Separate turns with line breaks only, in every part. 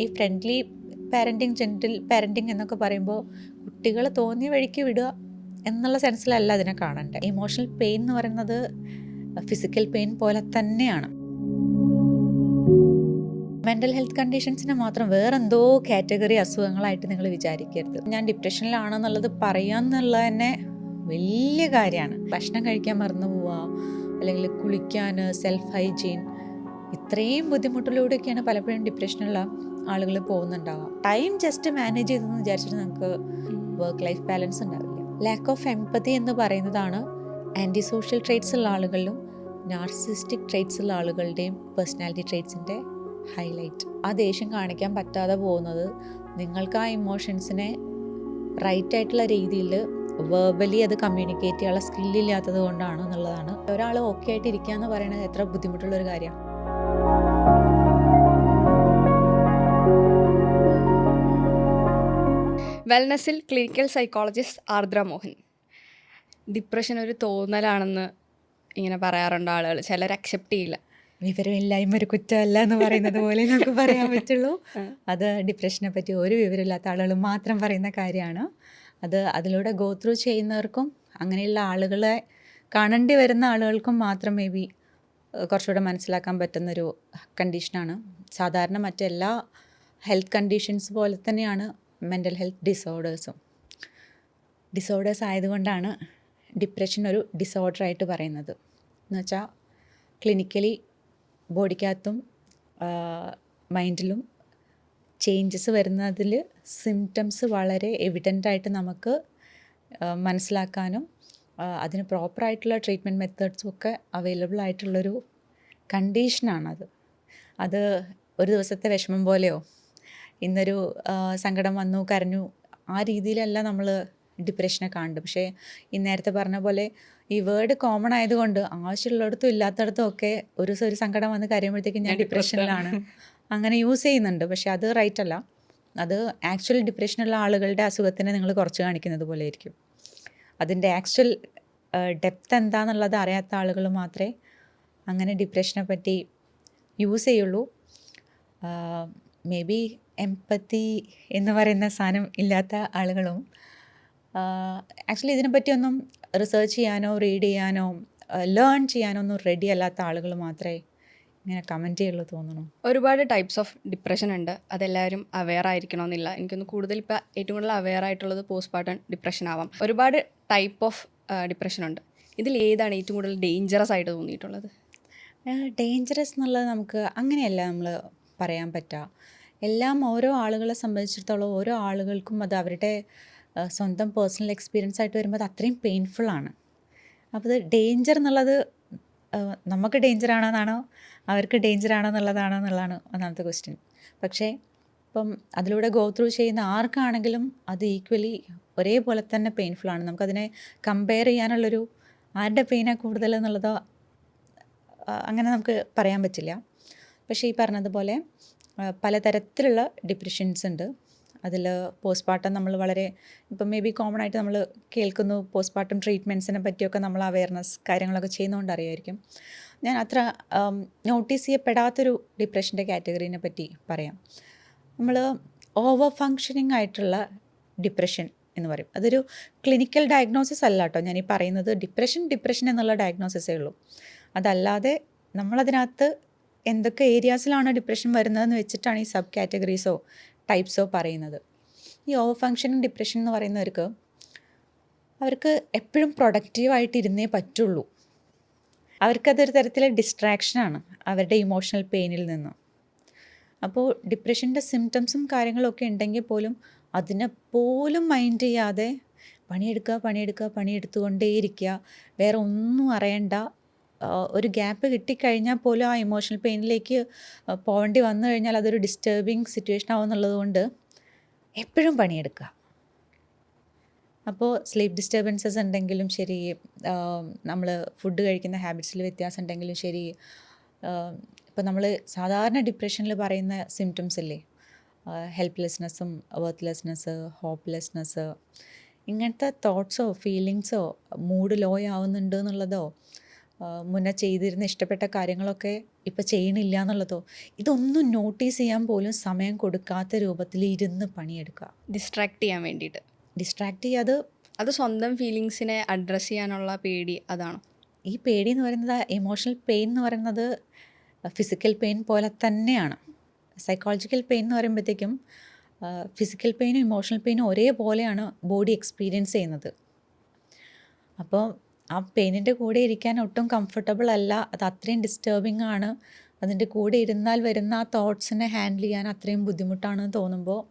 ഈ friendly parenting, gentle parenting എന്നൊക്കെ പറയുമ്പോൾ കുട്ടികളെ തോന്നിയ വഴിക്ക് വിടുക എന്നുള്ള സെൻസിലല്ല അതിനെ കാണേണ്ടത്. ഇമോഷണൽ പെയിൻ എന്ന് പറയുന്നത് ഫിസിക്കൽ പെയിൻ പോലെ തന്നെയാണ്. മെൻ്റൽ ഹെൽത്ത് കണ്ടീഷൻസിനെ മാത്രം വേറെന്തോ കാറ്റഗറി അസുഖങ്ങളായിട്ട് നിങ്ങൾ വിചാരിക്കരുത്. ഞാൻ ഡിപ്രഷനിലാണെന്നുള്ളത് പറയാന്നുള്ളത് തന്നെ വലിയ കാര്യമാണ്. ഭക്ഷണം കഴിക്കാൻ മറന്നു പോവുക, അല്ലെങ്കിൽ കുളിക്കാൻ, സെൽഫ് ഹൈജീൻ, ഇത്രയും ബുദ്ധിമുട്ടിലൂടെയൊക്കെയാണ് പലപ്പോഴും ഡിപ്രഷനുള്ള ആളുകൾ പോകുന്നുണ്ടാവുക. ടൈം ജസ്റ്റ് മാനേജ് ചെയ്തെന്ന് വിചാരിച്ചിട്ട് നമുക്ക് വർക്ക് ലൈഫ് ബാലൻസ് ഉണ്ടാവില്ല. ലാക്ക് ഓഫ് എംപതി എന്ന് പറയുന്നതാണ് ആൻറ്റി സോഷ്യൽ ട്രേറ്റ്സ് ഉള്ള ആളുകളിലും നാർസിസ്റ്റിക് ട്രേറ്റ്സ് ഉള്ള ആളുകളുടെയും പേഴ്സണാലിറ്റി ട്രേറ്റ്സിൻ്റെ ഹൈലൈറ്റ്. ആ ദേഷ്യം കാണിക്കാൻ പറ്റാതെ പോകുന്നത് നിങ്ങൾക്ക് ആ ഇമോഷൻസിനെ റൈറ്റ് ആയിട്ടുള്ള രീതിയിൽ വെർബലി അത് കമ്മ്യൂണിക്കേറ്റ് ചെയ്യാനുള്ള സ്കില്ലില്ലാത്തത് കൊണ്ടാണ് എന്നുള്ളതാണ്. ഒരാൾ ഓക്കെ ആയിട്ട് ഇരിക്കുക എന്ന് പറയുന്നത് എത്ര ബുദ്ധിമുട്ടുള്ളൊരു കാര്യമാണ്.
വെൽനെസ്സിൽ ക്ലിനിക്കൽ സൈക്കോളജിസ്റ്റ് ആർദ്ര മോഹൻ. ഡിപ്രഷൻ ഒരു തോന്നലാണെന്ന് ഇങ്ങനെ പറയാറുണ്ട് ആളുകൾ, ചിലർ അക്സെപ്റ്റ് ചെയ്യില്ല.
വിവരമില്ലായ്മ ഒരു കുറ്റമല്ല എന്ന് പറയുന്നത് പോലെ നമുക്ക് പറയാൻ പറ്റുള്ളൂ. അത് ഡിപ്രഷനെ പറ്റി ഒരു വിവരമില്ലാത്ത ആളുകൾ മാത്രം പറയുന്ന കാര്യമാണ്. അതിലൂടെ ഗോ ത്രൂ ചെയ്യുന്നവർക്കും അങ്ങനെയുള്ള ആളുകളെ കാണേണ്ടി വരുന്ന ആളുകൾക്കും മാത്രം മേ ബി കുറച്ചുകൂടെ മനസ്സിലാക്കാൻ പറ്റുന്നൊരു കണ്ടീഷനാണ്. സാധാരണ മറ്റെല്ലാ ഹെൽത്ത് കണ്ടീഷൻസ് പോലെ തന്നെയാണ് മെൻ്റൽ ഹെൽത്ത് ഡിസോർഡേഴ്സ് ആയതുകൊണ്ടാണ് ഡിപ്രഷൻ ഒരു ഡിസോർഡറായിട്ട് പറയുന്നത്. എന്നുവെച്ചാൽ ക്ലിനിക്കലി ബോഡിക്കകത്തും മൈൻഡിലും ചേഞ്ചസ് വരുന്നതിൽ സിംറ്റംസ് വളരെ എവിഡൻ്റായിട്ട് നമുക്ക് മനസ്സിലാക്കാനും അതിന് പ്രോപ്പറായിട്ടുള്ള ട്രീറ്റ്മെൻറ്റ് മെത്തേഡ്സും ഒക്കെ അവൈലബിൾ ആയിട്ടുള്ളൊരു കണ്ടീഷനാണത്. അത് ഒരു ദിവസത്തെ വിഷമം പോലെയോ ഇന്നൊരു സങ്കടം വന്നു കരഞ്ഞു ആ രീതിയിലല്ല നമ്മൾ ഡിപ്രഷനെ കാണുന്നത്. പക്ഷേ ഈ നേരത്തെ പറഞ്ഞ പോലെ ഈ വേർഡ് കോമൺ ആയതുകൊണ്ട് ആവശ്യമുള്ളിടത്തും ഇല്ലാത്തടത്തും ഒക്കെ ഒരു സങ്കടം വന്ന് കരയുമ്പോഴത്തേക്കും ഞാൻ ഡിപ്രഷനിലാണ് അങ്ങനെ യൂസ് ചെയ്യുന്നുണ്ട്. പക്ഷേ അത് റൈറ്റ് അല്ല. അത് ആക്ച്വൽ ഡിപ്രഷനുള്ള ആളുകളുടെ അസുഖത്തിനെ നിങ്ങൾ കുറച്ച് കാണിക്കുന്നത് പോലെ ആയിരിക്കും. അതിൻ്റെ ആക്ച്വൽ ഡെപ്ത് എന്താണെന്നുള്ളത് അറിയാത്ത ആളുകൾ മാത്രമേ അങ്ങനെ ഡിപ്രഷനെ പറ്റി യൂസ് ചെയ്യുള്ളൂ. മേ ബി എംപത്തി എന്ന് പറയുന്ന സാധനം ഇല്ലാത്ത ആളുകളും ആക്ച്വലി ഇതിനെപ്പറ്റിയൊന്നും റിസർച്ച് ചെയ്യാനോ റീഡ് ചെയ്യാനോ ലേൺ ചെയ്യാനോ ഒന്നും റെഡി അല്ലാത്ത ആളുകൾ മാത്രമേ ഇങ്ങനെ കമൻറ്റ് ചെയ്യുള്ളൂ തോന്നുന്നു.
ഒരുപാട് ടൈപ്സ് ഓഫ് ഡിപ്രഷൻ ഉണ്ട്. അതെല്ലാവരും അവെയർ ആയിരിക്കണമെന്നില്ല. എനിക്കൊന്ന് കൂടുതൽ ഇപ്പോൾ ഏറ്റവും കൂടുതൽ അവെയർ ആയിട്ടുള്ളത് പോസ്റ്റ്മോർട്ടം ഡിപ്രഷൻ ആവാം. ഒരുപാട് ടൈപ്പ് ഓഫ് ഡിപ്രഷൻ ഉണ്ട്. ഇതിൽ ഏതാണ് ഏറ്റവും കൂടുതൽ ഡേഞ്ചറസ് ആയിട്ട് തോന്നിയിട്ടുള്ളത്?
ഡേഞ്ചറസ് എന്നുള്ളത് നമുക്ക് അങ്ങനെയല്ല നമ്മൾ പറയാൻ പറ്റുക. എല്ലാം ഓരോ ആളുകളെ സംബന്ധിച്ചിടത്തോളം ഓരോ ആളുകൾക്കും അത് അവരുടെ സ്വന്തം പേഴ്സണൽ എക്സ്പീരിയൻസ് ആയിട്ട് വരുമ്പോൾ അത് അത്രയും പെയിൻഫുള്ളാണ്. അപ്പോൾ ഇത് ഡേഞ്ചർ എന്നുള്ളത് നമുക്ക് ഡേഞ്ചറാണെന്നാണോ അവർക്ക് ഡേഞ്ചറാണോ എന്നുള്ളതാണ് ഒന്നാമത്തെ ക്വസ്റ്റ്യൻ. പക്ഷേ ഇപ്പം അതിലൂടെ ഗോ ത്രൂ ചെയ്യുന്ന ആർക്കാണെങ്കിലും അത് ഈക്വലി ഒരേപോലെ തന്നെ പെയിൻഫുള്ളാണ്. നമുക്കതിനെ കമ്പയർ ചെയ്യാനുള്ളൊരു ആരുടെ പെയിനാണ് കൂടുതൽ എന്നുള്ളതോ അങ്ങനെ നമുക്ക് പറയാൻ പറ്റില്ല. പക്ഷേ ഈ പറഞ്ഞതുപോലെ പലതരത്തിലുള്ള ഡിപ്രഷൻസ് ഉണ്ട്. അതിൽ പോസ്റ്റ്മോർട്ടം നമ്മൾ വളരെ ഇപ്പം മേ ബി കോമൺ ആയിട്ട് നമ്മൾ കേൾക്കുന്നു. പോസ്റ്റ്മോർട്ടം ട്രീറ്റ്മെൻറ്റ്സിനെ പറ്റിയൊക്കെ നമ്മൾ അവെയർനെസ് കാര്യങ്ങളൊക്കെ ചെയ്യുന്നതുകൊണ്ട് അറിയായിരിക്കും. ഞാൻ അത്ര നോട്ടീസ് ചെയ്യപ്പെടാത്തൊരു ഡിപ്രഷൻ്റെ കാറ്റഗറീനെ പറ്റി പറയാം. നമ്മൾ ഓവർ ഫങ്ഷനിങ് ആയിട്ടുള്ള ഡിപ്രഷൻ എന്ന് പറയും. അതൊരു ക്ലിനിക്കൽ ഡയഗ്നോസിസ് അല്ല കേട്ടോ ഞാൻ ഈ പറയുന്നത്. ഡിപ്രഷൻ എന്നുള്ള ഡയഗ്നോസിസേ ഉള്ളൂ. അതല്ലാതെ നമ്മളതിനകത്ത് എന്തൊക്കെ ഏരിയാസിലാണ് ഡിപ്രഷൻ വരുന്നതെന്ന് വെച്ചിട്ടാണ് ഈ സബ് കാറ്റഗറീസോ ടൈപ്സോ പറയുന്നത്. ഈ ഓവർ ഫങ്ഷനിങ് ഡിപ്രഷൻ എന്ന് പറയുന്നവർക്ക് അവർക്ക് എപ്പോഴും പ്രൊഡക്റ്റീവായിട്ട് ഇരുന്നേ പറ്റുള്ളൂ. അവർക്കതൊരു തരത്തിലെ ഡിസ്ട്രാക്ഷനാണ് അവരുടെ ഇമോഷണൽ പെയിനിൽ നിന്ന്. അപ്പോൾ ഡിപ്രഷൻ്റെ സിംറ്റംസും കാര്യങ്ങളൊക്കെ ഉണ്ടെങ്കിൽ പോലും അതിനെ പോലും മൈൻഡ് ചെയ്യാതെ പണിയെടുത്തുകൊണ്ടേയിരിക്കുക, വേറെ ഒന്നും അറിയണ്ട. ഒരു ഗ്യാപ്പ് കിട്ടിക്കഴിഞ്ഞാൽ പോലും ആ ഇമോഷണൽ പെയിനിലേക്ക് പോകേണ്ടി വന്നു കഴിഞ്ഞാൽ അതൊരു ഡിസ്റ്റർബിങ് സിറ്റുവേഷൻ ആവുമെന്നുള്ളത് കൊണ്ട് എപ്പോഴും പണിയെടുക്കുക. അപ്പോൾ സ്ലീപ്പ് ഡിസ്റ്റർബൻസസ് ഉണ്ടെങ്കിലും ശരി, നമ്മൾ ഫുഡ് കഴിക്കുന്ന ഹാബിറ്റ്സിൽ വ്യത്യാസം ഉണ്ടെങ്കിലും ശരി, ഇപ്പോൾ നമ്മൾ സാധാരണ ഡിപ്രഷനിൽ പറയുന്ന സിംറ്റംസ് ഇല്ലേ, ഹെൽപ്ലെസ്നെസ്സും വർത്ത്ലെസ്നെസ്, ഹോപ്പ്ലെസ്നെസ്, ഇങ്ങനത്തെ തോട്ട്സോ ഫീലിങ്സോ മൂഡ് ലോ ആവുന്നുണ്ട് എന്നുള്ളതോ മുന്നേ ചെയ്തിരുന്ന ഇഷ്ടപ്പെട്ട കാര്യങ്ങളൊക്കെ ഇപ്പോൾ ചെയ്യണില്ല എന്നുള്ളതോ, ഇതൊന്നും നോട്ടീസ് ചെയ്യാൻ പോലും സമയം കൊടുക്കാത്ത രൂപത്തിൽ ഇരുന്ന് പണിയെടുക്കുക.
ഡിസ്ട്രാക്ട് ചെയ്യാൻ വേണ്ടിയിട്ട്.
ഡിസ്ട്രാക്ട് ചെയ്യാതെ
അത് സ്വന്തം ഫീലിങ്സിനെ അഡ്രസ്സ് ചെയ്യാനുള്ള പേടി അതാണോ?
ഈ പേടി എന്ന് പറയുന്നത്, എമോഷണൽ പെയിൻ എന്ന് പറയുന്നത് ഫിസിക്കൽ പെയിൻ പോലെ തന്നെയാണ്. സൈക്കോളജിക്കൽ പെയിൻ എന്ന് പറയുമ്പോഴത്തേക്കും ഫിസിക്കൽ പെയിനും ഇമോഷണൽ പെയിനും ഒരേപോലെയാണ് ബോഡി എക്സ്പീരിയൻസ് ചെയ്യുന്നത്. അപ്പോൾ ആ പെയിനിൻ്റെ കൂടെ ഇരിക്കാൻ ഒട്ടും കംഫർട്ടബിൾ അല്ല, അത് അത്രയും ഡിസ്റ്റർബിംഗ് ആണ്. അതിൻ്റെ കൂടെ ഇരുന്നാൽ വരുന്ന ആ തോട്ട്സിനെ ഹാൻഡിൽ ചെയ്യാൻ അത്രയും ബുദ്ധിമുട്ടാണെന്ന് തോന്നുമ്പോൾ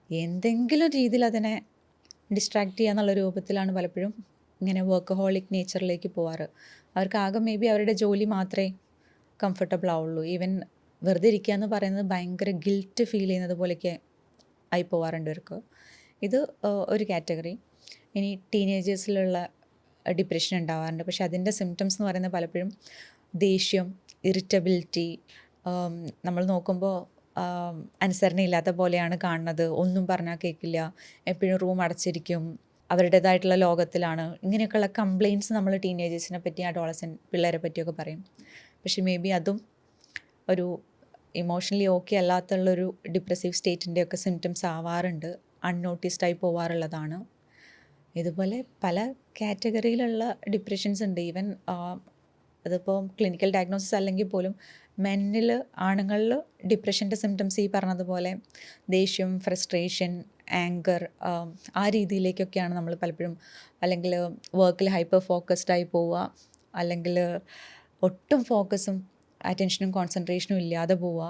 എന്തെങ്കിലും രീതിയിൽ അതിനെ ഡിസ്ട്രാക്ട് ചെയ്യുക എന്നുള്ള രൂപത്തിലാണ് പലപ്പോഴും ഇങ്ങനെ വർക്കഹോളിക് നേച്ചറിലേക്ക് പോവാറ്. അവർക്ക് ആകെ മേ ബി അവരുടെ ജോലി മാത്രമേ കംഫർട്ടബിൾ ആവുള്ളൂ. ഈവൻ വെറുതെ ഇരിക്കുക എന്ന് പറയുന്നത് ഭയങ്കര ഗിൽറ്റ് ഫീൽ ചെയ്യുന്നത് പോലെയൊക്കെ ആയി പോവാറുണ്ട് ഇവർക്ക്. ഇത് ഒരു കാറ്റഗറി. ഇനി ടീനേജേഴ്സിലുള്ള ഡിപ്രഷൻ ഉണ്ടാവാറുണ്ട്. പക്ഷെ അതിൻ്റെ സിംറ്റംസ് എന്ന് പറയുന്നത് പലപ്പോഴും ദേഷ്യം, ഇറിറ്റബിലിറ്റി, നമ്മൾ നോക്കുമ്പോൾ അനുസരണയില്ലാത്ത പോലെയാണ് കാണുന്നത്, ഒന്നും പറഞ്ഞാൽ കേൾക്കില്ല, എപ്പോഴും റൂം അടച്ചിരിക്കും, അവരുടേതായിട്ടുള്ള ലോകത്തിലാണ്. ഇങ്ങനെയൊക്കെയുള്ള കംപ്ലയിൻറ്റ്സ് നമ്മൾ ടീനേജേഴ്സിനെ പറ്റി, അഡോളസെൻ്റ് പിള്ളേരെ പറ്റിയൊക്കെ പറയും. പക്ഷെ മേ ബി അതും ഒരു ഇമോഷണലി ഓക്കെ അല്ലാത്തുള്ളൊരു ഡിപ്രസീവ് സ്റ്റേറ്റിൻ്റെയൊക്കെ സിംറ്റംസ് ആവാറുണ്ട്, അൺനോട്ടീസ്ഡായി പോവാറുള്ളതാണ്. ഇതുപോലെ പല കാറ്റഗറിയിലുള്ള ഡിപ്രഷൻസ് ഉണ്ട്. ഈവൻ അതിപ്പോൾ ക്ലിനിക്കൽ ഡയഗ്നോസിസ് അല്ലെങ്കിൽ പോലും മെന്നിൽ, ആണുങ്ങളിൽ ഡിപ്രഷൻ്റെ സിംറ്റംസ് ഈ പറഞ്ഞതുപോലെ ദേഷ്യം, ഫ്രസ്ട്രേഷൻ, ആങ്കർ, ആ രീതിയിലേക്കൊക്കെയാണ് നമ്മൾ പലപ്പോഴും, അല്ലെങ്കിൽ വർക്കിൽ ഹൈപ്പർ ഫോക്കസ്ഡായി പോവുക, അല്ലെങ്കിൽ ഒട്ടും ഫോക്കസും അറ്റൻഷനും കോൺസെൻട്രേഷനും ഇല്ലാതെ പോവുക,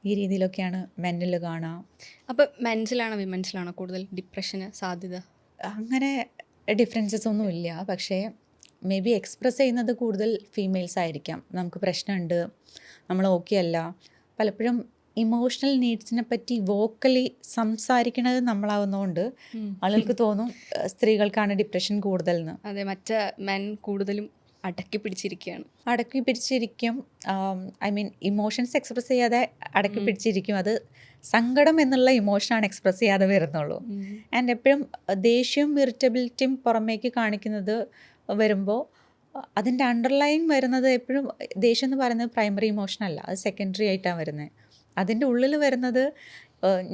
ഈ രീതിയിലൊക്കെയാണ് മെന്നിൽ കാണുക.
അപ്പോൾ മെൻസിലാണോ വിമൻസിലാണോ കൂടുതൽ ഡിപ്രഷന് സാധ്യത?
അങ്ങനെ ഡിഫറൻസസ് ഒന്നും ഇല്ല. പക്ഷേ മേ ബി എക്സ്പ്രസ് ചെയ്യുന്നത് കൂടുതൽ ഫീമെയിൽസ് ആയിരിക്കാം. നമുക്ക് പ്രശ്നമുണ്ട്, നമ്മൾ ഓക്കെ അല്ല. പലപ്പോഴും ഇമോഷണൽ നീഡ്സിനെ പറ്റി വോക്കലി സംസാരിക്കുന്നത് നമ്മളാവുന്നതുകൊണ്ട് ആളുകൾക്ക് തോന്നും സ്ത്രീകൾക്കാണ് ഡിപ്രഷൻ കൂടുതൽ എന്ന്.
അതെ, മറ്റേ മെൻ കൂടുതലും അടക്കി പിടിച്ചിരിക്കും.
ഐ മീൻ ഇമോഷൻസ് എക്സ്പ്രസ് ചെയ്യാതെ അടക്കി പിടിച്ചിരിക്കും. അത് സങ്കടം എന്നുള്ള ഇമോഷനാണ് എക്സ്പ്രസ് ചെയ്യാതെ വരുന്നുള്ളൂ. ആൻഡ് എപ്പോഴും ദേഷ്യവും ഇറിറ്റബിലിറ്റിയും പുറമേക്ക് കാണിക്കുന്നത് വരുമ്പോൾ അതിൻ്റെ അണ്ടർലൈൻ വരുന്നത് എപ്പോഴും ദേഷ്യം എന്ന് പറയുന്നത് പ്രൈമറി ഇമോഷൻ അല്ല, അത് സെക്കൻഡറി ആയിട്ടാണ് വരുന്നത്. അതിൻ്റെ ഉള്ളിൽ വരുന്നത്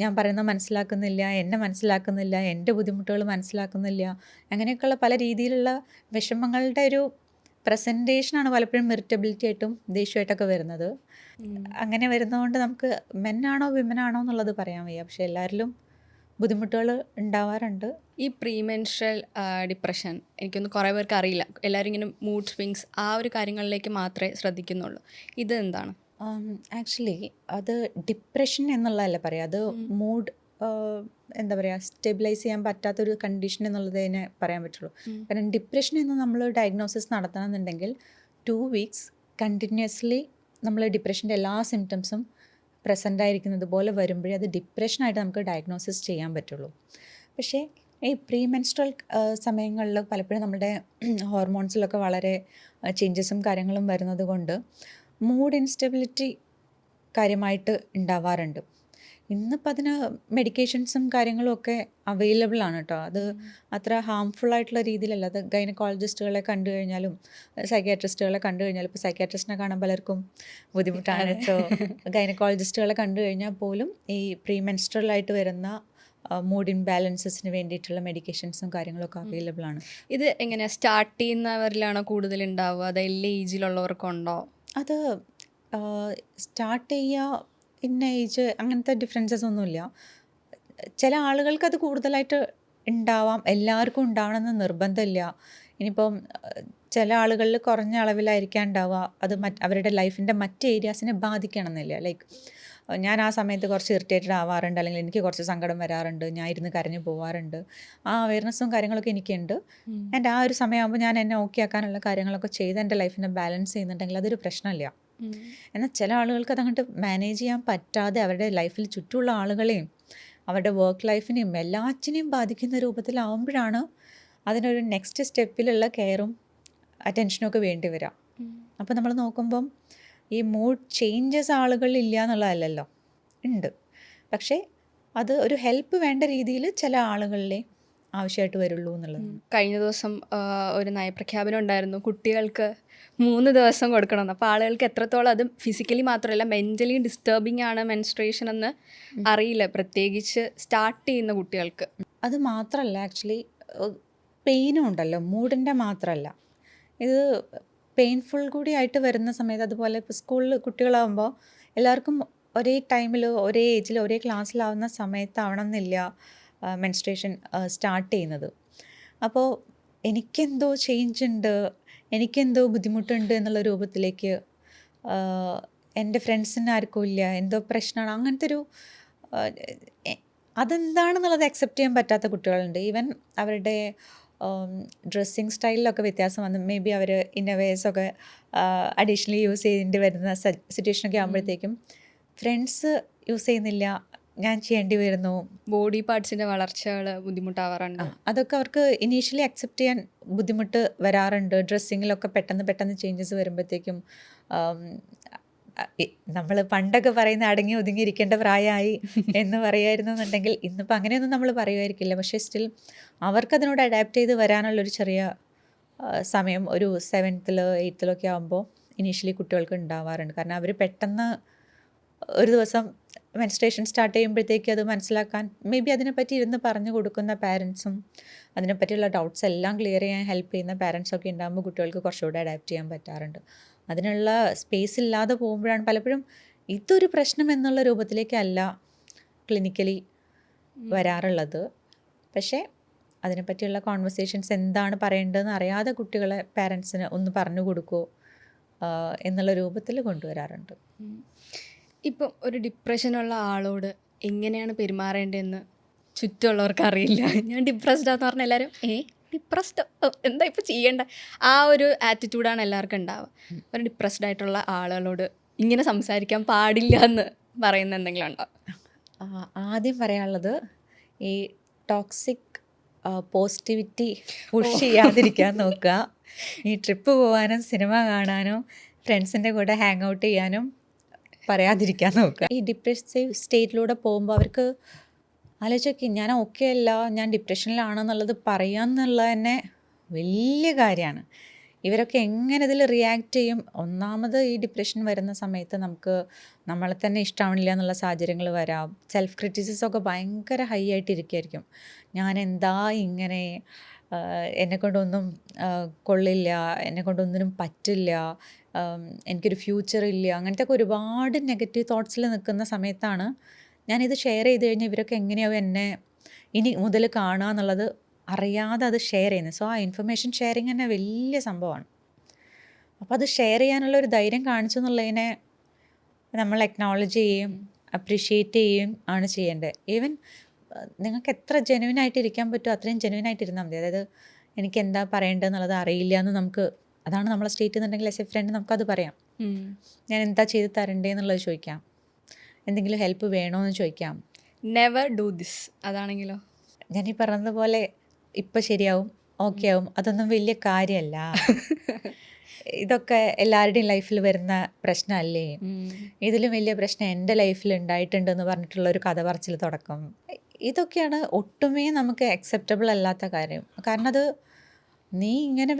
ഞാൻ പറയുന്നത് മനസ്സിലാക്കുന്നില്ല, എന്നെ മനസ്സിലാക്കുന്നില്ല, എൻ്റെ ബുദ്ധിമുട്ടുകൾ മനസ്സിലാക്കുന്നില്ല, അങ്ങനെയൊക്കെയുള്ള പല രീതിയിലുള്ള വിഷമങ്ങളുടെ ഒരു പ്രസൻറ്റേഷനാണ് പലപ്പോഴും ഇറിറ്റബിലിറ്റി ആയിട്ടും ദേഷ്യമായിട്ടൊക്കെ വരുന്നത്. അങ്ങനെ വരുന്നതുകൊണ്ട് നമുക്ക് മെന്നാണോ വിമനാണോ എന്നുള്ളത് പറയാൻ വയ്യ. പക്ഷെ എല്ലാവരിലും ബുദ്ധിമുട്ടുകൾ ഉണ്ടാവാറുണ്ട്.
ഈ പ്രീമെൻസ്ട്രൽ ഡിപ്രഷൻ എനിക്കൊന്ന് കുറേ പേർക്ക് അറിയില്ല. എല്ലാവരും ഇങ്ങനെ മൂഡ് സ്വിങ്സ് ആ ഒരു കാര്യങ്ങളിലേക്ക് മാത്രമേ ശ്രദ്ധിക്കുന്നുള്ളൂ. ഇത് എന്താണ്?
ആക്ച്വലി അത് ഡിപ്രഷൻ എന്നുള്ളതല്ല പറയാം, അത് മൂഡ് എന്താ പറയുക, സ്റ്റെബിലൈസ് ചെയ്യാൻ പറ്റാത്തൊരു കണ്ടീഷൻ എന്നുള്ളതിനെ പറയാൻ പറ്റുള്ളൂ. കാരണം ഡിപ്രഷൻ എന്ന് നമ്മൾ ഡയഗ്നോസിസ് നടത്തണമെന്നുണ്ടെങ്കിൽ 2 weeks കണ്ടിന്യൂസ്ലി നമ്മൾ ഡിപ്രഷൻ്റെ എല്ലാ സിംറ്റംസും പ്രസൻ്റ് ആയിരിക്കുന്നത് പോലെ വരുമ്പോഴേ അത് ഡിപ്രഷനായിട്ട് നമുക്ക് ഡയഗ്നോസിസ് ചെയ്യാൻ പറ്റുള്ളൂ. പക്ഷേ ഈ പ്രീമെൻസ്ട്രൽ സമയങ്ങളിൽ പലപ്പോഴും നമ്മുടെ ഹോർമോൺസിലൊക്കെ വളരെ ചേഞ്ചസും കാര്യങ്ങളും വരുന്നത് കൊണ്ട് മൂഡ് ഇൻസ്റ്റെബിലിറ്റി കാര്യമായിട്ട് ഉണ്ടാവാറുണ്ട്. ഇന്നിപ്പോൾ അതിന് മെഡിക്കേഷൻസും കാര്യങ്ങളും ഒക്കെ അവൈലബിൾ ആണ് കേട്ടോ. അത് അത്ര ഹാംഫുൾ ആയിട്ടുള്ള രീതിയിലല്ല. അത് ഗൈനക്കോളജിസ്റ്റുകളെ കണ്ടു കഴിഞ്ഞാലും സൈക്യാട്രിസ്റ്റുകളെ കണ്ടു കഴിഞ്ഞാലും, ഇപ്പോൾ സൈക്യാട്രിസ്റ്റിനെ കാണാൻ പലർക്കും ബുദ്ധിമുട്ടാണ്. ഇപ്പോൾ ഗൈനക്കോളജിസ്റ്റുകളെ കണ്ടു കഴിഞ്ഞാൽ പോലും ഈ പ്രീമെൻസ്ട്രൽ ആയിട്ട് വരുന്ന മൂഡ് ഇംബാലൻസസിന് വേണ്ടിയിട്ടുള്ള മെഡിക്കേഷൻസും കാര്യങ്ങളൊക്കെ അവൈലബിൾ ആണ്.
ഇത് എങ്ങനെയാണ് സ്റ്റാർട്ട് ചെയ്യുന്നവരിലാണോ കൂടുതൽ ഉണ്ടാവുക, അത് എല്ലാ ഏജിലുള്ളവർക്കുണ്ടോ?
അത് സ്റ്റാർട്ട് ചെയ്യുക ഇന്ന ഏജ് അങ്ങനത്തെ ഡിഫറൻസസ് ഒന്നുമില്ല. ചില ആളുകൾക്ക് അത് കൂടുതലായിട്ട് ഉണ്ടാവാം, എല്ലാവർക്കും ഉണ്ടാവണമെന്ന് നിർബന്ധമില്ല. ഇനിയിപ്പം ചില ആളുകളിൽ കുറഞ്ഞ അളവിലായിരിക്കാം ഉണ്ടാവുക, അത് അവരുടെ ലൈഫിൻ്റെ മറ്റ് ഏരിയാസിനെ ബാധിക്കണമെന്നില്ല. ലൈക്ക് ഞാൻ ആ സമയത്ത് കുറച്ച് ഇറിറ്റേറ്റഡ് ആവാറുണ്ട്, അല്ലെങ്കിൽ എനിക്ക് കുറച്ച് സങ്കടം വരാറുണ്ട്, ഞാൻ ഇരുന്ന് കരഞ്ഞു പോവാറുണ്ട്. ആ അവയർനെസ്സും കാര്യങ്ങളൊക്കെ എനിക്കുണ്ട്. ആൻഡ് ആ ഒരു സമയമാകുമ്പോൾ ഞാൻ എന്നെ ഓക്കെ ആക്കാനുള്ള കാര്യങ്ങളൊക്കെ ചെയ്ത് എൻ്റെ ലൈഫിനെ ബാലൻസ് ചെയ്യുന്നുണ്ടെങ്കിൽ അതൊരു പ്രശ്നമില്ല. എന്നാൽ ചില ആളുകൾക്ക് അതങ്ങോട്ട് മാനേജ് ചെയ്യാൻ പറ്റാതെ അവരുടെ ലൈഫിൽ ചുറ്റുമുള്ള ആളുകളെയും അവരുടെ വർക്ക് ലൈഫിനെയും എല്ലാറ്റിനെയും ബാധിക്കുന്ന രൂപത്തിലാവുമ്പോഴാണ് അതിനൊരു നെക്സ്റ്റ് സ്റ്റെപ്പിലുള്ള കെയറും അറ്റൻഷനും ഒക്കെ വേണ്ടി വരാം. അപ്പോൾ നമ്മൾ നോക്കുമ്പം ഈ മൂഡ് ചേഞ്ചസ് ആളുകളിലില്ല എന്നുള്ളതല്ലല്ലോ, ഉണ്ട്. പക്ഷേ അത് ഒരു ഹെൽപ്പ് വേണ്ട രീതിയിൽ ചില ആളുകളിലെ ആവശ്യമായിട്ട് വരുള്ളൂ എന്നുള്ളത്.
കഴിഞ്ഞ ദിവസം ഒരു നയപ്രഖ്യാപനം ഉണ്ടായിരുന്നു, കുട്ടികൾക്ക് 3 ദിവസം കൊടുക്കണമെന്ന്. അപ്പോൾ ആളുകൾക്ക് എത്രത്തോളം അത് ഫിസിക്കലി മാത്രമല്ല മെൻ്റലി ഡിസ്റ്റർബിംഗ് ആണ് മെൻസ്ട്രേഷൻ എന്ന് അറിയില്ല, പ്രത്യേകിച്ച് സ്റ്റാർട്ട് ചെയ്യുന്ന കുട്ടികൾക്ക്.
അത് മാത്രമല്ല, ആക്ച്വലി പെയിനും ഉണ്ടല്ലോ, മൂഡിൻ്റെ മാത്രമല്ല, ഇത് പെയിൻഫുൾ കൂടി ആയിട്ട് വരുന്ന സമയത്ത്, അതുപോലെ ഇപ്പോൾ സ്കൂളിൽ കുട്ടികളാകുമ്പോൾ എല്ലാവർക്കും ഒരേ ടൈമിൽ ഒരേ ഏജിൽ ഒരേ ക്ലാസ്സിലാവുന്ന സമയത്താവണം എന്നില്ല മെൻസ്ട്രേഷൻ സ്റ്റാർട്ട് ചെയ്യുന്നത്. അപ്പോൾ എനിക്കെന്തോ ചേഞ്ച് ഉണ്ട്, എനിക്കെന്തോ ബുദ്ധിമുട്ടുണ്ട് എന്നുള്ള രൂപത്തിലേക്ക് എൻ്റെ ഫ്രണ്ട്സിന് ആർക്കും ഇല്ല, എന്തോ പ്രശ്നമാണ്, അങ്ങനത്തെ ഒരു അതെന്താണെന്നുള്ളത് അക്സെപ്റ്റ് ചെയ്യാൻ പറ്റാത്ത കുട്ടികളുണ്ട്. ഈവൻ അവരുടെ ഡ്രസ്സിങ് സ്റ്റൈലിലൊക്കെ വ്യത്യാസം വന്ന് മേ ബി അവർ ഇന്നവേഴ്സൊക്കെ അഡീഷണലി യൂസ് ചെയ്യേണ്ടി വരുന്ന സിറ്റുവേഷനൊക്കെ ആകുമ്പോഴത്തേക്കും ഫ്രണ്ട്സ് യൂസ് ചെയ്യുന്നില്ല, ഞാൻ ചെയ്യേണ്ടി വരുന്നു.
ബോഡി പാർട്സിൻ്റെ വളർച്ചകൾ ബുദ്ധിമുട്ടാവാറുണ്ട്.
അതൊക്കെ അവർക്ക് ഇനീഷ്യലി അക്സെപ്റ്റ് ചെയ്യാൻ ബുദ്ധിമുട്ട് വരാറുണ്ട്. ഡ്രസ്സിങ്ങിലൊക്കെ പെട്ടെന്ന് ചേഞ്ചസ് വരുമ്പോഴത്തേക്കും നമ്മൾ പണ്ടൊക്കെ പറയുന്ന അടങ്ങി ഒതുങ്ങിയിരിക്കേണ്ട പ്രായമായി എന്ന് പറയുമായിരുന്നു എന്നുണ്ടെങ്കിൽ ഇന്നിപ്പോൾ അങ്ങനെയൊന്നും നമ്മൾ പറയുമായിരിക്കില്ല. പക്ഷേ സ്റ്റിൽ അവർക്കതിനോട് അഡാപ്റ്റ് ചെയ്ത് വരാനുള്ളൊരു ചെറിയ സമയം ഒരു 7th 8th ആകുമ്പോൾ ഇനീഷ്യലി കുട്ടികൾക്ക് ഉണ്ടാവാറുണ്ട്. കാരണം അവർ പെട്ടെന്ന് ഒരു ദിവസം മെൻസ്ട്രേഷൻ സ്റ്റാർട്ട് ചെയ്യുമ്പോഴത്തേക്ക് അത് മനസ്സിലാക്കാൻ മേ ബി അതിനെപ്പറ്റി ഇരുന്ന് പറഞ്ഞു കൊടുക്കുന്ന പാരൻസും അതിനെപ്പറ്റിയുള്ള ഡൗട്ട്സ് എല്ലാം ക്ലിയർ ചെയ്യാൻ ഹെൽപ്പ് ചെയ്യുന്ന പാരൻസൊക്കെ ഉണ്ടാകുമ്പോൾ കുട്ടികൾക്ക് കുറച്ചുകൂടെ അഡാപ്റ്റ് ചെയ്യാൻ പറ്റാറുണ്ട്. അതിനുള്ള സ്പേസ് ഇല്ലാതെ പോകുമ്പോഴാണ് പലപ്പോഴും ഇതൊരു പ്രശ്നം എന്നുള്ള രൂപത്തിലേക്കല്ല ക്ലിനിക്കലി വരാറുള്ളത്. പക്ഷേ അതിനെപ്പറ്റിയുള്ള കോൺവെർസേഷൻസ് എന്താണ് പറയേണ്ടതെന്ന് അറിയാതെ കുട്ടികളെ പാരൻസിന് ഒന്ന് പറഞ്ഞു കൊടുക്കുമോ എന്നുള്ള രൂപത്തിൽ കൊണ്ടുവരാറുണ്ട്.
ഇപ്പം ഒരു ഡിപ്രഷനുള്ള ആളോട് എങ്ങനെയാണ് പെരുമാറേണ്ടതെന്ന് ചുറ്റുമുള്ളവർക്ക് അറിയില്ല. ഞാൻ ഡിപ്രസ്ഡാന്ന് പറഞ്ഞാൽ എല്ലാവരും ഡിപ്രസ്ഡ് എന്താ ഇപ്പോൾ ചെയ്യേണ്ട, ആ ഒരു ആറ്റിറ്റ്യൂഡാണ് എല്ലാവർക്കും ഉണ്ടാവുക. ഒരു ഡിപ്രസ്ഡ് ആയിട്ടുള്ള ആളുകളോട് ഇങ്ങനെ സംസാരിക്കാൻ പാടില്ല എന്ന് പറയുന്ന എന്തെങ്കിലും ഉണ്ടോ?
ആദ്യം പറയാനുള്ളത്, ഈ ടോക്സിക് പോസിറ്റിവിറ്റി പുഷ് ചെയ്യാതിരിക്കാൻ നോക്കുക. ഈ ട്രിപ്പ് പോകാനും സിനിമ കാണാനും ഫ്രണ്ട്സിൻ്റെ കൂടെ ഹാങ് ഔട്ട് ചെയ്യാനും പറയാതിരിക്കാൻ നോക്കുക. ഈ ഡിപ്രസീവ് സ്റ്റേറ്റിലൂടെ പോകുമ്പോൾ അവർക്ക് ആലോചിക്കും, ഞാൻ ഓക്കെ അല്ല, ഞാൻ ഡിപ്രഷനിലാണെന്നുള്ളത് പറയാമെന്നുള്ളത് തന്നെ വലിയ കാര്യമാണ്. ഇവരൊക്കെ എങ്ങനെ ഇതിൽ റിയാക്ട് ചെയ്യും? ഒന്നാമത് ഈ ഡിപ്രഷൻ വരുന്ന സമയത്ത് നമുക്ക് നമ്മളെ തന്നെ ഇഷ്ടമാവില്ല എന്നുള്ള സാഹചര്യങ്ങൾ വരാം. സെൽഫ് ക്രിറ്റിസിസമൊക്കെ ഭയങ്കര ഹൈ ആയിട്ടിരിക്കുമായിരിക്കും. ഞാൻ എന്താ ഇങ്ങനെ, എന്നെക്കൊണ്ടൊന്നും കൊള്ളില്ല, എന്നെക്കൊണ്ടൊന്നിനും പറ്റില്ല, എനിക്കൊരു ഫ്യൂച്ചർ ഇല്ല, അങ്ങനത്തെ ഒക്കെ ഒരുപാട് നെഗറ്റീവ് തോട്ട്സിൽ നിൽക്കുന്ന സമയത്താണ് ഞാനിത് ഷെയർ ചെയ്ത് കഴിഞ്ഞാൽ ഇവരൊക്കെ എങ്ങനെയാവും എന്നെ ഇനി മുതൽ കാണുക എന്നുള്ളത് അറിയാതെ അത് ഷെയർ ചെയ്യുന്നത്. സോ ആ ഇൻഫർമേഷൻ ഷെയറിങ് തന്നെ വലിയ സംഭവമാണ്. അപ്പോൾ അത് ഷെയർ ചെയ്യാനുള്ള ഒരു ധൈര്യം കാണിച്ചു എന്നുള്ളതിനെ നമ്മൾ അക്നോളജ് ചെയ്യുകയും അപ്രിഷ്യേറ്റ് ചെയ്യുകയും ആണ് ചെയ്യേണ്ടത്. ഈവൻ നിങ്ങൾക്ക് എത്ര ജെന്യുവനായിട്ട് ഇരിക്കാൻ പറ്റുമോ അത്രയും ജെന്യുവനായിട്ട് ഇരുന്നാൽ മതി. അതായത് എനിക്ക് എന്താ പറയേണ്ടതെന്നുള്ളത് അറിയില്ല എന്ന് നമുക്ക്, അതാണ് നമ്മളെ സ്റ്റേറ്റ് എന്നുണ്ടെങ്കിൽ ആസ് എ ഫ്രണ്ട് നമുക്കത് പറയാം. ഞാൻ എന്താ ചെയ്ത് തരണ്ടേ എന്നുള്ളത് ചോദിക്കാം, എന്തെങ്കിലും ഹെൽപ്പ് വേണോ എന്ന് ചോദിക്കാം.
നെവർ ഡു ദിസ് അതാണെങ്കിലോ,
ഞാൻ ഈ പറഞ്ഞതുപോലെ ഇപ്പം ശരിയാവും, ഓക്കെ ആവും, അതൊന്നും വലിയ കാര്യമല്ല, ഇതൊക്കെ എല്ലാവരുടെയും ലൈഫിൽ വരുന്ന പ്രശ്നമല്ലേ, ഇതിലും വലിയ പ്രശ്നം എൻ്റെ ലൈഫിൽ ഉണ്ടായിട്ടുണ്ടെന്ന് പറഞ്ഞിട്ടുള്ളൊരു കഥ പറച്ചിൽ തുടക്കം. ഇതൊക്കെയാണ് ഒട്ടുമേ നമുക്ക് അക്സെപ്റ്റബിൾ അല്ലാത്ത കാര്യം. കാരണം അത് നീ ഇങ്ങനെ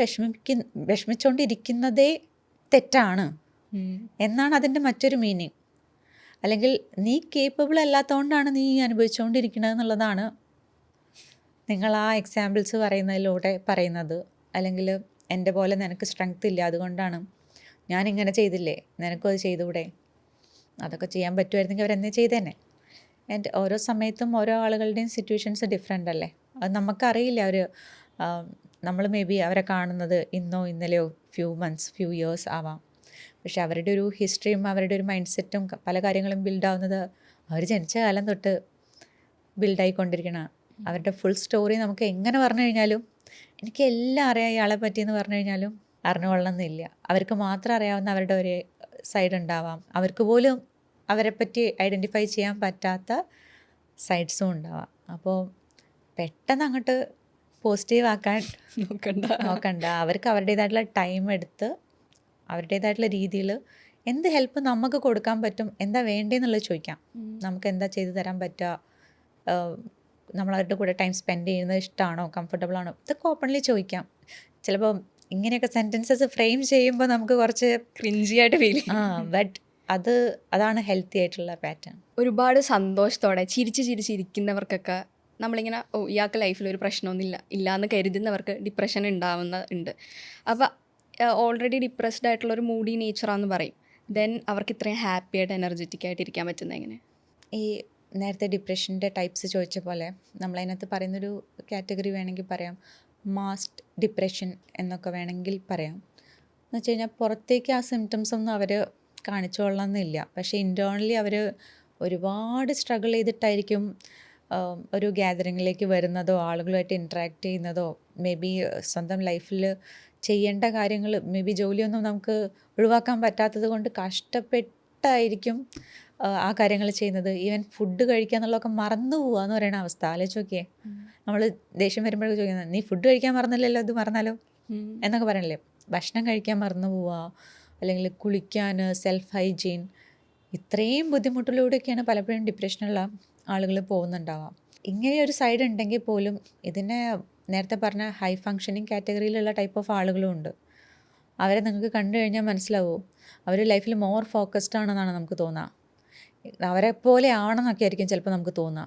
വിഷമിച്ചുകൊണ്ടിരിക്കുന്നതേ തെറ്റാണ് എന്നാണ് അതിൻ്റെ മറ്റൊരു മീനിങ്. അല്ലെങ്കിൽ നീ കേപ്പബിൾ അല്ലാത്തതുകൊണ്ടാണ് നീ അനുഭവിച്ചുകൊണ്ടിരിക്കുന്നത് എന്നുള്ളതാണ് നിങ്ങൾ ആ എക്സാമ്പിൾസ് പറയുന്നതിലൂടെ പറയുന്നത്. അല്ലെങ്കിൽ എൻ്റെ പോലെ നിനക്ക് സ്ട്രെങ്ത് ഇല്ല, അതുകൊണ്ടാണ് ഞാനിങ്ങനെ ചെയ്തില്ലേ, നിനക്കും അത് ചെയ്തുകൂടെ, അതൊക്കെ ചെയ്യാൻ പറ്റുമായിരുന്നെങ്കിൽ അവരെന്നെ ചെയ്തേനെ. ആൻഡ് ഓരോ സമയത്തും ഓരോ ആളുകളുടെയും സിറ്റുവേഷൻസ് ഡിഫറെൻ്റ് അല്ലേ. അത് നമുക്കറിയില്ല. നമ്മൾ മേ ബി അവരെ കാണുന്നത് ഇന്നോ ഇന്നലെയോ ഫ്യൂ മന്ത്സ് ഫ്യൂ ഇയേഴ്സ് ആവാം. പക്ഷെ അവരുടെ ഒരു ഹിസ്റ്ററിയും അവരുടെ ഒരു മൈൻഡ് സെറ്റും പല കാര്യങ്ങളും ബിൽഡാവുന്നത് അവർ ജനിച്ച കാലം തൊട്ട് ബിൽഡായിക്കൊണ്ടിരിക്കണം. അവരുടെ ഫുൾ സ്റ്റോറി നമുക്ക് എങ്ങനെ പറഞ്ഞു കഴിഞ്ഞാലും, എനിക്ക് എല്ലാം അറിയാം ഇയാളെ പറ്റിയെന്ന് പറഞ്ഞു കഴിഞ്ഞാലും അറിഞ്ഞുകൊള്ളണമെന്നില്ല. അവർക്ക് മാത്രം അറിയാവുന്ന അവരുടെ ഒരു സൈഡ് ഉണ്ടാവാം. അവർക്ക് പോലും അവരെ പറ്റി ഐഡൻറ്റിഫൈ ചെയ്യാൻ പറ്റാത്ത സൈഡ്സും ഉണ്ടാവാം. അപ്പോൾ പെട്ടെന്ന് അങ്ങോട്ട് പോസിറ്റീവ് ആക്കാൻ നോക്കണ്ട. അവർക്ക് അവരുടേതായിട്ടുള്ള ടൈം എടുത്ത് അവരുടേതായിട്ടുള്ള രീതിയിൽ എന്ത് ഹെൽപ്പ് നമുക്ക് കൊടുക്കാൻ പറ്റും, എന്താ വേണ്ടതെന്നുള്ളത് ചോദിക്കാം. നമുക്ക് എന്താ ചെയ്തു തരാൻ പറ്റുക, നമ്മളവരുടെ കൂടെ ടൈം സ്പെൻഡ് ചെയ്യുന്നത് ഇഷ്ടമാണോ, കംഫർട്ടബിൾ ആണോ, ഇതൊക്കെ ഓപ്പൺലി ചോദിക്കാം. ചിലപ്പോൾ ഇങ്ങനെയൊക്കെ സെൻറ്റൻസസ് ഫ്രെയിം ചെയ്യുമ്പോൾ നമുക്ക് കുറച്ച്
ക്രിഞ്ചി ആയിട്ട് ഫീൽ ചെയ്യും.
ബട്ട് അതാണ് ഹെൽത്തി ആയിട്ടുള്ള പാറ്റേൺ.
ഒരുപാട് സന്തോഷത്തോടെ ചിരിച്ചിരിക്കുന്നവർക്കൊക്കെ നമ്മളിങ്ങനെ ഇയാൾക്ക് ലൈഫിൽ ഒരു പ്രശ്നമൊന്നുമില്ല ഇല്ലയെന്ന് കരുതുന്നവർക്ക് ഡിപ്രഷൻ ഉണ്ടാവുന്നുണ്ട്. അപ്പോൾ ഓൾറെഡി ഡിപ്രസ്ഡ് ആയിട്ടുള്ള ഒരു മൂഡി നേച്ചറാന്ന് പറയും. ദെൻ അവർക്ക് ഇത്രയും ഹാപ്പി ആയിട്ട് എനർജറ്റിക് ആയിട്ട് ഇരിക്കാൻ പറ്റുന്നത് എങ്ങനെ?
ഈ നേരത്തെ ഡിപ്രഷൻ്റെ ടൈപ്സ് ചോദിച്ച പോലെ നമ്മളതിനകത്ത് പറയുന്നൊരു കാറ്റഗറി വേണമെങ്കിൽ പറയാം മാസ്ക്ഡ് ഡിപ്രഷൻ എന്നൊക്കെ വേണമെങ്കിൽ പറയാം. എന്ന് വെച്ച് കഴിഞ്ഞാൽ പുറത്തേക്ക് ആ സിംറ്റംസ് ഒന്നും അവർ കാണിച്ചു കൊള്ളണമെന്നില്ല, പക്ഷേ ഇൻറ്റേർണലി അവർ ഒരുപാട് സ്ട്രഗിൾ ചെയ്തിട്ടായിരിക്കും ഒരു ഗ്യാതറിങ്ങിലേക്ക് വരുന്നതോ ആളുകളുമായിട്ട് ഇൻട്രാക്ട് ചെയ്യുന്നതോ മേ ബി സ്വന്തം ലൈഫിൽ ചെയ്യേണ്ട കാര്യങ്ങൾ മേ ബി ജോലിയൊന്നും നമുക്ക് ഒഴിവാക്കാൻ പറ്റാത്തത് കൊണ്ട് കഷ്ടപ്പെട്ടായിരിക്കും ആ കാര്യങ്ങൾ ചെയ്യുന്നത്. ഈവൻ ഫുഡ് കഴിക്കുക എന്നുള്ളതൊക്കെ മറന്നു പോവുക എന്ന് പറയുന്ന അവസ്ഥ ആലോചിച്ച് നോക്കിയേ. നമ്മൾ ദേഷ്യം വരുമ്പോഴൊക്കെ ചോദിക്കുന്നത് നീ ഫുഡ് കഴിക്കാൻ മറന്നില്ലല്ലോ, ഇത് മറന്നാലോ എന്നൊക്കെ പറയണില്ലേ. ഭക്ഷണം കഴിക്കാൻ മറന്നു പോവുക, അല്ലെങ്കിൽ കുളിക്കാൻ, സെൽഫ് ഹൈജീൻ, ഇത്രയും ബുദ്ധിമുട്ടിലൂടെയൊക്കെയാണ് പലപ്പോഴും ഡിപ്രഷനുള്ള ആളുകൾ പോകുന്നുണ്ടാവാം. ഇങ്ങനെ ഒരു സൈഡ് ഉണ്ടെങ്കിൽ പോലും ഇതിനെ നേരത്തെ പറഞ്ഞ ഹൈ ഫങ്ഷനിങ് കാറ്റഗറിയിലുള്ള ടൈപ്പ് ഓഫ് ആളുകളും ഉണ്ട്. അവരെ നിങ്ങൾക്ക് കണ്ടു കഴിഞ്ഞാൽ മനസ്സിലാവും അവർ ലൈഫിൽ മോർ ഫോക്കസ്ഡ് ആണെന്നാണ് നമുക്ക് തോന്നുക. അവരെ പോലെ ആണെന്നൊക്കെ ആയിരിക്കും ചിലപ്പോൾ നമുക്ക് തോന്നുക.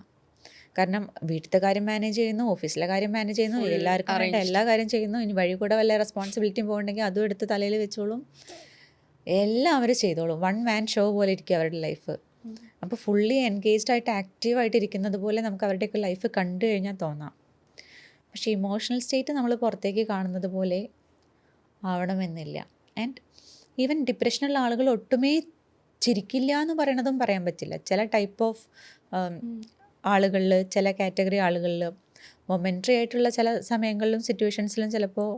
കാരണം വീട്ടിലത്തെ കാര്യം മാനേജ് ചെയ്യുന്നു, ഓഫീസിലെ കാര്യം മാനേജ് ചെയ്യുന്നു, എല്ലാവർക്കും വേണ്ട എല്ലാ കാര്യം ചെയ്യുന്നു. ഇനി വഴി കൂടെ വല്ല റെസ്പോൺസിബിലിറ്റിയും പോകണമെങ്കിൽ അതും എടുത്ത് തലയിൽ വെച്ചോളും, എല്ലാം അവർ ചെയ്തോളും. വൺ മാൻ ഷോ പോലെ ഇരിക്കും അവരുടെ ലൈഫ്. അപ്പോൾ ഫുള്ളി എൻഗേജ്ഡ് ആയിട്ട് ആക്റ്റീവായിട്ട് ഇരിക്കുന്നത് പോലെ നമുക്ക് അവരുടെയൊക്കെ ലൈഫ് കണ്ടു കഴിഞ്ഞാൽ തോന്നാം. പക്ഷേ ഇമോഷണൽ സ്റ്റേറ്റ് നമ്മൾ പുറത്തേക്ക് കാണുന്നത് പോലെ ആവണമെന്നില്ല. ആൻഡ് ഈവൻ ഡിപ്രഷനുള്ള ആളുകൾ ഒട്ടുമേ ചിരിക്കില്ല എന്ന് പറയണതും പറയാൻ പറ്റില്ല. ചില ടൈപ്പ് ഓഫ് ആളുകളിൽ, ചില കാറ്റഗറി ആളുകളിൽ മൊമെൻ്ററി ആയിട്ടുള്ള ചില സമയങ്ങളിലും സിറ്റുവേഷൻസിലും ചിലപ്പോൾ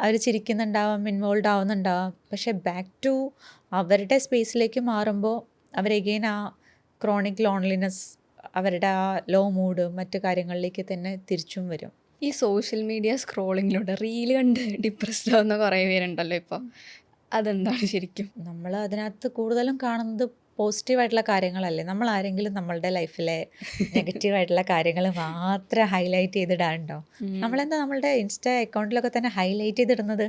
അവർ ചിരിക്കുന്നുണ്ടാവാം, ഇൻവോൾവ് ആവുന്നുണ്ടാവാം. പക്ഷേ ബാക്ക് ടു അവരുടെ സ്പേസിലേക്ക് മാറുമ്പോൾ അവർ എഗെയിൻ ആ ക്രോണിക് ലോൺലിനെസ്, അവരുടെ ആ ലോ മൂഡ്, മറ്റു കാര്യങ്ങളിലേക്ക് തന്നെ തിരിച്ചും വരും.
ഈ സോഷ്യൽ മീഡിയ സ്ക്രോളിങ്ങിലൂടെ റീല് കണ്ട് ഡിപ്രസ്ഡ് ആവുന്ന കുറേ പേരുണ്ടല്ലോ ഇപ്പോൾ. അതെന്താണ് ശരിക്കും?
നമ്മൾ അതിനകത്ത് കൂടുതലും കാണുന്നത് പോസിറ്റീവായിട്ടുള്ള കാര്യങ്ങളല്ലേ. നമ്മൾ ആരെങ്കിലും നമ്മളുടെ ലൈഫിലെ നെഗറ്റീവായിട്ടുള്ള കാര്യങ്ങൾ മാത്രം ഹൈലൈറ്റ് ചെയ്തിടാറുണ്ടോ? നമ്മളെന്താ നമ്മളുടെ ഇൻസ്റ്റ അക്കൗണ്ടിലൊക്കെ തന്നെ ഹൈലൈറ്റ് ചെയ്തിടുന്നത്?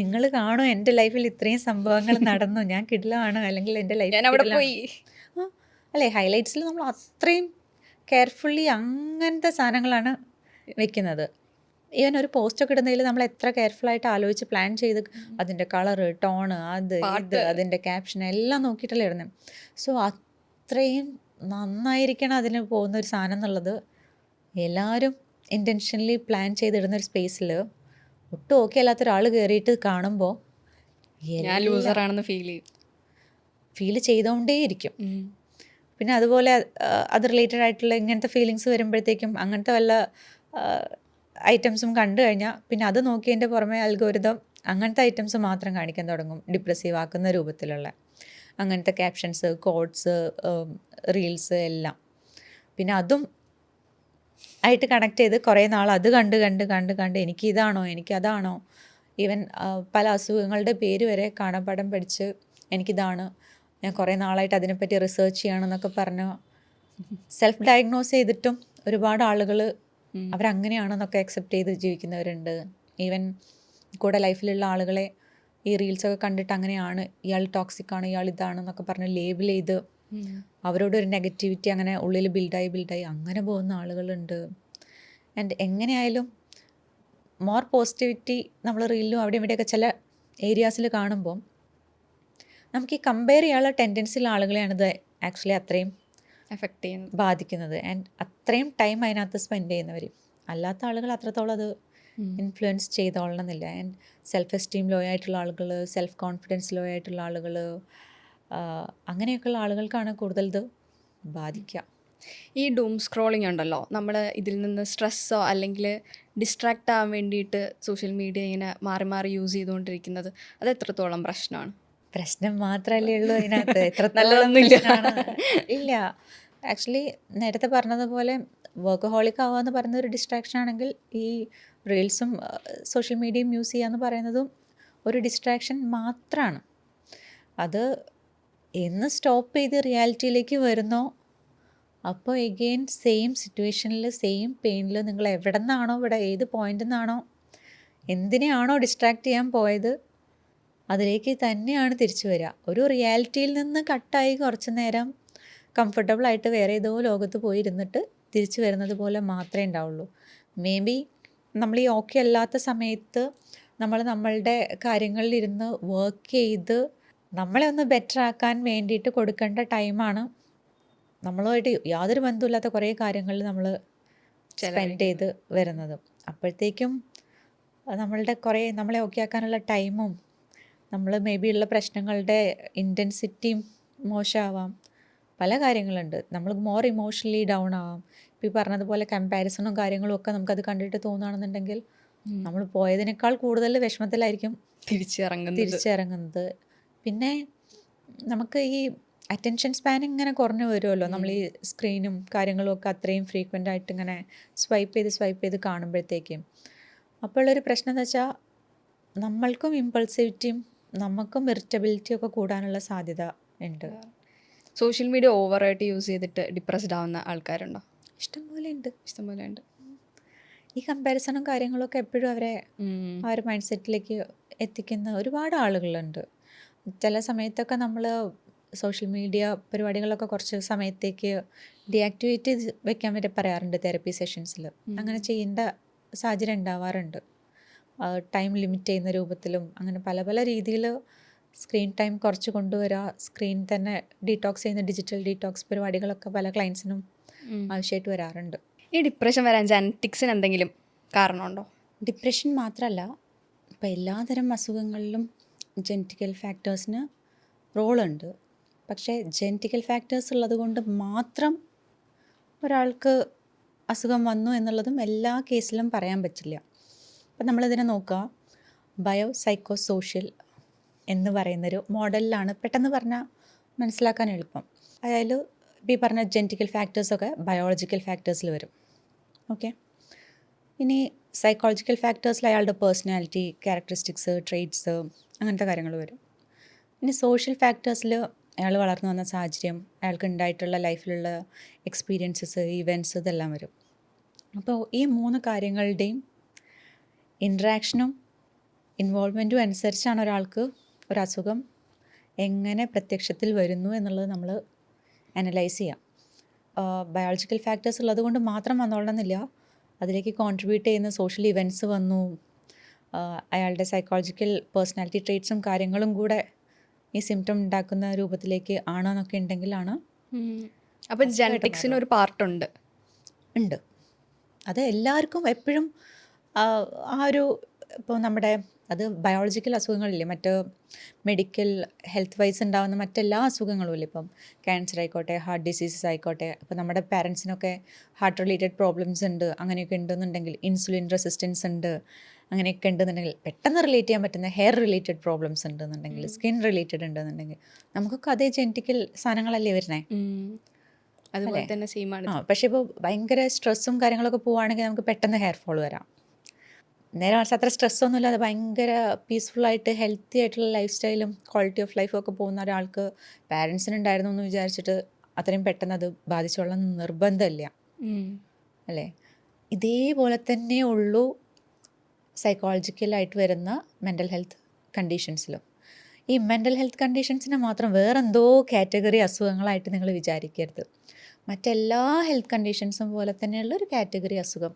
നിങ്ങൾ കാണും എൻ്റെ ലൈഫിൽ ഇത്രയും സംഭവങ്ങൾ നടന്നു, ഞാൻ കിടിലാണ്, അല്ലെങ്കിൽ എൻ്റെ
ഞാൻ അവിടെ
ലൈഫ്
പോയി.
അല്ലേ. ഹൈലൈറ്റ്സിൽ നമ്മൾ അത്രയും കെയർഫുള്ളി അങ്ങനത്തെ സാധനങ്ങളാണ് വെക്കുന്നത്. ഈവൻ ഒരു പോസ്റ്റൊക്കെ ഇടുന്നതിൽ നമ്മൾ എത്ര കെയർഫുള്ളായിട്ട് ആലോചിച്ച് പ്ലാൻ ചെയ്ത് അതിൻ്റെ കളറ്, ടോണ്, അത് ഇത്, അതിൻ്റെ ക്യാപ്ഷൻ എല്ലാം നോക്കിയിട്ടല്ലേ ഇടുന്നത്. സോ അത്രയും നന്നായിരിക്കണം അതിന് പോകുന്ന ഒരു സാധനം എന്നുള്ളത് എല്ലാവരും ഇൻറ്റൻഷനലി പ്ലാൻ ചെയ്തിടുന്നൊരു സ്പേസിൽ ഒട്ടും ഓക്കെ അല്ലാത്ത ഒരാൾ കയറിയിട്ട് കാണുമ്പോൾ
ഞാൻ ലൂസറാണെന്ന്
ഫീൽ ചെയ്തുകൊണ്ടേയിരിക്കും. പിന്നെ അതുപോലെ അത് റിലേറ്റഡ് ആയിട്ടുള്ള ഇങ്ങനത്തെ ഫീലിങ്സ് വരുമ്പോഴത്തേക്കും അങ്ങനത്തെ വല്ല ഐറ്റംസും കണ്ടു കഴിഞ്ഞാൽ പിന്നെ അത് നോക്കിയതിൻ്റെ പുറമെ അൽഗോരിതം അങ്ങനത്തെ ഐറ്റംസ് മാത്രം കാണിക്കാൻ തുടങ്ങും, ഡിപ്രസീവ് ആക്കുന്ന രൂപത്തിലുള്ള അങ്ങനത്തെ ക്യാപ്ഷൻസ്, കോഡ്സ്, റീൽസ് എല്ലാം. പിന്നെ അതും ആയിട്ട് കണക്ട് ചെയ്ത് കുറേ നാൾ അത് കണ്ട് എനിക്കിതാണോ എനിക്കതാണോ, ഈവൻ പല അസുഖങ്ങളുടെ പേര് വരെ കാണാപ്പാഠം പഠിച്ച് എനിക്കിതാണ്, ഞാൻ കുറേ നാളായിട്ട് അതിനെപ്പറ്റി റിസർച്ച് ചെയ്യണമെന്നൊക്കെ പറഞ്ഞ് സെൽഫ് ഡയഗ്നോസ് ചെയ്തിട്ടും ഒരുപാട് ആളുകൾ അവരങ്ങനെയാണെന്നൊക്കെ അക്സെപ്റ്റ് ചെയ്ത് ജീവിക്കുന്നവരുണ്ട്. ഈവൻ കൂടെ ലൈഫിലുള്ള ആളുകളെ ഈ റീൽസൊക്കെ കണ്ടിട്ട് അങ്ങനെയാണ്, ഇയാൾ ടോക്സിക് ആണ്, ഇയാൾ ഇതാണെന്നൊക്കെ പറഞ്ഞ് ലേബിൾ ചെയ്ത് അവരോടൊരു നെഗറ്റിവിറ്റി അങ്ങനെ ഉള്ളിൽ ബിൽഡായി അങ്ങനെ പോകുന്ന ആളുകളുണ്ട്. ആൻഡ് എങ്ങനെയായാലും മോർ പോസിറ്റിവിറ്റി നമ്മൾ റീലിലും അവിടെ ഇവിടെയൊക്കെ ചില ഏരിയാസിൽ കാണുമ്പോൾ നമുക്ക് ഈ കമ്പയർ ചെയ്യാനുള്ള ടെൻഡൻസിയുള്ള ആളുകളെയാണിത് ആക്ച്വലി അത്രയും
എഫക്റ്റ് ചെയ്യുന്നത്,
ബാധിക്കുന്നത്. ആൻഡ് അത്രയും ടൈം അതിനകത്ത് സ്പെൻഡ് ചെയ്യുന്നവർ. അല്ലാത്ത ആളുകൾ അത്രത്തോളം അത് ഇൻഫ്ലുവൻസ് ചെയ്തോളണമെന്നില്ല. ആൻഡ് സെൽഫ് എസ്റ്റീം ലോ ആയിട്ടുള്ള ആളുകൾ, സെൽഫ് കോൺഫിഡൻസ് ലോ ആയിട്ടുള്ള ആളുകൾ, അങ്ങനെയൊക്കെയുള്ള ആളുകൾക്കാണ് കൂടുതൽ ഇത് ബാധിക്കുക.
ഈ ഡൂം സ്ക്രോളിംഗ് ഉണ്ടല്ലോ, നമ്മൾ ഇതിൽ നിന്ന് സ്ട്രെസ്സോ അല്ലെങ്കിൽ ഡിസ്ട്രാക്റ്റ് ആവാൻ വേണ്ടിയിട്ട് സോഷ്യൽ മീഡിയ ഇങ്ങനെ മാറി മാറി യൂസ് ചെയ്തുകൊണ്ടിരിക്കുന്നത് അത് എത്രത്തോളം പ്രശ്നമാണ്?
പ്രശ്നം മാത്രമല്ലേ ഉള്ളൂ അതിനകത്ത്, എത്രത്തോളം
നല്ലതൊന്നുമില്ല.
ഇല്ല. ആക്ച്വലി നേരത്തെ പറഞ്ഞതുപോലെ വർക്കഹോളിക് ആവുക എന്ന് പറയുന്ന ഒരു ഡിസ്ട്രാക്ഷൻ ആണെങ്കിൽ ഈ റീൽസും സോഷ്യൽ മീഡിയയും യൂസ് ചെയ്യുക എന്ന് പറയുന്നതും ഒരു ഡിസ്ട്രാക്ഷൻ മാത്രമാണ്. അത് എന്ന് സ്റ്റോപ്പ് ചെയ്ത് റിയാലിറ്റിയിലേക്ക് വരുന്നോ അപ്പോൾ എഗെയിൻ സെയിം സിറ്റുവേഷനിൽ സെയിം പെയിനിൽ നിങ്ങൾ എവിടെ നിന്നാണോ ഇവിടെ ഏത് പോയിന്റിൽ നിന്നാണോ എന്തിനെയാണോ ഡിസ്ട്രാക്ട് ചെയ്യാൻ പോയത് അതിലേക്ക് തന്നെയാണ് തിരിച്ചു വരിക. ഒരു റിയാലിറ്റിയിൽ നിന്ന് കട്ടായി കുറച്ച് നേരം കംഫർട്ടബിളായിട്ട് വേറെ ഏതോ ലോകത്ത് പോയി ഇരുന്നിട്ട് തിരിച്ചു വരുന്നത് പോലെ മാത്രമേ ഉണ്ടാവുള്ളൂ. മേ ബി നമ്മൾ ഈ ഓക്കെ അല്ലാത്ത സമയത്ത് നമ്മൾ നമ്മളുടെ കാര്യങ്ങളിലിരുന്ന് വർക്ക് ചെയ്ത് നമ്മളെ ഒന്ന് ബെറ്റർ ആക്കാൻ വേണ്ടിയിട്ട് കൊടുക്കേണ്ട ടൈമാണ് നമ്മളുമായിട്ട് യാതൊരു ബന്ധമില്ലാത്ത കുറേ കാര്യങ്ങളിൽ നമ്മൾ സ്പെൻഡ് ചെയ്ത് വരുന്നത്. അപ്പോഴത്തേക്കും നമ്മളുടെ കുറേ നമ്മളെ ഓക്കെ ആക്കാനുള്ള ടൈമും നമ്മൾ മേ ബി ഉള്ള പ്രശ്നങ്ങളുടെ ഇൻറ്റൻസിറ്റിയും മോശമാവാം. പല കാര്യങ്ങളുണ്ട്. നമ്മൾ മോർ ഇമോഷണലി ഡൗൺ ആവാം. ഇപ്പോൾ ഈ പറഞ്ഞതുപോലെ കമ്പാരിസണും കാര്യങ്ങളും ഒക്കെ നമുക്കത് കണ്ടിട്ട് തോന്നുകയാണെന്നുണ്ടെങ്കിൽ നമ്മൾ പോയതിനേക്കാൾ കൂടുതൽ വിഷമത്തിലായിരിക്കും തിരിച്ചിറങ്ങുന്നത്. പിന്നെ നമുക്ക് ഈ അറ്റൻഷൻ സ്പാൻ ഇങ്ങനെ കുറഞ്ഞു വരുമല്ലോ. നമ്മൾ ഈ സ്ക്രീനും കാര്യങ്ങളും ഒക്കെ അത്രയും ഫ്രീക്വൻ്റ് ആയിട്ട് ഇങ്ങനെ സ്വൈപ്പ് ചെയ്ത് കാണുമ്പോഴത്തേക്കും. അപ്പോഴുള്ളൊരു പ്രശ്നം എന്ന് വെച്ചാൽ നമ്മൾക്കും ഇമ്പൾസിവിറ്റിയും നമുക്കും ഇറിറ്റബിലിറ്റിയും ഒക്കെ കൂടാനുള്ള സാധ്യത ഉണ്ട്.
സോഷ്യൽ മീഡിയ ഓവറായിട്ട് യൂസ് ചെയ്തിട്ട് ഡിപ്രസ്ഡ് ആവുന്ന ആൾക്കാരുണ്ടോ?
ഇഷ്ടംപോലെ ഉണ്ട്. ഈ കമ്പാരിസണും കാര്യങ്ങളൊക്കെ എപ്പോഴും അവരെ ആ ഒരു മൈൻഡ് സെറ്റിലേക്ക് എത്തിക്കുന്ന ഒരുപാട് ആളുകളുണ്ട്. ചില സമയത്തൊക്കെ നമ്മൾ സോഷ്യൽ മീഡിയ പരിപാടികളൊക്കെ കുറച്ച് സമയത്തേക്ക് ഡീആക്ടിവേറ്റ് ചെയ്ത് വെക്കാൻ വരെ പറയാറുണ്ട് തെറപ്പി സെഷൻസിൽ. അങ്ങനെ ചെയ്യേണ്ട സാഹചര്യം ഉണ്ടാവാറുണ്ട്. ടൈം ലിമിറ്റ് ചെയ്യുന്ന രൂപത്തിലും അങ്ങനെ പല പല രീതിയിൽ സ്ക്രീൻ ടൈം കുറച്ച് കൊണ്ടുവരിക. സ്ക്രീൻ തന്നെ ഡീറ്റോക്സ് ചെയ്യുന്ന ഡിജിറ്റൽ ഡീറ്റോക്സ് പരിപാടികളൊക്കെ പല ക്ലയൻസിനും ആവശ്യമായിട്ട് വരാറുണ്ട്.
ഈ ഡിപ്രഷൻ വരാൻ ജനറ്റിക്സിന് എന്തെങ്കിലും കാരണമുണ്ടോ?
ഡിപ്രഷൻ മാത്രമല്ല, ഇപ്പോൾ എല്ലാതരം അസുഖങ്ങളിലും ജനറ്റിക്കൽ ഫാക്ടേഴ്സിന് റോളുണ്ട്. പക്ഷേ ജനറ്റിക്കൽ ഫാക്ടേഴ്സ് ഉള്ളത് കൊണ്ട് മാത്രം ഒരാൾക്ക് അസുഖം വന്നു എന്നുള്ളതും എല്ലാ കേസിലും പറയാൻ പറ്റില്ല. അപ്പം നമ്മളിതിനെ നോക്കുക, ബയോ സൈക്കോ സോഷ്യൽ എന്ന് പറയുന്നൊരു മോഡലിലാണ് പെട്ടെന്ന് പറഞ്ഞാൽ മനസ്സിലാക്കാൻ എളുപ്പം. അതായത് ഈ പറഞ്ഞ ജനറ്റിക്കൽ ഫാക്ടേഴ്സൊക്കെ ബയോളജിക്കൽ ഫാക്ടേഴ്സിൽ വരും. ഓക്കെ, ഇനി സൈക്കോളജിക്കൽ ഫാക്ടേഴ്സിൽ അയാളുടെ പേഴ്സണാലിറ്റി, ക്യാരക്ടറിസ്റ്റിക്സ്, ട്രെയ്റ്റ്സ്, അങ്ങനത്തെ കാര്യങ്ങൾ വരും. ഇനി സോഷ്യൽ ഫാക്ടേഴ്സിൽ അയാൾ വളർന്നു വന്ന സാഹചര്യം, അയാൾക്ക് ഉണ്ടായിട്ടുള്ള ലൈഫിലുള്ള എക്സ്പീരിയൻസസ്, ഇവൻറ്റ്സ്, ഇതെല്ലാം വരും. അപ്പോൾ ഈ 3 കാര്യങ്ങളുടെയും ഇൻട്രാക്ഷനും ഇൻവോൾവ്മെൻറ്റും അനുസരിച്ചാണ് ഒരാൾക്ക് ഒരസുഖം എങ്ങനെ പ്രത്യക്ഷത്തിൽ വരുന്നു എന്നുള്ളത് നമ്മൾ അനലൈസ് ചെയ്യാം. ബയോളജിക്കൽ ഫാക്ടേഴ്സ് ഉള്ളത് കൊണ്ട് മാത്രം വന്നോളണമെന്നില്ല. അതിലേക്ക് കോൺട്രിബ്യൂട്ട് ചെയ്യുന്ന സോഷ്യൽ ഇവൻറ്റ്സ് വന്നു, അയാളുടെ സൈക്കോളജിക്കൽ പേഴ്സണാലിറ്റി ട്രേറ്റ്സും കാര്യങ്ങളും കൂടെ ഈ സിംറ്റം ഉണ്ടാക്കുന്ന രൂപത്തിലേക്ക് ആണോ എന്നൊക്കെ ഉണ്ടെങ്കിലാണ്.
അപ്പോൾ ജനറ്റിക്സിന് ഒരു പാർട്ടുണ്ട്.
അത് എല്ലാവർക്കും എപ്പോഴും ആ ഒരു ഇപ്പോൾ നമ്മുടെ അത് ബയോളജിക്കൽ അസുഖങ്ങളില്ലേ, മറ്റ് മെഡിക്കൽ ഹെൽത്ത് വൈസ് ഉണ്ടാകുന്ന മറ്റെല്ലാ അസുഖങ്ങളും ഇല്ലേ, ഇപ്പം ക്യാൻസർ ആയിക്കോട്ടെ, ഹാർട്ട് ഡിസീസസ് ആയിക്കോട്ടെ. ഇപ്പോൾ നമ്മുടെ പാരൻസിനൊക്കെ ഹാർട്ട് റിലേറ്റഡ് പ്രോബ്ലംസ് ഉണ്ട്, അങ്ങനെയൊക്കെ ഉണ്ടെന്നുണ്ടെങ്കിൽ, ഇൻസുലിൻ റെസിസ്റ്റൻസ് ഉണ്ട്, അങ്ങനെയൊക്കെ ഉണ്ടെന്നുണ്ടെങ്കിൽ, പെട്ടെന്ന് റിലേറ്റ് ചെയ്യാൻ പറ്റുന്ന ഹെയർ റിലേറ്റഡ് പ്രോബ്ലംസ് ഉണ്ടെന്നുണ്ടെങ്കിൽ, സ്കിൻ റിലേറ്റഡ് ഉണ്ടെന്നുണ്ടെങ്കിൽ, നമുക്കൊക്കെ അതേ ജനറ്റിക്കൽ സാധനങ്ങളല്ലേ വരുന്നേ.
അതുപോലെ തന്നെ സെയിമാണ്.
പക്ഷേ ഇപ്പോൾ ഭയങ്കര സ്ട്രെസ്സും കാര്യങ്ങളൊക്കെ പോവുകയാണെങ്കിൽ നമുക്ക് പെട്ടെന്ന് ഹെയർ ഫോൾ വരാം. നേരെ മറിച്ച് അത്ര സ്ട്രെസ്സൊന്നും ഇല്ലാതെ ഭയങ്കര പീസ്ഫുള്ളായിട്ട് ഹെൽത്തി ആയിട്ടുള്ള ലൈഫ് സ്റ്റൈലും ക്വാളിറ്റി ഓഫ് ലൈഫും ഒക്കെ പോകുന്ന ഒരാൾക്ക് പാരൻസിനുണ്ടായിരുന്നു എന്ന് വിചാരിച്ചിട്ട് അത്രയും പെട്ടെന്ന് അത് ബാധിച്ചോളാൻ നിർബന്ധമില്ല, അല്ലേ? ഇതേപോലെ തന്നെ ഉള്ളൂ സൈക്കോളജിക്കലായിട്ട് വരുന്ന മെൻ്റൽ ഹെൽത്ത് കണ്ടീഷൻസിലും. ഈ മെൻ്റൽ ഹെൽത്ത് കണ്ടീഷൻസിനെ മാത്രം വേറെന്തോ കാറ്റഗറി അസുഖങ്ങളായിട്ട് നിങ്ങൾ വിചാരിക്കരുത്. മറ്റെല്ലാ ഹെൽത്ത് കണ്ടീഷൻസും പോലെ തന്നെയുള്ളൊരു കാറ്റഗറി അസുഖം,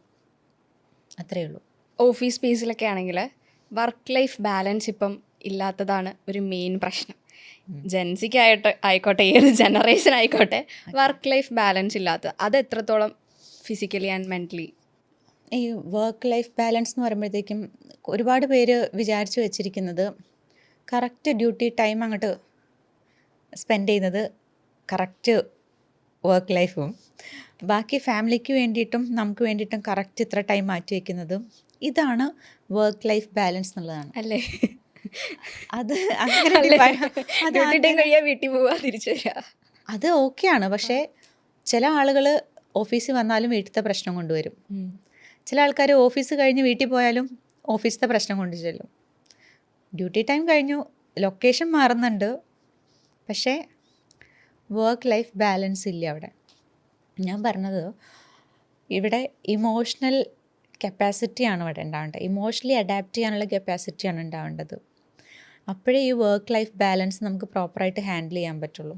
അത്രയേ ഉള്ളൂ.
ഓഫീസ് സ്പേസിലൊക്കെ ആണെങ്കിൽ വർക്ക് ലൈഫ് ബാലൻസ് ഇപ്പം ഇല്ലാത്തതാണ് ഒരു മെയിൻ പ്രശ്നം. ജെൻസിക്കായിട്ട് ആയിക്കോട്ടെ, ഏത് ജനറേഷൻ ആയിക്കോട്ടെ, വർക്ക് ലൈഫ് ബാലൻസ് ഇല്ലാത്തത് അത് എത്രത്തോളം ഫിസിക്കലി ആൻഡ് മെൻ്റലി?
ഈ വർക്ക് ലൈഫ് ബാലൻസ് എന്ന് പറയുമ്പോഴത്തേക്കും ഒരുപാട് പേര് വിചാരിച്ചു വെച്ചിരിക്കുന്നത് കറക്റ്റ് ഡ്യൂട്ടി ടൈം അങ്ങോട്ട് സ്പെൻഡ് ചെയ്യുന്നത് കറക്റ്റ് വർക്ക് ലൈഫും, ബാക്കി ഫാമിലിക്ക് വേണ്ടിയിട്ടും നമുക്ക് വേണ്ടിയിട്ടും കറക്റ്റ് ഇത്ര ടൈം മാറ്റി വയ്ക്കുന്നതും, ഇതാണ് വർക്ക് ലൈഫ് ബാലൻസ് എന്നുള്ളതാണ്,
അല്ലേ?
അത്
വീട്ടിൽ പോവുക, തിരിച്ചു വരിക,
അത് ഓക്കെയാണ്. പക്ഷേ ചില ആളുകൾ ഓഫീസിൽ വന്നാലും വീട്ടിലത്തെ പ്രശ്നം കൊണ്ടുവരും. ചില ആൾക്കാർ ഓഫീസ് കഴിഞ്ഞ് വീട്ടിൽ പോയാലും ഓഫീസിലത്തെ പ്രശ്നം കൊണ്ട് ചെല്ലും. ഡ്യൂട്ടി ടൈം കഴിഞ്ഞു, ലൊക്കേഷൻ മാറുന്നുണ്ട്, പക്ഷേ വർക്ക് ലൈഫ് ബാലൻസ് ഇല്ല അവിടെ. ഞാൻ പറഞ്ഞത് ഇവിടെ ഇമോഷണൽ കപ്പാസിറ്റിയാണ് ഇവിടെ ഉണ്ടാവേണ്ടത്. ഇമോഷണലി അഡാപ്റ്റ് ചെയ്യാനുള്ള കപ്പാസിറ്റിയാണ് ഉണ്ടാവേണ്ടത്. അപ്പോഴേ ഈ വർക്ക് ലൈഫ് ബാലൻസ് നമുക്ക് പ്രോപ്പറായിട്ട് ഹാൻഡിൽ ചെയ്യാൻ പറ്റുള്ളൂ.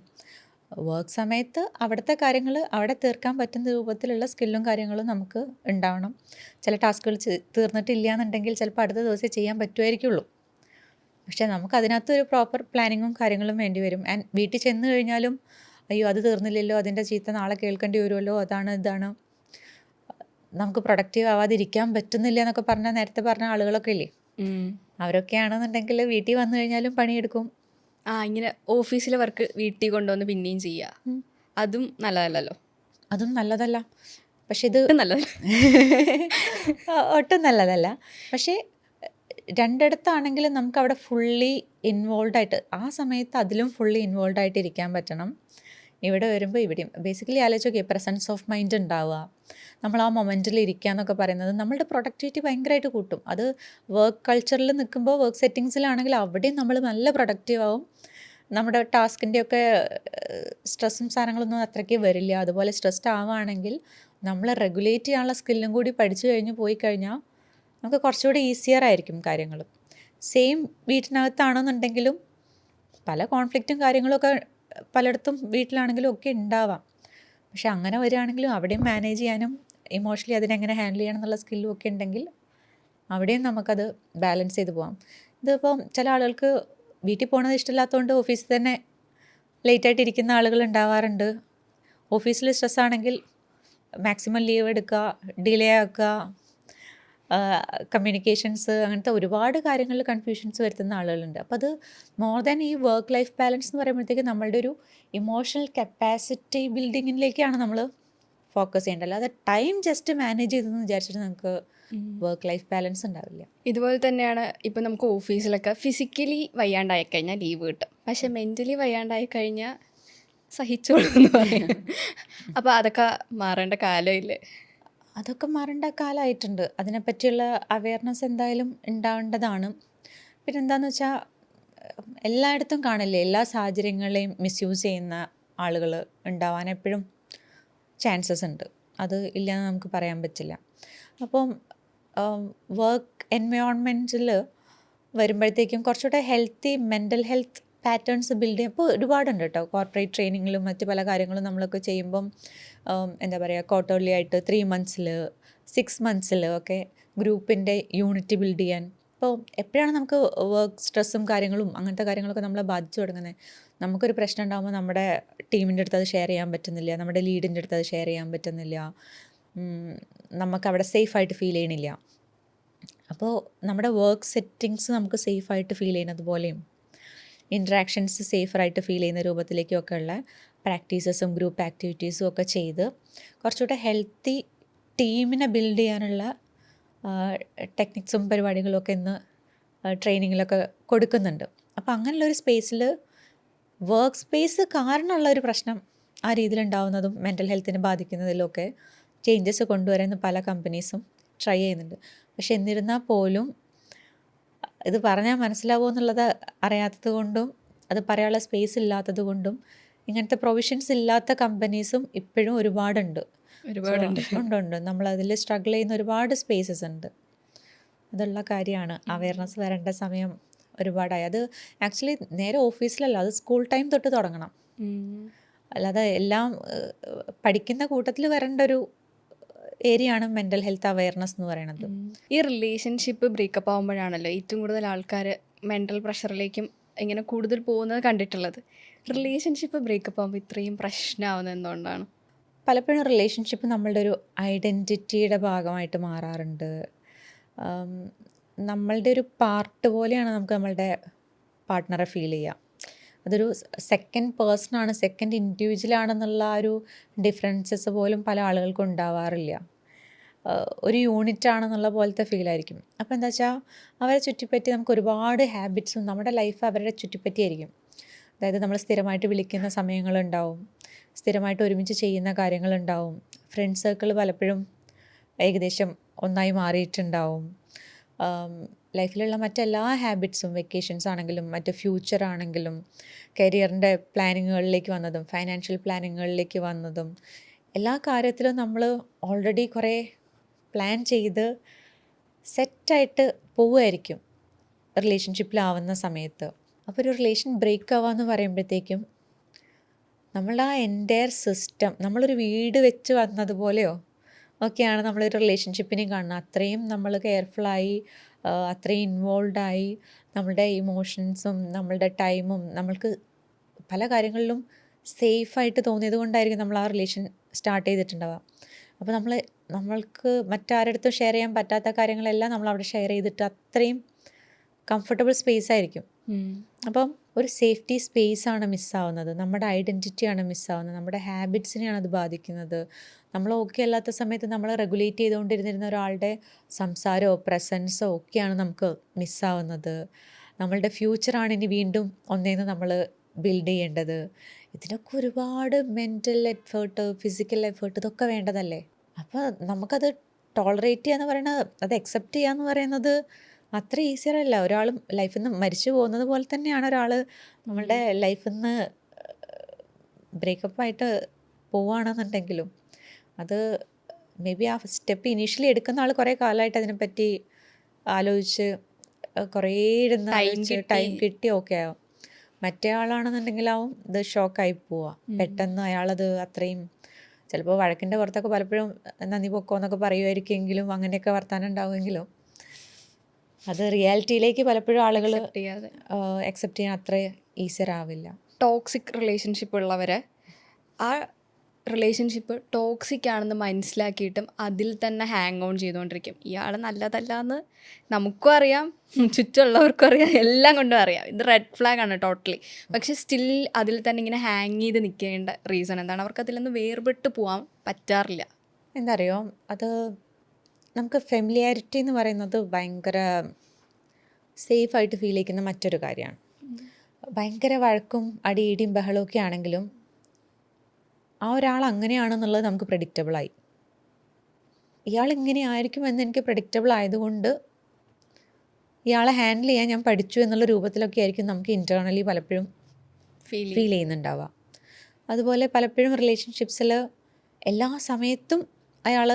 വർക്ക് സമയത്ത് അവിടുത്തെ കാര്യങ്ങൾ അവിടെ തീർക്കാൻ പറ്റുന്ന രൂപത്തിലുള്ള സ്കില്ലും കാര്യങ്ങളും നമുക്ക് ഉണ്ടാവണം. ചില ടാസ്കുകൾ തീർന്നിട്ടില്ല എന്നുണ്ടെങ്കിൽ ചിലപ്പോൾ അടുത്ത ദിവസമേ ചെയ്യാൻ പറ്റുമായിരിക്കുള്ളൂ. പക്ഷേ നമുക്ക് അതിനകത്തൊരു പ്രോപ്പർ പ്ലാനിങ്ങും കാര്യങ്ങളും വേണ്ടി വരും. ആൻഡ് വീട്ടിൽ ചെന്ന് കഴിഞ്ഞാലും അയ്യോ അത് തീർന്നില്ലല്ലോ, അതിൻ്റെ ചീത്ത നാളെ കേൾക്കേണ്ടി വരുമല്ലോ, അതാണ് ഇതാണ്, നമുക്ക് പ്രൊഡക്റ്റീവ് ആവാതിരിക്കാൻ പറ്റുന്നില്ല എന്നൊക്കെ പറഞ്ഞാൽ നേരത്തെ പറഞ്ഞ ആളുകളൊക്കെ ഇല്ലേ, അവരൊക്കെയാണെന്നുണ്ടെങ്കിൽ വീട്ടിൽ വന്നു കഴിഞ്ഞാലും പണിയെടുക്കും.
ഇങ്ങനെ ഓഫീസിലെ വർക്ക് വീട്ടിൽ കൊണ്ടുവന്ന് പിന്നെയും ചെയ്യുക, അതും നല്ലതല്ലല്ലോ.
അതും നല്ലതല്ല. പക്ഷെ ഇത്
നല്ലതല്ല.
ഒട്ടും നല്ലതല്ല. പക്ഷേ രണ്ടിടത്താണെങ്കിലും നമുക്ക് അവിടെ ഫുള്ളി ഇൻവോൾവ് ആയിട്ട് ആ സമയത്ത് അതിലും ഫുള്ളി ഇൻവോൾവ് ആയിട്ട് ഇരിക്കാൻ പറ്റണം. ഇവിടെ വരുമ്പോൾ ഇവിടെയും ബേസിക്കലി ആലോചിച്ച് നോക്കിയേ, പ്രസൻസ് ഓഫ് മൈൻഡ് ഉണ്ടാവുക, നമ്മൾ ആ മൊമെൻറ്റിൽ ഇരിക്കുക എന്നൊക്കെ പറയുന്നത് നമ്മളുടെ പ്രൊഡക്ടിവിറ്റി ഭയങ്കരമായിട്ട് കൂട്ടും. അത് വർക്ക് കൾച്ചറിൽ നിൽക്കുമ്പോൾ വർക്ക് സെറ്റിങ്സിലാണെങ്കിൽ അവിടെയും നമ്മൾ നല്ല പ്രൊഡക്റ്റീവ് ആവും. നമ്മുടെ ടാസ്കിൻ്റെയൊക്കെ സ്ട്രെസ്സും സാധനങ്ങളൊന്നും അത്രയ്ക്ക് വരില്ല. അതുപോലെ സ്ട്രെസ്ഡ് ആവുകയാണെങ്കിൽ നമ്മൾ റെഗുലേറ്റ് ചെയ്യാനുള്ള സ്കില്ലും കൂടി പഠിച്ചു കഴിഞ്ഞ് പോയി കഴിഞ്ഞാൽ നമുക്ക് കുറച്ചുകൂടി ഈസിയർ ആയിരിക്കും കാര്യങ്ങൾ. സെയിം വീട്ടിനകത്താണെന്നുണ്ടെങ്കിലും പല കോൺഫ്ലിക്റ്റും കാര്യങ്ങളൊക്കെ പലയിടത്തും വീട്ടിലാണെങ്കിലും ഒക്കെ ഉണ്ടാവാം. പക്ഷെ അങ്ങനെ വരികയാണെങ്കിലും അവിടെയും മാനേജ് ചെയ്യാനും ഇമോഷണലി അതിനെങ്ങനെ ഹാൻഡിൽ ചെയ്യണം എന്നുള്ള സ്കില്ലും ഒക്കെ ഉണ്ടെങ്കിൽ അവിടെയും നമുക്കത് ബാലൻസ് ചെയ്ത് പോകാം. ഇതിപ്പം ചില ആളുകൾക്ക് വീട്ടിൽ പോകണത് ഇഷ്ടമില്ലാത്തതുകൊണ്ട് ഓഫീസിൽ തന്നെ ലേറ്റായിട്ട് ഇരിക്കുന്ന ആളുകൾ ഉണ്ടാവാറുണ്ട്. ഓഫീസിൽ സ്ട്രെസ്സാണെങ്കിൽ മാക്സിമം ലീവ് എടുക്കുക, ഡിലേ ആക്കുക, കമ്മ്യൂണിക്കേഷൻസ്, അങ്ങനത്തെ ഒരുപാട് കാര്യങ്ങളിൽ കൺഫ്യൂഷൻസ് വരുത്തുന്ന ആളുകളുണ്ട്. അപ്പോൾ അത് മോർ ദാൻ ഈ വർക്ക് ലൈഫ് ബാലൻസ് എന്ന് പറയുമ്പോഴത്തേക്ക് നമ്മളുടെ ഒരു ഇമോഷണൽ കപ്പാസിറ്റി ബിൽഡിങ്ങിലേക്കാണ് നമ്മൾ ഫോക്കസ് ചെയ്യേണ്ടത്. അല്ലാതെ ടൈം ജസ്റ്റ് മാനേജ് ചെയ്തെന്ന് വിചാരിച്ചിട്ട് നമുക്ക് വർക്ക് ലൈഫ് ബാലൻസ് ഉണ്ടാവില്ല.
ഇതുപോലെ തന്നെയാണ് ഇപ്പം നമുക്ക് ഓഫീസിലൊക്കെ ഫിസിക്കലി വയ്യാണ്ടായി കഴിഞ്ഞാൽ ലീവ് കിട്ടും, പക്ഷെ മെൻ്റലി വയ്യാണ്ടായി കഴിഞ്ഞാൽ സഹിച്ചോളൂ എന്ന് പറയും. അപ്പോൾ അതൊക്കെ മാറേണ്ട കാലമില്ലേ?
അതൊക്കെ മാറേണ്ട കാലമായിട്ടുണ്ട്. അതിനെപ്പറ്റിയുള്ള അവയർനെസ് എന്തായാലും ഉണ്ടാവേണ്ടതാണ്. പിന്നെ എന്താണെന്ന് വെച്ചാൽ എല്ലായിടത്തും കാണില്ലേ, എല്ലാ സാഹചര്യങ്ങളെയും മിസ്യൂസ് ചെയ്യുന്ന ആളുകൾ ഉണ്ടാവാൻ എപ്പോഴും ചാൻസസ് ഉണ്ട്. അത് ഇല്ലയെന്ന് നമുക്ക് പറയാൻ പറ്റില്ല. അപ്പം വർക്ക് എൻവയോൺമെൻറ്റിൽ വരുമ്പോഴത്തേക്കും കുറച്ചുകൂടെ healthy mental health patterns build ചെയ്യും. അപ്പോൾ ഒരുപാടുണ്ട് കേട്ടോ. കോർപ്പറേറ്റ് ട്രെയിനിങ്ങിലും മറ്റ് പല കാര്യങ്ങളും നമ്മളൊക്കെ ചെയ്യുമ്പം എന്താ പറയുക, ക്വാർട്ടർലി ആയിട്ട് 3 months 6 months ഒക്കെ ഗ്രൂപ്പിൻ്റെ യൂണിറ്റി ബിൽഡ് ചെയ്യാൻ. ഇപ്പോൾ എപ്പോഴാണ് നമുക്ക് വർക്ക് സ്ട്രെസ്സും കാര്യങ്ങളും അങ്ങനത്തെ കാര്യങ്ങളൊക്കെ നമ്മളെ ബാധിച്ചു തുടങ്ങുന്നത്? നമുക്കൊരു പ്രശ്നം ഉണ്ടാകുമ്പോൾ നമ്മുടെ ടീമിൻ്റെ അടുത്ത് അത് ഷെയർ ചെയ്യാൻ പറ്റുന്നില്ല, നമ്മുടെ ലീഡിൻ്റെ അടുത്ത് അത് ഷെയർ ചെയ്യാൻ പറ്റുന്നില്ല, നമുക്കവിടെ സേഫായിട്ട് ഫീൽ ചെയ്യണില്ല. അപ്പോൾ നമ്മുടെ വർക്ക് സെറ്റിങ്സ് നമുക്ക് സേഫായിട്ട് ഫീൽ ചെയ്യുന്നത് പോലെയും ഇൻട്രാക്ഷൻസ് സേഫറായിട്ട് ഫീൽ ചെയ്യുന്ന രൂപത്തിലേക്കൊക്കെ ഉള്ള പ്രാക്ടീസസും ഗ്രൂപ്പ് ആക്ടിവിറ്റീസും ഒക്കെ ചെയ്ത് കുറച്ചുകൂടെ ഹെൽത്തി ടീമിനെ ബിൽഡ് ചെയ്യാനുള്ള ടെക്നിക്സും പരിപാടികളൊക്കെ ഇന്ന് ട്രെയിനിങ്ങിലൊക്കെ കൊടുക്കുന്നുണ്ട്. അപ്പോൾ അങ്ങനെയുള്ളൊരു സ്പേസിൽ വർക്ക് സ്പേസ് കാരണമുള്ളൊരു പ്രശ്നം ആ രീതിയിലുണ്ടാവുന്നതും മെൻ്റൽ ഹെൽത്തിനെ ബാധിക്കുന്നതിലൊക്കെ ചേഞ്ചസ് കൊണ്ടുവരാൻ പല കമ്പനീസും ട്രൈ ചെയ്യുന്നുണ്ട്. പക്ഷെ എന്നിരുന്നാൽ പോലും ഇത് പറഞ്ഞാൽ മനസ്സിലാവുമോ എന്നുള്ളത് അറിയാത്തത് കൊണ്ടും അത് പറയാനുള്ള സ്പേസ് ഇല്ലാത്തത് കൊണ്ടും ഇങ്ങനത്തെ പ്രൊവിഷൻസ് ഇല്ലാത്ത കമ്പനീസും ഇപ്പോഴും ഒരുപാടുണ്ട്. ഉണ്ട്. നമ്മളതിൽ സ്ട്രഗിൾ ചെയ്യുന്ന ഒരുപാട് സ്പേസസ് ഉണ്ട്. അതുള്ള കാര്യമാണ്. അവയർനെസ് വരേണ്ട സമയം ഒരുപാടായി. അത് ആക്ച്വലി നേരെ ഓഫീസിലല്ല, അത് സ്കൂൾ ടൈം തൊട്ട് തുടങ്ങണം. അല്ലാതെ എല്ലാം പഠിക്കുന്ന കൂട്ടത്തിൽ വരേണ്ട ഒരു ഏരിയ ആണ് മെൻ്റൽ ഹെൽത്ത് അവയർനെസ് എന്ന് പറയുന്നത്.
ഈ റിലേഷൻഷിപ്പ് ബ്രേക്കപ്പ് ആകുമ്പോഴാണല്ലോ ഏറ്റവും കൂടുതൽ ആൾക്കാർ മെൻ്റൽ പ്രഷറിലേക്കും ഇങ്ങനെ കൂടുതൽ പോകുന്നത് കണ്ടിട്ടുള്ളത്. റിലേഷൻഷിപ്പ് ബ്രേക്കപ്പ് ആകുമ്പോൾ ഇത്രയും പ്രശ്നമാവുന്നത് എന്തുകൊണ്ടാണ്?
പലപ്പോഴും റിലേഷൻഷിപ്പ് നമ്മളുടെ ഒരു ഐഡൻറ്റിറ്റിയുടെ ഭാഗമായിട്ട് മാറാറുണ്ട്. നമ്മളുടെ ഒരു പാർട്ട് പോലെയാണ് നമുക്ക് നമ്മളുടെ പാർട്ട്ണറെ ഫീൽ ചെയ്യുക. അതൊരു സെക്കൻഡ് പേഴ്സണാണ്, സെക്കൻഡ് ഇൻഡിവിജ്വലാണെന്നുള്ള ആ ഒരു ഡിഫറൻസസ് പോലും പല ആളുകൾക്കും ഉണ്ടാവാറില്ല. ഒരു യൂണിറ്റ് ആണെന്നുള്ള പോലത്തെ ഫീലായിരിക്കും. അപ്പോൾ എന്താ വെച്ചാൽ അവരെ ചുറ്റിപ്പറ്റി നമുക്ക് ഒരുപാട് ഹാബിറ്റ്സും നമ്മുടെ ലൈഫ് അവരുടെ ചുറ്റിപ്പറ്റിയായിരിക്കും. അതായത് നമ്മൾ സ്ഥിരമായിട്ട് വിളിക്കുന്ന സമയങ്ങളുണ്ടാവും, സ്ഥിരമായിട്ട് ഒരുമിച്ച് ചെയ്യുന്ന കാര്യങ്ങളുണ്ടാവും, ഫ്രണ്ട് സർക്കിൾ പലപ്പോഴും ഏകദേശം ഒന്നായി മാറിയിട്ടുണ്ടാവും. ലൈഫിലുള്ള മറ്റെല്ലാ ഹാബിറ്റ്സും, വെക്കേഷൻസ് ആണെങ്കിലും മറ്റ് ഫ്യൂച്ചർ ആണെങ്കിലും കരിയറിൻ്റെ പ്ലാനിങ്ങുകളിലേക്ക് വന്നതും ഫൈനാൻഷ്യൽ പ്ലാനിങ്ങുകളിലേക്ക് വന്നതും എല്ലാ കാര്യത്തിലും നമ്മൾ ഓൾറെഡി കുറേ പ്ലാൻ ചെയ്ത് സെറ്റായിട്ട് പോവുമായിരിക്കും റിലേഷൻഷിപ്പിലാവുന്ന സമയത്ത്. അപ്പോൾ ഒരു റിലേഷൻ ബ്രേക്ക് ആവാന്ന് പറയുമ്പോഴത്തേക്കും നമ്മളുടെ ആ എൻറ്റയർ സിസ്റ്റം, നമ്മളൊരു വീട് വെച്ച് വന്നതുപോലെയോ ഒക്കെയാണ് നമ്മളൊരു റിലേഷൻഷിപ്പിനെ കാണുന്നത്. അത്രയും നമ്മൾ കെയർഫുള്ളായി, അത്രയും ഇൻവോൾവായി, നമ്മളുടെ ഇമോഷൻസും നമ്മളുടെ ടൈമും നമ്മൾക്ക് പല കാര്യങ്ങളിലും സേഫായിട്ട് തോന്നിയത് കൊണ്ടായിരിക്കും നമ്മൾ ആ റിലേഷൻ സ്റ്റാർട്ട് ചെയ്തിട്ടുണ്ടാവുക. അപ്പോൾ നമ്മൾക്ക് മറ്റാരടുത്തും ഷെയർ ചെയ്യാൻ പറ്റാത്ത കാര്യങ്ങളെല്ലാം നമ്മളവിടെ ഷെയർ ചെയ്തിട്ട് അത്രയും കംഫർട്ടബിൾ സ്പേസ് ആയിരിക്കും. അപ്പം ഒരു സേഫ്റ്റി സ്പേസാണ് മിസ്സാവുന്നത്, നമ്മുടെ ഐഡൻറ്റിറ്റിയാണ് മിസ്സാവുന്നത്, നമ്മുടെ ഹാബിറ്റ്സിനെയാണ് അത് ബാധിക്കുന്നത്. നമ്മൾ ഓക്കെ അല്ലാത്ത സമയത്ത് നമ്മൾ റെഗുലേറ്റ് ചെയ്തുകൊണ്ടിരുന്നിരുന്ന ഒരാളുടെ സംസാരമോ പ്രസൻസോ ഒക്കെയാണ് നമുക്ക് മിസ്സാവുന്നത്. നമ്മളുടെ ഫ്യൂച്ചറാണ് ഇനി വീണ്ടും ഒന്നേന്ന് നമ്മൾ ബിൽഡ് ചെയ്യേണ്ടത്. ഇതിനൊക്കെ ഒരുപാട് മെൻ്റൽ എഫേർട്ട്, ഫിസിക്കൽ എഫേർട്ട് ഇതൊക്കെ വേണ്ടതല്ലേ. അപ്പോൾ നമുക്കത് ടോളറേറ്റ് ചെയ്യുക എന്ന് പറയുന്നത്, അത് അക്സെപ്റ്റ് ചെയ്യുക എന്ന് പറയുന്നത് അത്ര ഈസിയറല്ല. ഒരാൾ ലൈഫിൽ നിന്ന് മരിച്ചു പോകുന്നത് പോലെ തന്നെയാണ് ഒരാൾ നമ്മളുടെ ലൈഫിൽ നിന്ന് ബ്രേക്കപ്പായിട്ട് പോവുകയാണെന്നുണ്ടെങ്കിലും അത് മേ ബി ആ സ്റ്റെപ്പ് ഇനീഷ്യലി എടുക്കുന്ന ആൾ കുറേ കാലമായിട്ട് അതിനെപ്പറ്റി ആലോചിച്ച് കുറേ ഇരുന്ന് ടൈം കിട്ടി ഓക്കെ ആവും. മറ്റേ ആളാണെന്നുണ്ടെങ്കിലാവും ഇത് ഷോക്കായി പോവുക. പെട്ടെന്ന് അയാളത് അത്രയും ചിലപ്പോൾ വഴക്കിൻ്റെ പുറത്തൊക്കെ പലപ്പോഴും നന്ദി പൊക്കോ എന്നൊക്കെ പറയുമായിരിക്കുമെങ്കിലും അങ്ങനെയൊക്കെ വർത്താനം ഉണ്ടാവുമെങ്കിലും അത് റിയാലിറ്റിയിലേക്ക് പലപ്പോഴും ആളുകൾ അക്സെപ്റ്റ് ചെയ്യാൻ അത്ര ഈസിയർ ആവില്ല.
ടോക്സിക് റിലേഷൻഷിപ്പ് ഉള്ളവരെ ആ റിലേഷൻഷിപ്പ് ടോക്സിക് ആണെന്ന് മനസ്സിലാക്കിയിട്ടും അതിൽ തന്നെ ഹാങ് ഓൺ ചെയ്തുകൊണ്ടിരിക്കും. ഇയാൾ നല്ലതല്ല എന്ന് നമുക്കും അറിയാം, ചുറ്റുമുള്ളവർക്കും അറിയാം, എല്ലാം കൊണ്ടും അറിയാം. ഇത് റെഡ് ഫ്ലാഗ് ആണ് ടോട്ടലി. പക്ഷെ സ്റ്റിൽ അതിൽ തന്നെ ഇങ്ങനെ ഹാങ് ചെയ്ത് നിൽക്കേണ്ട റീസൺ എന്താണ്? അവർക്ക് അതിൽ നിന്ന് വേർപെട്ട് പോകാൻ പറ്റാറില്ല.
എന്താ അറിയോ, അത് നമുക്ക് ഫെമിലിയാരിറ്റി എന്ന് പറയുന്നത് ഭയങ്കര സേഫായിട്ട് ഫീൽ ചെയ്യിക്കുന്ന മറ്റൊരു കാര്യമാണ്. ഭയങ്കര വഴക്കും അടിയിടിയും ബഹളമൊക്കെ ആണെങ്കിലും ആ ഒരാൾ അങ്ങനെയാണെന്നുള്ളത് നമുക്ക് പ്രഡിക്റ്റബിളായി. ഇയാൾ ഇങ്ങനെ ആയിരിക്കുമെന്ന് എനിക്ക് പ്രഡിക്റ്റബിൾ ആയതുകൊണ്ട് ഇയാളെ ഹാൻഡിൽ ചെയ്യാൻ ഞാൻ പഠിച്ചു എന്നുള്ള രൂപത്തിലൊക്കെ ആയിരിക്കും നമുക്ക് ഇൻറ്റേർണലി പലപ്പോഴും ഫീൽ ചെയ്യുന്നുണ്ടാവുക. അതുപോലെ പലപ്പോഴും റിലേഷൻഷിപ്സിൽ എല്ലാ സമയത്തും അയാൾ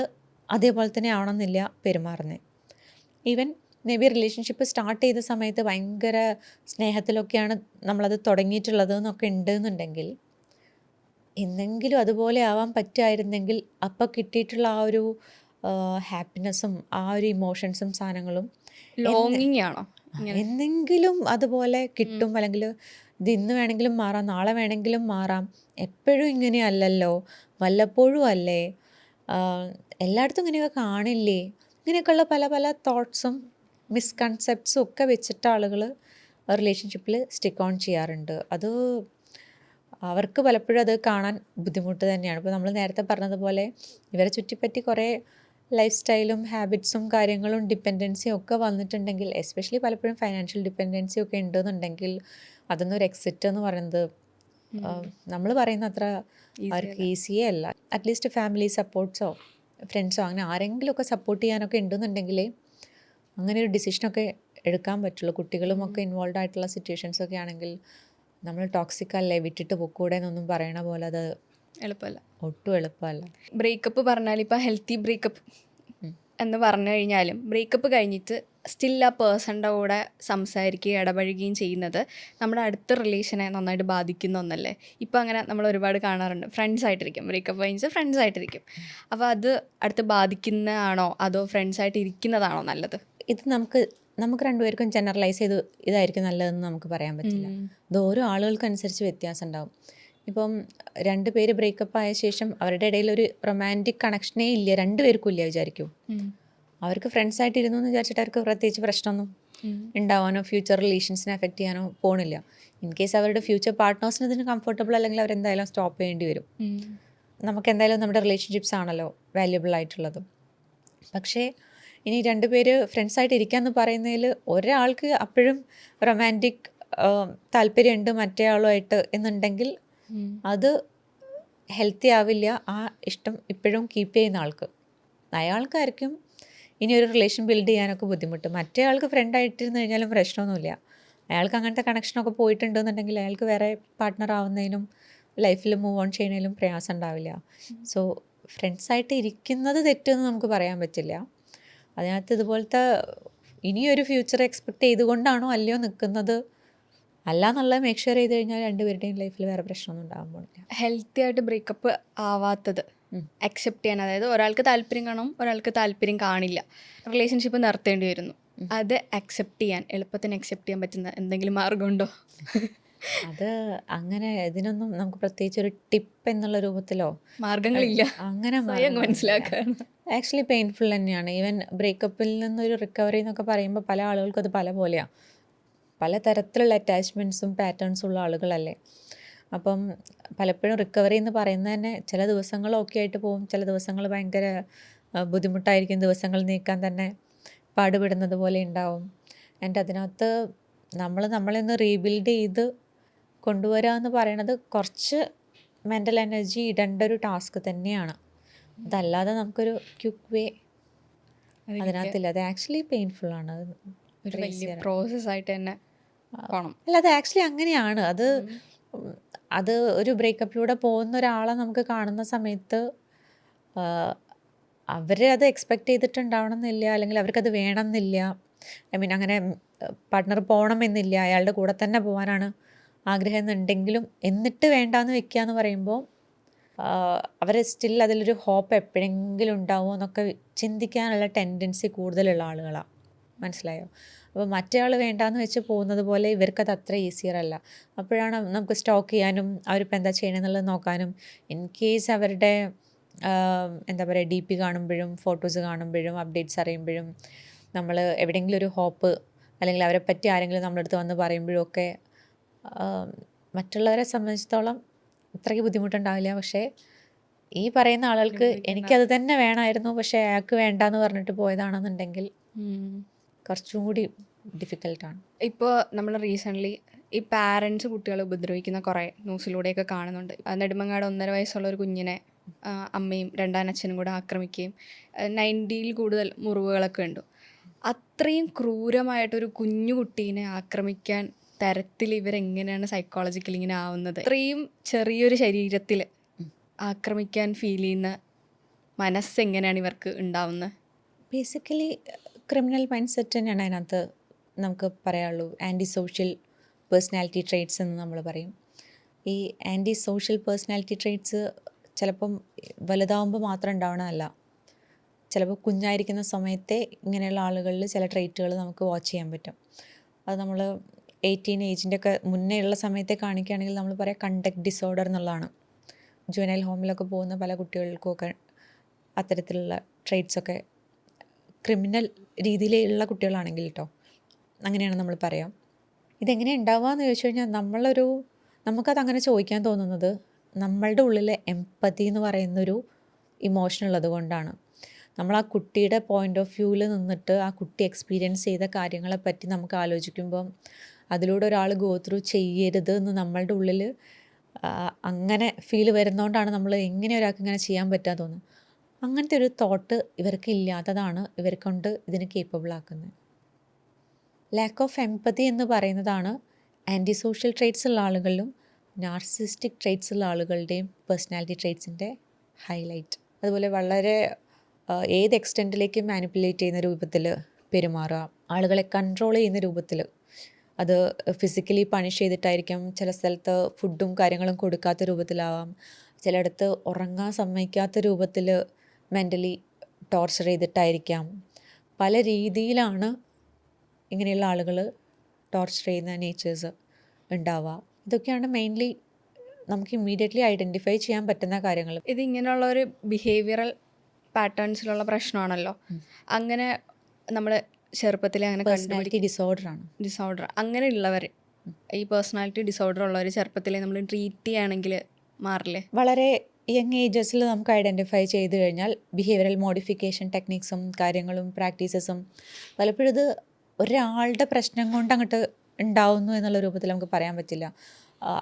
അതേപോലെ തന്നെ ആവണമെന്നില്ല പെരുമാറുന്നത്. Even may be relationship start ചെയ്ത സമയത്ത് ഭയങ്കര സ്നേഹത്തിലൊക്കെയാണ് നമ്മളത് തുടങ്ങിയിട്ടുള്ളത് എന്നൊക്കെ ഉണ്ടെന്നുണ്ടെങ്കിൽ എന്തെങ്കിലും അതുപോലെ ആവാൻ പറ്റുമായിരുന്നെങ്കിൽ അപ്പം കിട്ടിയിട്ടുള്ള ആ ഒരു ഹാപ്പിനെസ്സും ആ ഒരു ഇമോഷൻസും സാധനങ്ങളും
ലോങ്ങിങ് ആണോ
എന്തെങ്കിലും അതുപോലെ കിട്ടും. അല്ലെങ്കിൽ ഇത് ഇന്ന് വേണമെങ്കിലും മാറാം, നാളെ വേണമെങ്കിലും മാറാം, എപ്പോഴും ഇങ്ങനെയല്ലല്ലോ, വല്ലപ്പോഴും അല്ലേ, എല്ലായിടത്തും ഇങ്ങനെയൊക്കെ കാണില്ലേ, ഇങ്ങനെയൊക്കെയുള്ള പല പല തോട്ട്സും മിസ്കൺസെപ്റ്റ്സും ഒക്കെ വെച്ചിട്ട് ആളുകൾ റിലേഷൻഷിപ്പിൽ സ്റ്റിക്ക് ഓൺ ചെയ്യാറുണ്ട്. അത് അവർക്ക് പലപ്പോഴും അത് കാണാൻ ബുദ്ധിമുട്ട് തന്നെയാണ്. ഇപ്പോൾ നമ്മൾ നേരത്തെ പറഞ്ഞതുപോലെ ഇവരെ ചുറ്റിപ്പറ്റി കുറേ ലൈഫ് സ്റ്റൈലും ഹാബിറ്റ്സും കാര്യങ്ങളും ഡിപ്പെൻഡൻസിയും ഒക്കെ വന്നിട്ടുണ്ടെങ്കിൽ, എസ്പെഷ്യലി പലപ്പോഴും ഫൈനാൻഷ്യൽ ഡിപ്പെൻഡൻസി ഒക്കെ ഉണ്ടെന്നുണ്ടെങ്കിൽ അതൊന്നും ഒരു എക്സിറ്റ് എന്ന് പറയുന്നത് നമ്മൾ പറയുന്ന അത്ര അവർക്ക് ഈസിയേ അല്ല. അറ്റ്ലീസ്റ്റ് ഫാമിലി സപ്പോർട്ട്സോ ഫ്രണ്ട്സോ അങ്ങനെ ആരെങ്കിലുമൊക്കെ സപ്പോർട്ട് ചെയ്യാനൊക്കെ ഉണ്ടെന്നുണ്ടെങ്കിലേ അങ്ങനെ ഒരു ഡിസിഷനൊക്കെ എടുക്കാൻ പറ്റുള്ളൂ. കുട്ടികളുമൊക്കെ ഇൻവോൾവ് ആയിട്ടുള്ള സിറ്റുവേഷൻസൊക്കെ ആണെങ്കിൽ നമ്മൾ ടോക്സിക് അല്ലേ വിട്ടിട്ട് പൊക്കൂടെ എന്നൊന്നും പറയണ പോലെ അത്
എളുപ്പമല്ല,
ഒട്ടും എളുപ്പമല്ല.
ബ്രേക്കപ്പ് പറഞ്ഞാൽ ഇപ്പോൾ ഹെൽത്തി ബ്രേക്കപ്പ് എന്ന് പറഞ്ഞു കഴിഞ്ഞാലും ബ്രേക്കപ്പ് കഴിഞ്ഞിട്ട് സ്റ്റിൽ ആ പേഴ്സണിൻ്റെ കൂടെ സംസാരിക്കുകയും ഇടപഴകുകയും ചെയ്യുന്നത് നമ്മുടെ അടുത്ത റിലേഷനെ നന്നായിട്ട് ബാധിക്കുന്ന ഒന്നല്ലേ. ഇപ്പോൾ അങ്ങനെ നമ്മൾ ഒരുപാട് കാണാറുണ്ട്, ഫ്രണ്ട്സ് ആയിട്ടിരിക്കും, ബ്രേക്കപ്പ് കഴിഞ്ഞ് ഫ്രണ്ട്സ് ആയിട്ടിരിക്കും. അപ്പോൾ അത് അടുത്ത് ബാധിക്കുന്നതാണോ അതോ ഫ്രണ്ട്സ് ആയിട്ട് ഇരിക്കുന്നതാണോ നല്ലത്?
ഇത് നമുക്ക് രണ്ടുപേർക്കും ജനറലൈസ് ചെയ്ത് ഇതായിരിക്കും നല്ലതെന്ന് നമുക്ക് പറയാൻ പറ്റില്ല. ഇത് ഓരോ ആളുകൾക്കനുസരിച്ച് വ്യത്യാസം ഉണ്ടാവും. ഇപ്പം 2 പേര് ബ്രേക്കപ്പ് ആയ ശേഷം അവരുടെ ഇടയിൽ ഒരു റൊമാൻറ്റിക് കണക്ഷനേ ഇല്ല, 2 പേർക്കും ഇല്ല വിചാരിക്കും. അവർക്ക് ഫ്രണ്ട്സ് ആയിട്ട് ഇരുന്നു എന്ന് വിചാരിച്ചിട്ട് അവർക്ക് പ്രത്യേകിച്ച് പ്രശ്നമൊന്നും ഉണ്ടാവാനോ ഫ്യൂച്ചർ റിലേഷൻസിനെ എഫക്റ്റ് ചെയ്യാനോ പോണില്ല. ഇൻ കേസ് അവരുടെ ഫ്യൂച്ചർ പാർട്ട്നേഴ്സിന് ഇതിന് കംഫർട്ടബിൾ അല്ലെങ്കിൽ അവരെന്തായാലും സ്റ്റോപ്പ് ചെയ്യേണ്ടി വരും. നമുക്ക് എന്തായാലും നമ്മുടെ റിലേഷൻഷിപ്സ് ആണല്ലോ വാല്യുബിൾ ആയിട്ടുള്ളത്. പക്ഷേ ഇനി 2 പേര് ഫ്രണ്ട്സായിട്ട് ഇരിക്കാമെന്ന് പറയുന്നതിൽ ഒരാൾക്ക് അപ്പോഴും റൊമാൻറ്റിക് താല്പര്യമുണ്ട് മറ്റേ ആളുമായിട്ട് എന്നുണ്ടെങ്കിൽ അത് ഹെൽത്തി ആവില്ല. ആ ഇഷ്ടം ഇപ്പോഴും കീപ്പ് ചെയ്യുന്ന ആൾക്ക്, അയാൾക്കായിരിക്കും ഇനി ഒരു റിലേഷൻ ബിൽഡ് ചെയ്യാനൊക്കെ ബുദ്ധിമുട്ട്. മറ്റേ ആൾക്ക് ഫ്രണ്ടായിട്ടിരുന്ന് കഴിഞ്ഞാലും പ്രശ്നമൊന്നുമില്ല. അയാൾക്ക് അങ്ങനത്തെ കണക്ഷനൊക്കെ പോയിട്ടുണ്ടെന്നുണ്ടെങ്കിൽ അയാൾക്ക് വേറെ പാർട്ട്ണർ ആവുന്നതിനും ലൈഫിൽ മൂവ് ഓൺ ചെയ്യുന്നതിലും പ്രയാസം ഉണ്ടാവില്ല. സോ ഫ്രണ്ട്സായിട്ട് ഇരിക്കുന്നത് തെറ്റെന്ന് നമുക്ക് പറയാൻ പറ്റില്ല. അതിനകത്ത് ഇതുപോലത്തെ ഇനിയൊരു ഫ്യൂച്ചർ എക്സ്പെക്റ്റ് ചെയ്തുകൊണ്ടാണോ അല്ലയോ നിൽക്കുന്നത് അല്ല എന്നുള്ളത് മേക്ക് ഷുവർ ചെയ്ത് കഴിഞ്ഞാൽ രണ്ടുപേരുടെയും ലൈഫിൽ വേറെ പ്രശ്നമൊന്നും ഉണ്ടാകാൻ പോകുന്നില്ല.
ഹെൽത്തി ആയിട്ട് ബ്രേക്കപ്പ് ആവാത്തത് അക്സെപ്റ്റ് ചെയ്യാൻ, അതായത് ഒരാൾക്ക് താല്പര്യം കാണും, ഒരാൾക്ക് താല്പര്യം കാണില്ല, റിലേഷൻഷിപ്പ് നിർത്തേണ്ടി വരുന്നു. അത് അക്സെപ്റ്റ് ചെയ്യാൻ, എളുപ്പത്തിന് അക്സെപ്റ്റ് ചെയ്യാൻ പറ്റുന്ന എന്തെങ്കിലും മാർഗമുണ്ടോ?
അത് അങ്ങനെ ഇതിനൊന്നും നമുക്ക് പ്രത്യേകിച്ച് ഒരു ടിപ്പ് എന്നുള്ള രൂപത്തിലോ
മാർഗങ്ങളില്ല,
അങ്ങനെ
സ്വയം മനസ്സിലാക്കാൻ.
ആക്ച്വലി പെയിൻഫുൾ തന്നെയാണ്. ഈവൻ ബ്രേക്കപ്പിൽ നിന്നൊരു റിക്കവറി എന്നൊക്കെ പറയുമ്പോൾ പല ആളുകൾക്കും അത് പല പോലെയാണ്. പല തരത്തിലുള്ള അറ്റാച്ച്മെൻറ്റ്സും പാറ്റേൺസും ഉള്ള ആളുകളല്ലേ. അപ്പം പലപ്പോഴും റിക്കവറി എന്ന് പറയുന്നത് തന്നെ ചില ദിവസങ്ങൾ ഓക്കെ ആയിട്ട് പോകും, ചില ദിവസങ്ങൾ ഭയങ്കര ബുദ്ധിമുട്ടായിരിക്കും, ദിവസങ്ങൾ നീക്കാൻ തന്നെ പാടുപെടുന്നത് പോലെ ഉണ്ടാവും. ആൻഡ് അതിനകത്ത് നമ്മളിന്ന് റീബിൽഡ് ചെയ്ത് കൊണ്ടുവരിക എന്ന് പറയണത് കുറച്ച് മെൻ്റൽ എനർജി ഇടേണ്ട ഒരു ടാസ്ക് തന്നെയാണ്. അതല്ലാതെ നമുക്കൊരു ക്വിക്ക് വേ അതിനകത്തില്ല. അത് ആക്ച്വലി പെയിൻഫുള്ളാണ്. അത്
ഒരു വലിയ പ്രോസസ്സായിട്ട് തന്നെ പോകണം.
അല്ല, അത് ആക്ച്വലി അങ്ങനെയാണ്. അത് ഒരു ബ്രേക്കപ്പിലൂടെ പോകുന്ന ഒരാളെ നമുക്ക് കാണുന്ന സമയത്ത് അവർ അത് എക്സ്പെക്റ്റ് ചെയ്തിട്ടുണ്ടാവണം എന്നില്ല, അല്ലെങ്കിൽ അവർക്കത് വേണം എന്നില്ല. ഐ മീൻ അങ്ങനെ പാർട്ട്ണർ പോകണമെന്നില്ല, അയാളുടെ കൂടെ തന്നെ പോകാനാണ് ആഗ്രഹം എന്നുണ്ടെങ്കിലും എന്നിട്ട് വേണ്ടാന്ന് വെക്കുക എന്ന് പറയുമ്പോൾ അവർ സ്റ്റിൽ അതിലൊരു ഹോപ്പ് എപ്പോഴെങ്കിലും ഉണ്ടാവുമോ എന്നൊക്കെ ചിന്തിക്കാനുള്ള ടെൻഡൻസി കൂടുതലുള്ള ആളുകളാണ്. മനസ്സിലായോ? അപ്പോൾ മറ്റേ ആൾ വേണ്ടാന്ന് വെച്ച് പോകുന്നത് പോലെ ഇവർക്കത് അത്ര ഈസിയർ അല്ല. അപ്പോഴാണ് നമുക്ക് സ്റ്റോക്ക് ചെയ്യാനും അവരിപ്പോൾ എന്താ ചെയ്യണമെന്നുള്ളത് നോക്കാനും, ഇൻ കേസ് അവരുടെ എന്താ പറയുക ഡി പി കാണുമ്പോഴും ഫോട്ടോസ് കാണുമ്പോഴും അപ്ഡേറ്റ്സ് അറിയുമ്പോഴും നമ്മൾ എവിടെയെങ്കിലും ഒരു ഹോപ്പ് അല്ലെങ്കിൽ അവരെ പറ്റി ആരെങ്കിലും നമ്മുടെ അടുത്ത് വന്ന് പറയുമ്പോഴും ഒക്കെ മറ്റുള്ളവരെ സംബന്ധിച്ചിടത്തോളം അത്രയ്ക്ക് ബുദ്ധിമുട്ടുണ്ടാവില്ല. പക്ഷേ ഈ പറയുന്ന ആളുകൾക്ക് എനിക്കത് തന്നെ വേണമായിരുന്നു പക്ഷേ അയാൾക്ക് വേണ്ടാന്ന് പറഞ്ഞിട്ട് പോയതാണെന്നുണ്ടെങ്കിൽ കുറച്ചും കൂടി ഡിഫിക്കൽട്ടാണ്.
ഇപ്പോൾ നമ്മൾ റീസെൻ്റ്ലി ഈ പാരൻസ് കുട്ടികളെ ഉപദ്രവിക്കുന്ന കുറേ ന്യൂസിലൂടെയൊക്കെ കാണുന്നുണ്ട്. നെടുമങ്ങാട് 1.5 വയസ്സുള്ള ഒരു കുഞ്ഞിനെ അമ്മയും രണ്ടാനച്ഛനും കൂടെ ആക്രമിക്കുകയും 90ൽ കൂടുതൽ മുറിവുകളൊക്കെ ഉണ്ട്. അത്രയും ക്രൂരമായിട്ടൊരു കുഞ്ഞു കുട്ടീനെ ആക്രമിക്കാൻ തരത്തിൽ ഇവരെങ്ങനെയാണ് സൈക്കോളജിക്കലി ഇങ്ങനെ ആവുന്നത്? അത്രയും ചെറിയൊരു ശരീരത്തിൽ ആക്രമിക്കാൻ ഫീൽ ചെയ്യുന്ന മനസ്സെങ്ങനെയാണ് ഇവർക്ക് ഉണ്ടാവുന്നത്?
ബേസിക്കലി ക്രിമിനൽ മൈൻഡ് സെറ്റ് തന്നെയാണ് അതിനകത്ത് നമുക്ക് പറയാനുള്ളൂ. ആൻറ്റി സോഷ്യൽ പേഴ്സണാലിറ്റി ട്രേറ്റ്സ് എന്ന് നമ്മൾ പറയും. ഈ ആൻറ്റി സോഷ്യൽ പേഴ്സണാലിറ്റി ട്രേറ്റ്സ് ചിലപ്പം വലുതാവുമ്പോൾ മാത്രം ഉണ്ടാവണമല്ല, ചിലപ്പോൾ കുഞ്ഞായിരിക്കുന്ന സമയത്തെ ഇങ്ങനെയുള്ള ആളുകളിൽ ചില ട്രേറ്റുകൾ നമുക്ക് വാച്ച് ചെയ്യാൻ പറ്റും. അത് നമ്മൾ 18 ഏജിൻ്റെ ഒക്കെ മുന്നേ ഉള്ള സമയത്തെ കാണിക്കുകയാണെങ്കിൽ നമ്മൾ പറയാം കണ്ടക്ട് ഡിസോർഡർ എന്നുള്ളതാണ്. ജുവനൈൽ ഹോമിലൊക്കെ പോകുന്ന പല കുട്ടികൾക്കുമൊക്കെ അത്തരത്തിലുള്ള ട്രേറ്റ്സൊക്കെ ക്രിമിനൽ രീതിയിലുള്ള കുട്ടികളാണെങ്കിൽ കേട്ടോ, അങ്ങനെയാണ് നമ്മൾ പറയാം. ഇതെങ്ങനെ ഉണ്ടാവുക എന്ന് ചോദിച്ചു കഴിഞ്ഞാൽ നമുക്കത് അങ്ങനെ ചോദിക്കാൻ തോന്നുന്നത് നമ്മളുടെ ഉള്ളിലെ എംപതി എന്ന് പറയുന്നൊരു ഇമോഷൻ ഉള്ളത് കൊണ്ടാണ്. നമ്മൾ ആ കുട്ടിയുടെ പോയിൻ്റ് ഓഫ് വ്യൂവിൽ നിന്നിട്ട് ആ കുട്ടി എക്സ്പീരിയൻസ് ചെയ്ത കാര്യങ്ങളെപ്പറ്റി നമുക്ക് ആലോചിക്കുമ്പം അതിലൂടെ ഒരാൾ ഗോ ത്രൂ ചെയ്യരുത് എന്ന് നമ്മളുടെ ഉള്ളിൽ അങ്ങനെ ഫീൽ വരുന്നതുകൊണ്ടാണ് നമ്മൾ എങ്ങനെ ഒരാൾക്ക് ഇങ്ങനെ ചെയ്യാൻ പറ്റാൻ തോന്നുന്നത്. അങ്ങനത്തെ ഒരു തോട്ട് ഇവർക്ക് ഇല്ലാത്തതാണ് ഇവരെ കൊണ്ട് ഇതിന് കേപ്പബിൾ ആക്കുന്നത്. ലാക്ക് ഓഫ് എംപതി എന്ന് പറയുന്നതാണ് ആൻറ്റി സോഷ്യൽ ട്രേറ്റ്സ് ഉള്ള ആളുകളിലും നാർസിസ്റ്റിക് ട്രേറ്റ്സ് ഉള്ള ആളുകളുടെയും പേഴ്സണാലിറ്റി ട്രേറ്റ്സിൻ്റെ ഹൈലൈറ്റ്. അതുപോലെ വളരെ ഏത് എക്സ്റ്റെൻറ്റിലേക്ക് മാനിപ്പുലേറ്റ് ചെയ്യുന്ന രൂപത്തിൽ പെരുമാറുക, ആളുകളെ കൺട്രോൾ ചെയ്യുന്ന രൂപത്തിൽ, അത് ഫിസിക്കലി പണിഷ് ചെയ്തിട്ടായിരിക്കാം, ചില സ്ഥലത്ത് ഫുഡും കാര്യങ്ങളും കൊടുക്കാത്ത രൂപത്തിലാവാം, ചിലയിടത്ത് ഉറങ്ങാൻ സമ്മതിക്കാത്ത രൂപത്തിൽ മെൻ്റലി ടോർച്ചർ ചെയ്തിട്ടായിരിക്കാം. പല രീതിയിലാണ് ഇങ്ങനെയുള്ള ആളുകൾ ടോർച്ചർ ചെയ്യുന്ന നേച്ചേഴ്സ് ഉണ്ടാവുക. ഇതൊക്കെയാണ് മെയിൻലി നമുക്ക് ഇമ്മീഡിയറ്റ്ലി ഐഡൻറ്റിഫൈ ചെയ്യാൻ പറ്റുന്ന കാര്യങ്ങൾ.
ഇത് ഇങ്ങനെയുള്ള ഒരു ബിഹേവിയറൽ പാറ്റേൺസിലുള്ള പ്രശ്നമാണല്ലോ. അങ്ങനെ നമ്മൾ ചെറുപ്പത്തിലെ അങ്ങനെ
പേഴ്സണാലിറ്റി ഡിസോർഡർ
അങ്ങനെയുള്ളവർ, ഈ പേഴ്സണാലിറ്റി ഡിസോർഡർ ഉള്ളവർ ചെറുപ്പത്തിലെ നമ്മൾ ട്രീറ്റ് ചെയ്യുകയാണെങ്കിൽ മാറില്ലേ?
വളരെ യങ് ഏജസിൽ നമുക്ക് ഐഡൻറ്റിഫൈ ചെയ്ത് കഴിഞ്ഞാൽ ബിഹേവിയറൽ മോഡിഫിക്കേഷൻ ടെക്നിക്സും കാര്യങ്ങളും പ്രാക്ടീസസും പലപ്പോഴും ഇത് ഒരാളുടെ പ്രശ്നം കൊണ്ട് അങ്ങോട്ട് ഉണ്ടാവുന്നു എന്നുള്ള രൂപത്തിൽ നമുക്ക് പറയാൻ പറ്റില്ല.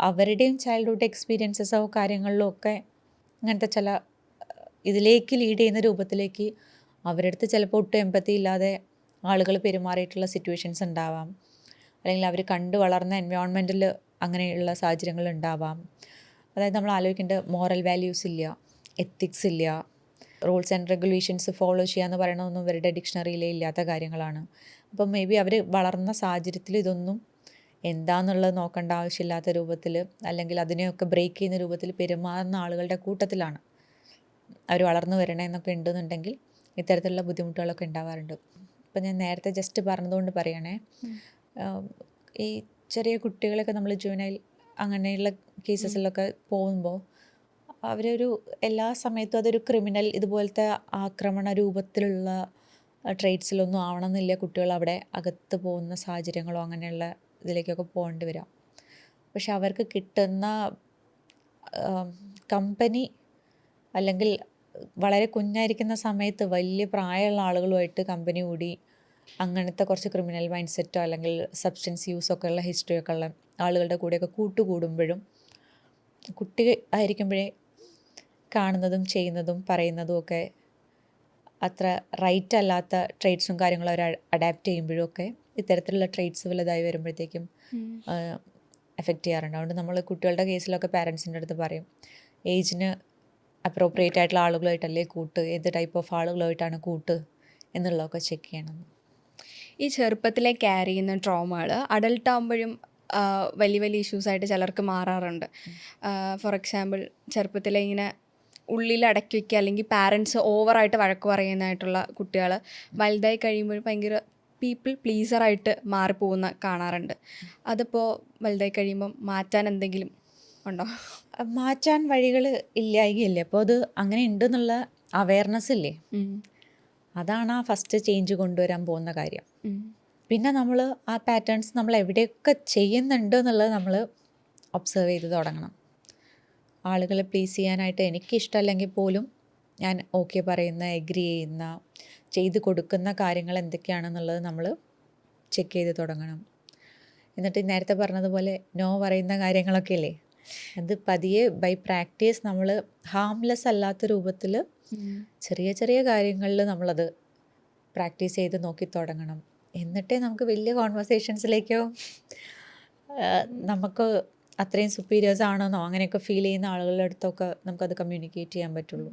അവരുടെയും ചൈൽഡ്ഹുഡ് എക്സ്പീരിയൻസസോ കാര്യങ്ങളിലോ ഒക്കെ ഇങ്ങനത്തെ ചില ഇതിലേക്ക് ലീഡ് ചെയ്യുന്ന രൂപത്തിലേക്ക് അവരുടെ അടുത്ത് ചിലപ്പോൾ ഒട്ടും എമ്പത്തി ഇല്ലാതെ ആളുകൾ പെരുമാറിയിട്ടുള്ള സിറ്റുവേഷൻസ് ഉണ്ടാവാം, അല്ലെങ്കിൽ അവർ കണ്ടു വളർന്ന എൻവയോൺമെൻറ്റിൽ അങ്ങനെയുള്ള സാഹചര്യങ്ങൾ ഉണ്ടാവാം. അതായത് നമ്മൾ ആലോചിക്കേണ്ട മോറൽ വാല്യൂസ് ഇല്ല, എത്തിക്സ് ഇല്ല, റൂൾസ് ആൻഡ് റെഗുലേഷൻസ് ഫോളോ ചെയ്യാന്ന് പറയണതൊന്നും ഇവരുടെ ഡിക്ഷണറിയിലേ ഇല്ലാത്ത കാര്യങ്ങളാണ്. അപ്പം മേ ബി അവർ വളർന്ന സാഹചര്യത്തിൽ ഇതൊന്നും എന്താന്നുള്ളത് നോക്കേണ്ട ആവശ്യമില്ലാത്ത രൂപത്തിൽ, അല്ലെങ്കിൽ അതിനെയൊക്കെ ബ്രേക്ക് ചെയ്യുന്ന രൂപത്തിൽ പെരുമാറുന്ന ആളുകളുടെ കൂട്ടത്തിലാണ് അവർ വളർന്നു വരണേന്നൊക്കെ ഉണ്ടെന്നുണ്ടെങ്കിൽ ഇത്തരത്തിലുള്ള ബുദ്ധിമുട്ടുകളൊക്കെ ഉണ്ടാവാറുണ്ട്. ഇപ്പം ഞാൻ നേരത്തെ ജസ്റ്റ് പറഞ്ഞതുകൊണ്ട് പറയണേ, ഈ ചെറിയ കുട്ടികളൊക്കെ നമ്മൾ ജുവനൈൽ അങ്ങനെയുള്ള കേസസിലൊക്കെ പോകുമ്പോൾ അവരൊരു എല്ലാ സമയത്തും അതൊരു ക്രിമിനൽ ഇതുപോലത്തെ ആക്രമണ രൂപത്തിലുള്ള ട്രേറ്റ്സിലൊന്നും ആവണമെന്നില്ല കുട്ടികൾ അവിടെ അകത്ത് പോകുന്ന സാഹചര്യങ്ങളോ അങ്ങനെയുള്ള ഇതിലേക്കൊക്കെ പോകേണ്ടി വരാം. പക്ഷെ അവർക്ക് കിട്ടുന്ന കമ്പനി, അല്ലെങ്കിൽ വളരെ കുഞ്ഞായിരിക്കുന്ന സമയത്ത് വലിയ പ്രായമുള്ള ആളുകളുമായിട്ട് കമ്പനി കൂടി അങ്ങനത്തെ കുറച്ച് ക്രിമിനൽ മൈൻഡ് സെറ്റോ അല്ലെങ്കിൽ സബ്സ്റ്റൻസ് യൂസൊക്കെ ഉള്ള ഹിസ്റ്ററിയൊക്കെ ഉള്ള ആളുകളുടെ കൂടെയൊക്കെ കൂട്ടുകൂടുമ്പോഴും കുട്ടി ആയിരിക്കുമ്പോഴേ കാണുന്നതും ചെയ്യുന്നതും പറയുന്നതും ഒക്കെ അത്ര റൈറ്റ് അല്ലാത്ത ട്രേറ്റ്സും കാര്യങ്ങളും അവർ അഡാപ്റ്റ് ചെയ്യുമ്പോഴും ഒക്കെ ഇത്തരത്തിലുള്ള ട്രേറ്റ്സ് വലുതായി വരുമ്പോഴത്തേക്കും എഫക്റ്റ് ചെയ്യാറുണ്ട്. അതുകൊണ്ട് നമ്മൾ കുട്ടികളുടെ കേസിലൊക്കെ പാരൻസിൻ്റെ അടുത്ത് പറയും, ഏജിന് അപ്രോപ്രിയേറ്റ് ആയിട്ടുള്ള ആളുകളായിട്ടല്ലേ കൂട്ട്, ഏത് ടൈപ്പ് ഓഫ് ആളുകളായിട്ടാണ് കൂട്ട് എന്നുള്ളതൊക്കെ ചെക്ക് ചെയ്യണം.
ഈ ചെറുപ്പത്തിലെ ക്യാരി ചെയ്യുന്ന ട്രോമകൾ അഡൾട്ട് ആകുമ്പോഴും വലിയ വലിയ ഇഷ്യൂസായിട്ട് ചിലർക്ക് മാറാറുണ്ട്. ഫോർ എക്സാമ്പിൾ ചെറുപ്പത്തിലെ ഇങ്ങനെ ഉള്ളിൽ അടക്കി വയ്ക്കുക, അല്ലെങ്കിൽ പാരൻസ് ഓവറായിട്ട് വഴക്ക് പറയുന്നതായിട്ടുള്ള കുട്ടികൾ വലുതായി കഴിയുമ്പോൾ ഭയങ്കര പീപ്പിൾ പ്ലീസറായിട്ട് മാറിപ്പോകുന്ന കാണാറുണ്ട്. അതിപ്പോൾ വലുതായി കഴിയുമ്പം മാറ്റാൻ എന്തെങ്കിലും ഉണ്ടോ?
മാറ്റാൻ വഴികൾ ഇല്ലായികയില്ലേ. അപ്പോൾ അത് അങ്ങനെ ഉണ്ടെന്നുള്ള അവയർനെസ് ഇല്ലേ, അതാണ് ആ ഫസ്റ്റ് ചേഞ്ച് കൊണ്ടുവരാൻ പോകുന്ന കാര്യം. പിന്നെ നമ്മൾ ആ പാറ്റേൺസ് നമ്മൾ എവിടെയൊക്കെ ചെയ്യുന്നുണ്ട് എന്നുള്ളത് നമ്മൾ ഒബ്സർവ് ചെയ്ത് തുടങ്ങണം. ആളുകളെ പ്ലീസ് ചെയ്യാനായിട്ട് എനിക്കിഷ്ടമല്ലെങ്കിൽ പോലും ഞാൻ ഓക്കെ പറയുന്ന, എഗ്രി ചെയ്യുന്ന, ചെയ്ത് കൊടുക്കുന്ന കാര്യങ്ങൾ എന്തൊക്കെയാണെന്നുള്ളത് നമ്മൾ ചെക്ക് ചെയ്ത് തുടങ്ങണം. എന്നിട്ട് നേരത്തെ പറഞ്ഞതുപോലെ നോ പറയുന്ന കാര്യങ്ങളൊക്കെ ഇല്ലേ, അത് പതിയെ ബൈ പ്രാക്ടീസ് നമ്മൾ ഹാംലെസ് അല്ലാത്ത രൂപത്തിൽ ചെറിയ ചെറിയ കാര്യങ്ങളിൽ നമ്മളത് പ്രാക്ടീസ് ചെയ്ത് നോക്കി തുടങ്ങണം. എന്നിട്ടേ നമുക്ക് വലിയ കോൺവെർസേഷൻസിലേക്കോ നമുക്ക് അത്രയും സുപ്പീരിയേഴ്സ് ആണെന്നോ അങ്ങനെയൊക്കെ ഫീൽ ചെയ്യുന്ന ആളുകളുടെ അടുത്തൊക്കെ നമുക്കത് കമ്മ്യൂണിക്കേറ്റ് ചെയ്യാൻ പറ്റുള്ളൂ.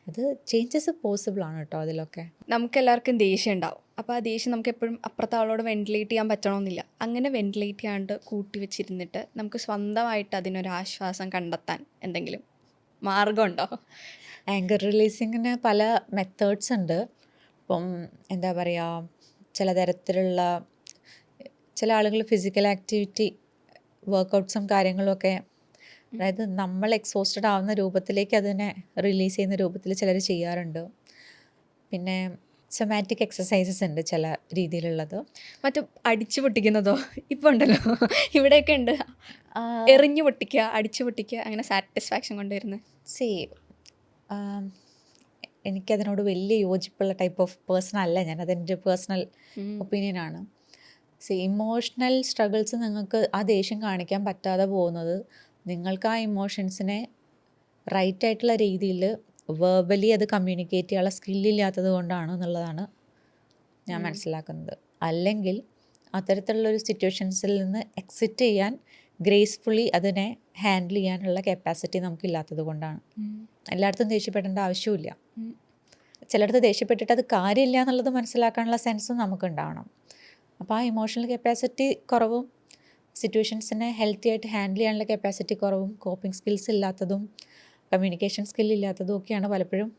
അത് ചേഞ്ചസ് പോസിബിൾ ആണ് കേട്ടോ അതിലൊക്കെ.
നമുക്ക് എല്ലാവർക്കും ദേഷ്യം ഉണ്ടാവും. അപ്പോൾ ആ ദേഷ്യം നമുക്ക് എപ്പോഴും അപ്പുറത്തെ ആളോട് വെന്റിലേറ്റ് ചെയ്യാൻ പറ്റണമെന്നില്ല. അങ്ങനെ വെന്റിലേറ്റ് ചെയ്യാണ്ട് കൂട്ടി വെച്ചിരുന്നിട്ട് നമുക്ക് സ്വന്തമായിട്ട് അതിനൊരു ആശ്വാസം കണ്ടെത്താൻ എന്തെങ്കിലും മാർഗമുണ്ടോ?
ആങ്കർ റിലീസിങ്ങിന് പല മെത്തേഡ്സ് ഉണ്ട്. ഇപ്പം എന്താ പറയുക, ചില തരത്തിലുള്ള ചില ആളുകൾ ഫിസിക്കൽ ആക്ടിവിറ്റി വർക്കൗട്ട്സും കാര്യങ്ങളുമൊക്കെ, അതായത് നമ്മൾ എക്സോസ്റ്റഡ് ആവുന്ന രൂപത്തിലേക്ക് അതിനെ റിലീസ് ചെയ്യുന്ന രൂപത്തിൽ ചിലർ ചെയ്യാറുണ്ട്. പിന്നെ സൊമാറ്റിക് എക്സസൈസസ് ഉണ്ട് ചില രീതിയിലുള്ളത്.
മറ്റു അടിച്ചു പൊട്ടിക്കുന്നതോ ഇപ്പോൾ ഉണ്ടല്ലോ, ഇവിടെയൊക്കെ ഉണ്ട്, എറിഞ്ഞു പൊട്ടിക്കുക, അടിച്ചു പൊട്ടിക്കുക, അങ്ങനെ സാറ്റിസ്ഫാക്ഷൻ കൊണ്ടുവരുന്നത്.
എനിക്കതിനോട് വലിയ യോജിപ്പുള്ള ടൈപ്പ് ഓഫ് പേഴ്സൺ അല്ല ഞാൻ. അതെൻ്റെ പേഴ്സണൽ ഒപ്പീനിയനാണ്. ഇമോഷണൽ സ്ട്രഗിൾസ് നിങ്ങൾക്ക് ആ ദേഷ്യം കാണിക്കാൻ പറ്റാതെ പോകുന്നത് നിങ്ങൾക്ക് ആ ഇമോഷൻസിനെ റൈറ്റ് ആയിട്ടുള്ള രീതിയിൽ വെർബലി അത് കമ്മ്യൂണിക്കേറ്റ് ചെയ്യാനുള്ള സ്കില്ലില്ലാത്തത് കൊണ്ടാണ് എന്നുള്ളതാണ് ഞാൻ മനസ്സിലാക്കുന്നത്. അല്ലെങ്കിൽ അത്തരത്തിലുള്ളൊരു സിറ്റുവേഷൻസിൽ നിന്ന് എക്സിറ്റ് ചെയ്യാൻ ഗ്രേസ്ഫുള്ളി അതിനെ ഹാൻഡിൽ ചെയ്യാനുള്ള കപ്പാസിറ്റി നമുക്കില്ലാത്തത് കൊണ്ടാണ്. എല്ലായിടത്തും ദേഷ്യപ്പെടേണ്ട ആവശ്യമില്ല. ചിലയിടത്ത് ദേഷ്യപ്പെട്ടിട്ട് അത് കാര്യമില്ല എന്നുള്ളത് മനസ്സിലാക്കാനുള്ള സെൻസും നമുക്കുണ്ടാവണം. അപ്പോൾ ആ ഇമോഷണൽ കപ്പാസിറ്റി കുറവും സിറ്റുവേഷൻസിനെ ഹെൽത്തി ആയിട്ട് ഹാൻഡിൽ ചെയ്യാനുള്ള കപ്പാസിറ്റി കുറവും കോപ്പിംഗ് സ്കിൽസ് ഇല്ലാത്തതും കമ്മ്യൂണിക്കേഷൻ സ്കില്ലില്ലാത്തതും ഒക്കെയാണ് പലപ്പോഴും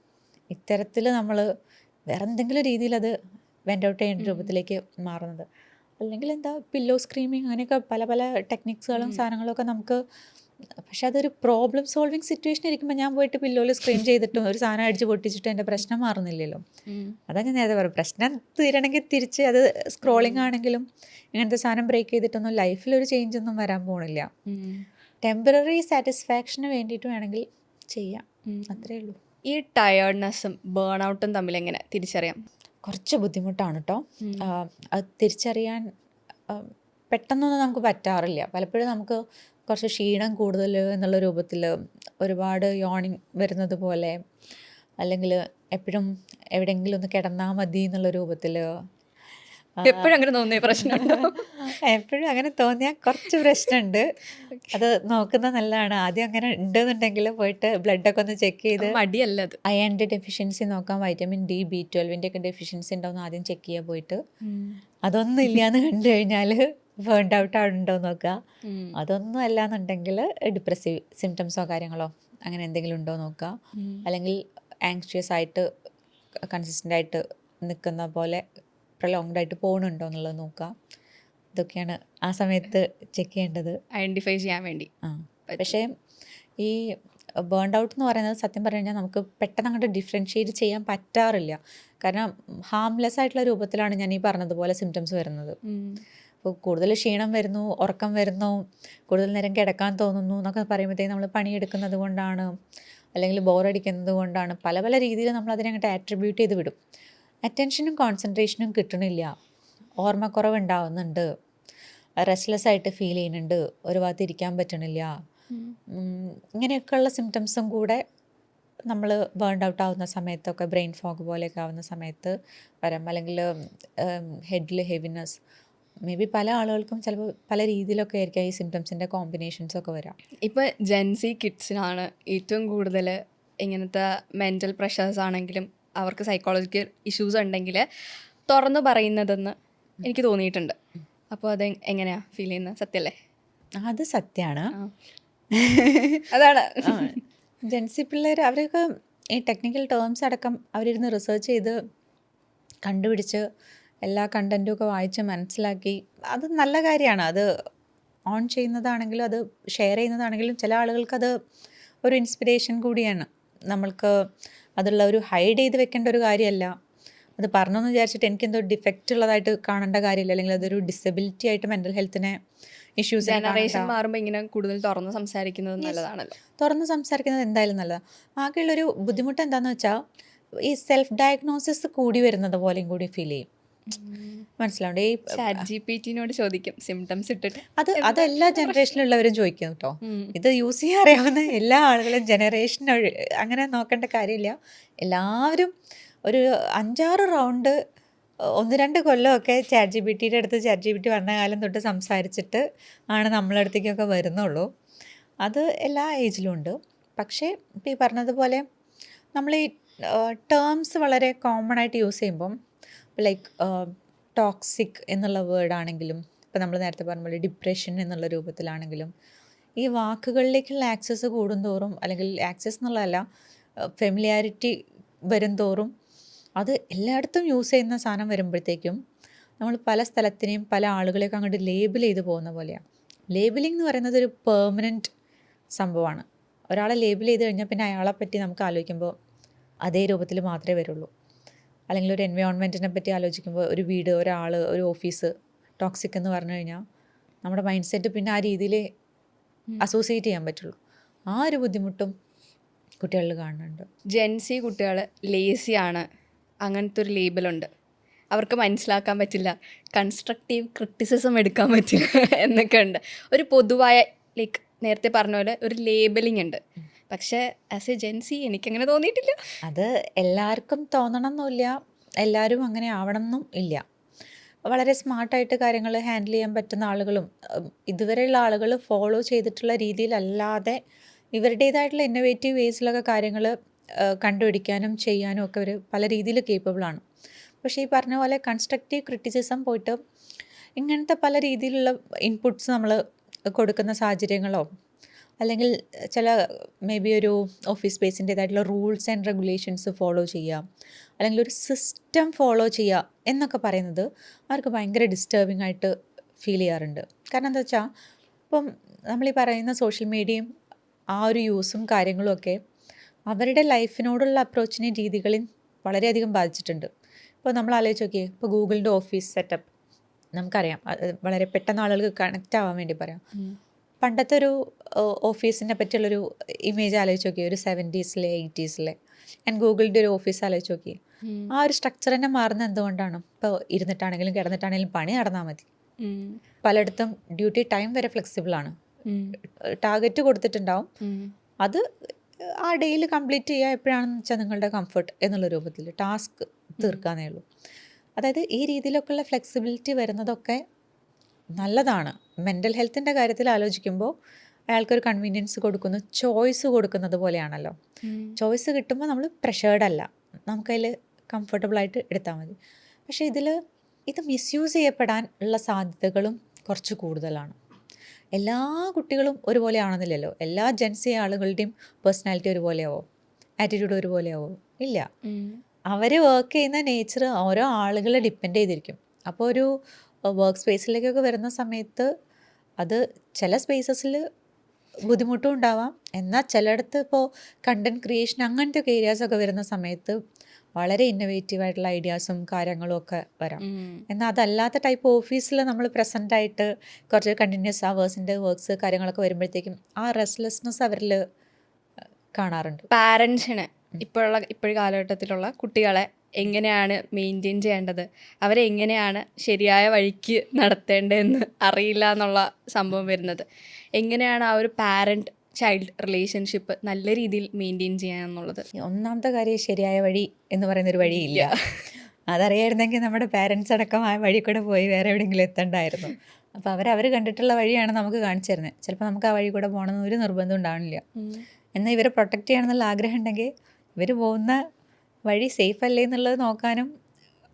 ഇത്തരത്തിൽ നമ്മൾ വേറെ എന്തെങ്കിലും രീതിയിൽ അത് വെൻ്റ് ഔട്ട് ചെയ്യുന്ന രൂപത്തിലേക്ക് മാറുന്നത്. അല്ലെങ്കിൽ എന്താ പില്ലോ സ്ക്രീമിങ്, അങ്ങനെയൊക്കെ പല പല ടെക്നിക്സുകളും സാധനങ്ങളൊക്കെ നമുക്ക്. പക്ഷെ അതൊരു പ്രോബ്ലം സോൾവിങ് സിറ്റുവേഷൻ ഇരിക്കുമ്പോൾ ഞാൻ പോയിട്ട് പില്ലോയിൽ സ്ക്രീം ചെയ്തിട്ടും ഒരു സാധനം അടിച്ച് പൊട്ടിച്ചിട്ട് എൻ്റെ പ്രശ്നം മാറുന്നില്ലല്ലോ. അതാ ഞാൻ നേരത്തെ പറയും, പ്രശ്നം തീരണമെങ്കിൽ തിരിച്ച് അത് സ്ക്രോളിങ് ആണെങ്കിലും ഇങ്ങനത്തെ സാധനം ബ്രേക്ക് ചെയ്തിട്ടൊന്നും ലൈഫിലൊരു ചേഞ്ച് ഒന്നും വരാൻ പോണില്ല. ടെമ്പററി സാറ്റിസ്ഫാക്ഷന് വേണ്ടിയിട്ട് വേണമെങ്കിൽ ചെയ്യാം, അത്രേ ഉള്ളൂ.
ഈ ടയേർഡ്നെസ്സും ബേൺ ഔട്ടും തമ്മിൽ എങ്ങനെ തിരിച്ചറിയാം?
കുറച്ച് ബുദ്ധിമുട്ടാണ് കേട്ടോ. അത് തിരിച്ചറിയാൻ പെട്ടെന്നൊന്നും നമുക്ക് പറ്റാറില്ല. പലപ്പോഴും നമുക്ക് കുറച്ച് ക്ഷീണം കൂടുതൽ എന്നുള്ള രൂപത്തിൽ, ഒരുപാട് യോണിങ് വരുന്നത് പോലെ, അല്ലെങ്കിൽ എപ്പോഴും എവിടെയെങ്കിലും ഒന്ന് കിടന്നാൽ മതി എന്നുള്ള രൂപത്തിൽ,
എപ്പോഴും അങ്ങനെ തോന്നിയ പ്രശ്നമുണ്ടോ?
എപ്പോഴും അങ്ങനെ തോന്നിയാൽ കുറച്ച് പ്രശ്നമുണ്ട്. അത് നോക്കുന്നത് നല്ലതാണ്. ആദ്യം അങ്ങനെ ഉണ്ടെന്നുണ്ടെങ്കിൽ പോയിട്ട് ബ്ലഡൊക്കെ ഒന്ന് ചെക്ക് ചെയ്ത്
മടിയല്ല അത്.
അയണിൻ്റെ ഡെഫിഷ്യൻസി നോക്കാം, വൈറ്റമിൻ ഡി, B12 ഒക്കെ ഡെഫിഷ്യൻസി ഉണ്ടോയെന്ന് ആദ്യം ചെക്ക് ചെയ്യാൻ പോയിട്ട് അതൊന്നും ഇല്ലയെന്ന് കണ്ടു കഴിഞ്ഞാൽ ബേൺഡ് ഔട്ട് ഉണ്ടോ നോക്കുക. അതൊന്നും അല്ല എന്നുണ്ടെങ്കിൽ ഡിപ്രസീവ് സിംറ്റംസോ കാര്യങ്ങളോ അങ്ങനെ എന്തെങ്കിലും ഉണ്ടോ നോക്കുക. അല്ലെങ്കിൽ ആങ്ഷ്യസ് ആയിട്ട് കൺസിസ്റ്റൻ്റ് ആയിട്ട് നിൽക്കുന്ന പോലെ പ്രൊലോങ്ഡ് ആയിട്ട് പോകുന്നുണ്ടോ എന്നുള്ളത് നോക്കുക. ഇതൊക്കെയാണ് ആ സമയത്ത് ചെക്ക് ചെയ്യേണ്ടത്,
ഐഡൻറ്റിഫൈ ചെയ്യാൻ വേണ്ടി.
പക്ഷേ ഈ ബേൺഡ് ഔട്ട് എന്ന് പറയുന്നത് സത്യം പറഞ്ഞു കഴിഞ്ഞാൽ നമുക്ക് പെട്ടെന്ന് അങ്ങോട്ട് ഡിഫറൻഷ്യേറ്റ് ചെയ്യാൻ പറ്റാറില്ല. കാരണം ഹാംലെസ് ആയിട്ടുള്ള രൂപത്തിലാണ് ഞാൻ ഈ പറഞ്ഞതുപോലെ സിംറ്റംസ് വരുന്നത്. ഇപ്പോൾ കൂടുതൽ ക്ഷീണം വരുന്നു, ഉറക്കം വരുന്നു, കൂടുതൽ നേരം കിടക്കാൻ തോന്നുന്നു എന്നൊക്കെ പറയുമ്പോഴത്തേക്കും നമ്മൾ പണിയെടുക്കുന്നത് കൊണ്ടാണ്, അല്ലെങ്കിൽ ബോറടിക്കുന്നത് കൊണ്ടാണ്, പല പല രീതിയിൽ നമ്മൾ അതിനെ അങ്ങോട്ട് ആട്രിബ്യൂട്ട് ചെയ്ത് വിടും. അറ്റൻഷനും കോൺസെൻട്രേഷനും കിട്ടണില്ല, ഓർമ്മക്കുറവ് ഉണ്ടാവുന്നുണ്ട്, റെസ്റ്റ്ലെസ് ആയിട്ട് ഫീൽ ചെയ്യുന്നുണ്ട്, ഒരു ഭാഗത്ത് ഇരിക്കാൻ പറ്റണില്ല, ഇങ്ങനെയൊക്കെയുള്ള സിംറ്റംസും കൂടെ നമ്മൾ ബേൺഡ് ഔട്ട് ആവുന്ന സമയത്തൊക്കെ, ബ്രെയിൻ ഫോഗ് പോലെയൊക്കെ ആവുന്ന സമയത്ത് വരാം. അല്ലെങ്കിൽ ഹെഡിൽ ഹെവിനെസ്, മേ ബി പല ആളുകൾക്കും ചിലപ്പോൾ പല രീതിയിലൊക്കെ ആയിരിക്കും ഈ സിംറ്റംസിൻ്റെ കോമ്പിനേഷൻസൊക്കെ വരാം.
ഇപ്പോൾ ജെൻസി കിഡ്സിനാണ് ഏറ്റവും കൂടുതൽ ഇങ്ങനത്തെ മെൻ്റൽ പ്രഷേഴ്സ് ആണെങ്കിലും അവർക്ക് സൈക്കോളജിക്കൽ ഇഷ്യൂസ് ഉണ്ടെങ്കിൽ തുറന്നു പറയുന്നതെന്ന് എനിക്ക് തോന്നിയിട്ടുണ്ട്. അപ്പോൾ അത് എങ്ങനെയാണ് ഫീൽ ചെയ്യുന്നത്? സത്യമല്ലേ?
അത് സത്യമാണ്.
അതാണ്
ജെൻസി പിള്ളേർ അവരൊക്കെ ഈ ടെക്നിക്കൽ ടേംസ് അടക്കം അവരിരുന്ന് റിസർച്ച് ചെയ്ത് കണ്ടുപിടിച്ച് എല്ലാ കണ്ടൻറ്റും ഒക്കെ വായിച്ച് മനസ്സിലാക്കി. അത് നല്ല കാര്യമാണ്. അത് ഓൺ ചെയ്യുന്നതാണെങ്കിലും അത് ഷെയർ ചെയ്യുന്നതാണെങ്കിലും ചില ആളുകൾക്കത് ഒരു ഇൻസ്പിറേഷൻ കൂടിയാണ്. നമ്മൾക്ക് അതുള്ള ഒരു ഹൈഡ് ചെയ്ത് വെക്കേണ്ട ഒരു കാര്യമല്ല. അത് പറഞ്ഞെന്ന് വിചാരിച്ചിട്ട് എനിക്കെന്തോ ഡിഫക്റ്റ് ഉള്ളതായിട്ട് കാണേണ്ട കാര്യമില്ല, അല്ലെങ്കിൽ അതൊരു ഡിസബിലിറ്റി ആയിട്ട് മെൻ്റൽ ഹെൽത്തിനെ ഇഷ്യൂസ്
ജനറേഷൻ മാറുമ്പോൾ ഇങ്ങനെ കൂടുതൽ തുറന്ന് സംസാരിക്കുന്നത് നല്ലതാണല്ലോ.
തുറന്ന് സംസാരിക്കുന്നത് എന്തായാലും നല്ലതാണ്. ആകെയുള്ളൊരു ബുദ്ധിമുട്ട് എന്താണെന്ന് വെച്ചാൽ ഈ സെൽഫ് ഡയഗ്നോസിസ് കൂടി വരുന്നത് പോലെയും കൂടി ഫീൽ ചെയ്യും. മനസ്സിലാവുണ്ട്. ഈ
ChatGPT-നോട് ചോദിക്കും സിംറ്റംസ് ഇട്ടിട്ട്.
അത് എല്ലാ ജനറേഷനിലുള്ളവരും ചോദിക്കും കേട്ടോ. ഇത് യൂസ് ചെയ്യാൻ അറിയാവുന്ന എല്ലാ ആളുകളും ജനറേഷൻ അങ്ങനെ നോക്കേണ്ട കാര്യമില്ല. എല്ലാവരും ഒരു 5-6 റൗണ്ട് 1-2 കൊല്ലമൊക്കെ ChatGPT-യുടെ അടുത്ത് ChatGPT വന്ന കാലം തൊട്ട് സംസാരിച്ചിട്ട് ആണ് നമ്മളെ അടുത്തേക്കൊക്കെ വരുന്നുള്ളൂ. അത് എല്ലാ ഏജിലും ഉണ്ട്. പക്ഷേ ഇപ്പോൾ ഈ പറഞ്ഞതുപോലെ നമ്മൾ ഈ ടേംസ് വളരെ കോമൺ ആയിട്ട് യൂസ് ചെയ്യുമ്പം, ലൈക്ക് ടോക്സിക് എന്നുള്ള വേർഡാണെങ്കിലും, ഇപ്പോൾ നമ്മൾ നേരത്തെ പറഞ്ഞ പോലെ ഡിപ്രഷൻ എന്നുള്ള രൂപത്തിലാണെങ്കിലും, ഈ വാക്കുകളിലേക്കുള്ള ആക്സസ് കൂടുന്തോറും, അല്ലെങ്കിൽ ആക്സസ് എന്നുള്ളതല്ല, ഫെമിലിയാരിറ്റി വരും തോറും, അത് എല്ലായിടത്തും യൂസ് ചെയ്യുന്ന സാധനം വരുമ്പോഴത്തേക്കും നമ്മൾ പല സ്ഥലത്തിനെയും പല ആളുകളെയൊക്കെ അങ്ങോട്ട് ലേബിൾ ചെയ്ത് പോകുന്ന പോലെയാണ്. ലേബിളിംഗ് എന്ന് പറയുന്നത് ഒരു പെർമനൻറ്റ് സംഭവമാണ്. ഒരാളെ ലേബിൾ ചെയ്ത് കഴിഞ്ഞാൽ പിന്നെ അയാളെ പറ്റി നമുക്ക് ആലോചിക്കുമ്പോൾ അതേ രൂപത്തിൽ മാത്രമേ വരുള്ളൂ. അല്ലെങ്കിൽ ഒരു എൻവയോൺമെൻറ്റിനെ പറ്റി ആലോചിക്കുമ്പോൾ ഒരു വീട്, ഒരാൾ, ഒരു ഓഫീസ് ടോക്സിക് എന്ന് പറഞ്ഞു കഴിഞ്ഞാൽ നമ്മുടെ മൈൻഡ് സെറ്റ് പിന്നെ ആ രീതിയിൽ അസോസിയേറ്റ് ചെയ്യാൻ പറ്റുള്ളൂ. ആ ഒരു ബുദ്ധിമുട്ടും കുട്ടികളിൽ കാണുന്നുണ്ട്.
ജെൻസി കുട്ടികൾ ലേസിയാണ്, അങ്ങനത്തെ ഒരു ലേബലുണ്ട്. അവർക്ക് മനസ്സിലാക്കാൻ പറ്റില്ല, കൺസ്ട്രക്റ്റീവ് ക്രിറ്റിസിസം എടുക്കാൻ പറ്റില്ല എന്നൊക്കെ ഉണ്ട്. ഒരു പൊതുവായ ലൈക്ക് നേരത്തെ പറഞ്ഞ പോലെ ഒരു ലേബലിംഗ് ഉണ്ട്. പക്ഷേ ആസ് എ ജെൻസി എനിക്കങ്ങനെ തോന്നിയിട്ടില്ല.
അത് എല്ലാവർക്കും തോന്നണം എന്നില്ല, എല്ലാവരും അങ്ങനെ ആവണം എന്നും ഇല്ല. വളരെ സ്മാർട്ടായിട്ട് കാര്യങ്ങൾ ഹാൻഡിൽ ചെയ്യാൻ പറ്റുന്ന ആളുകളും ഇതുവരെയുള്ള ആളുകൾ ഫോളോ ചെയ്തിട്ടുള്ള രീതിയിലല്ലാതെ ഇവരുടേതായിട്ടുള്ള ഇന്നോവേറ്റീവ് വേസിലൊക്കെ കാര്യങ്ങൾ കണ്ടുപിടിക്കാനും ചെയ്യാനും ഒക്കെ അവർ പല രീതിയിൽ കേപ്പബിളാണ്. പക്ഷേ ഈ പറഞ്ഞ പോലെ കൺസ്ട്രക്റ്റീവ് ക്രിറ്റിസിസം പോയിട്ട് ഇങ്ങനത്തെ പല രീതിയിലുള്ള ഇൻപുട്സ് നമ്മൾ കൊടുക്കുന്ന സാഹചര്യങ്ങളോ, അല്ലെങ്കിൽ ചില മേ ബി ഒരു ഓഫീസ് സ്പേസിൻ്റേതായിട്ടുള്ള റൂൾസ് ആൻഡ് റെഗുലേഷൻസ് ഫോളോ ചെയ്യുക, അല്ലെങ്കിൽ ഒരു സിസ്റ്റം ഫോളോ ചെയ്യുക എന്നൊക്കെ പറയുന്നത് അവർക്ക് ഭയങ്കര ഡിസ്റ്റർബിംഗ് ആയിട്ട് ഫീൽ ചെയ്യാറുണ്ട്. കാരണം എന്താ വെച്ചാൽ ഇപ്പം നമ്മളീ പറയുന്ന സോഷ്യൽ മീഡിയയും ആ ഒരു യൂസും കാര്യങ്ങളും ഒക്കെ അവരുടെ ലൈഫിനോടുള്ള അപ്രോച്ചിനെ രീതികളിൽ വളരെയധികം ബാധിച്ചിട്ടുണ്ട്. ഇപ്പോൾ നമ്മൾ ആലോചിച്ച് നോക്കിയേ, ഇപ്പോൾ ഗൂഗിളിൻ്റെ ഓഫീസ് സെറ്റപ്പ് നമുക്കറിയാം, വളരെ പെട്ടെന്ന് ആളുകൾക്ക് കണക്റ്റ് ആവാൻ വേണ്ടി പറയാം. പണ്ടത്തെ ഒരു ഓഫീസിനെ പറ്റിയുള്ളൊരു ഇമേജ് ആലോചിച്ച് നോക്കി, ഒരു 70s 80s ആൻഡ് ഗൂഗിളിൻ്റെ ഒരു ഓഫീസ് ആലോചിച്ച് നോക്കി. ആ ഒരു സ്ട്രക്ചർ തന്നെ മാറുന്നത് എന്തുകൊണ്ടാണ്? ഇപ്പോൾ ഇരുന്നിട്ടാണെങ്കിലും കിടന്നിട്ടാണെങ്കിലും പണി നടന്നാൽ മതി. പലയിടത്തും ഡ്യൂട്ടി ടൈം വരെ ഫ്ലെക്സിബിളാണ്. ടാർഗറ്റ് കൊടുത്തിട്ടുണ്ടാവും, അത് ആ ഡേയിൽ കംപ്ലീറ്റ് ചെയ്യുക എപ്പോഴാണെന്ന് വെച്ചാൽ നിങ്ങളുടെ കംഫർട്ട് എന്നുള്ള രൂപത്തിൽ ടാസ്ക് തീർക്കാന്നേ ഉള്ളൂ. അതായത് ഈ രീതിയിലൊക്കെയുള്ള ഫ്ലെക്സിബിലിറ്റി വരുന്നതൊക്കെ നല്ലതാണ്. മെൻ്റൽ ഹെൽത്തിൻ്റെ കാര്യത്തിൽ ആലോചിക്കുമ്പോൾ അയാൾക്കൊരു കൺവീനിയൻസ് കൊടുക്കുന്നു, ചോയ്സ് കൊടുക്കുന്നത് പോലെയാണല്ലോ. ചോയ്സ് കിട്ടുമ്പോൾ നമ്മൾ പ്രഷേർഡ് അല്ല, നമുക്കതിൽ കംഫർട്ടബിളായിട്ട് എടുത്താൽ മതി. പക്ഷേ ഇത് മിസ്യൂസ് ചെയ്യപ്പെടാൻ ഉള്ള സാധ്യതകളും കുറച്ച് കൂടുതലാണ്. എല്ലാ കുട്ടികളും ഒരുപോലെ ആണെന്നില്ലല്ലോ. എല്ലാ ജെൻസി ആളുകളുടെയും പേഴ്സണാലിറ്റി ഒരുപോലെയാവോ, ആറ്റിറ്റ്യൂഡ് ഒരുപോലെയാവോ? ഇല്ല. അവർ വർക്ക് ചെയ്യുന്ന നേച്ചർ ഓരോ ആളുകളെ ഡിപ്പെൻഡ് ചെയ്തിരിക്കും. അപ്പോൾ ഒരു വർക്ക് സ്പേസിലേക്കൊക്കെ വരുന്ന സമയത്ത് അത് ചില സ്പേസസിൽ ബുദ്ധിമുട്ടും ഉണ്ടാവാം. എന്നാൽ ചിലയിടത്ത് ഇപ്പോൾ കണ്ടൻറ് ക്രിയേഷൻ അങ്ങനത്തെ ഒക്കെ ഏരിയാസൊക്കെ വരുന്ന സമയത്ത് വളരെ ഇന്നൊവേറ്റീവ് ആയിട്ടുള്ള ഐഡിയാസും കാര്യങ്ങളും ഒക്കെ വരാം. എന്നാൽ അതല്ലാത്ത ടൈപ്പ് ഓഫീസിൽ നമ്മൾ പ്രസൻ്റ് ആയിട്ട് കുറച്ച് കണ്ടിന്യൂസ് അവേഴ്സിൻ്റെ വർക്ക്സ് കാര്യങ്ങളൊക്കെ വരുമ്പോഴത്തേക്കും ആ റെസ്റ്റ്ലെസ്നെസ് അവരിൽ കാണാറുണ്ട്.
പാരൻസിന് ഇപ്പോഴ കാലഘട്ടത്തിലുള്ള കുട്ടികളെ എങ്ങനെയാണ് മെയിൻറ്റെയിൻ ചെയ്യേണ്ടത്, അവരെ എങ്ങനെയാണ് ശരിയായ വഴിക്ക് നടത്തേണ്ടതെന്ന് അറിയില്ല എന്നുള്ള സംഭവം വരുന്നത്. എങ്ങനെയാണ് ആ ഒരു പാരൻറ്റ് ചൈൽഡ് റിലേഷൻഷിപ്പ് നല്ല രീതിയിൽ മെയിൻറ്റെയിൻ ചെയ്യാന്നുള്ളത്?
ഒന്നാമത്തെ കാര്യം, ശരിയായ വഴി എന്ന് പറയുന്നൊരു വഴിയില്ല. അതറിയായിരുന്നെങ്കിൽ നമ്മുടെ പാരൻസ് അടക്കം ആ വഴി കൂടെ പോയി വേറെ എവിടെയെങ്കിലും എത്തണ്ടായിരുന്നു. അപ്പോൾ അവർ കണ്ടിട്ടുള്ള വഴിയാണ് നമുക്ക് കാണിച്ചു തരുന്നത്. ചിലപ്പോൾ നമുക്ക് ആ വഴി കൂടെ പോകണമെന്ന് ഒരു നിർബന്ധം ഉണ്ടാവണില്ല. എന്നാൽ ഇവരെ പ്രൊട്ടക്റ്റ് ചെയ്യണമെന്നുള്ള ആഗ്രഹം ഉണ്ടെങ്കിൽ ഇവർ പോകുന്ന വഴി സേഫ് അല്ലേ എന്നുള്ളത് നോക്കാനും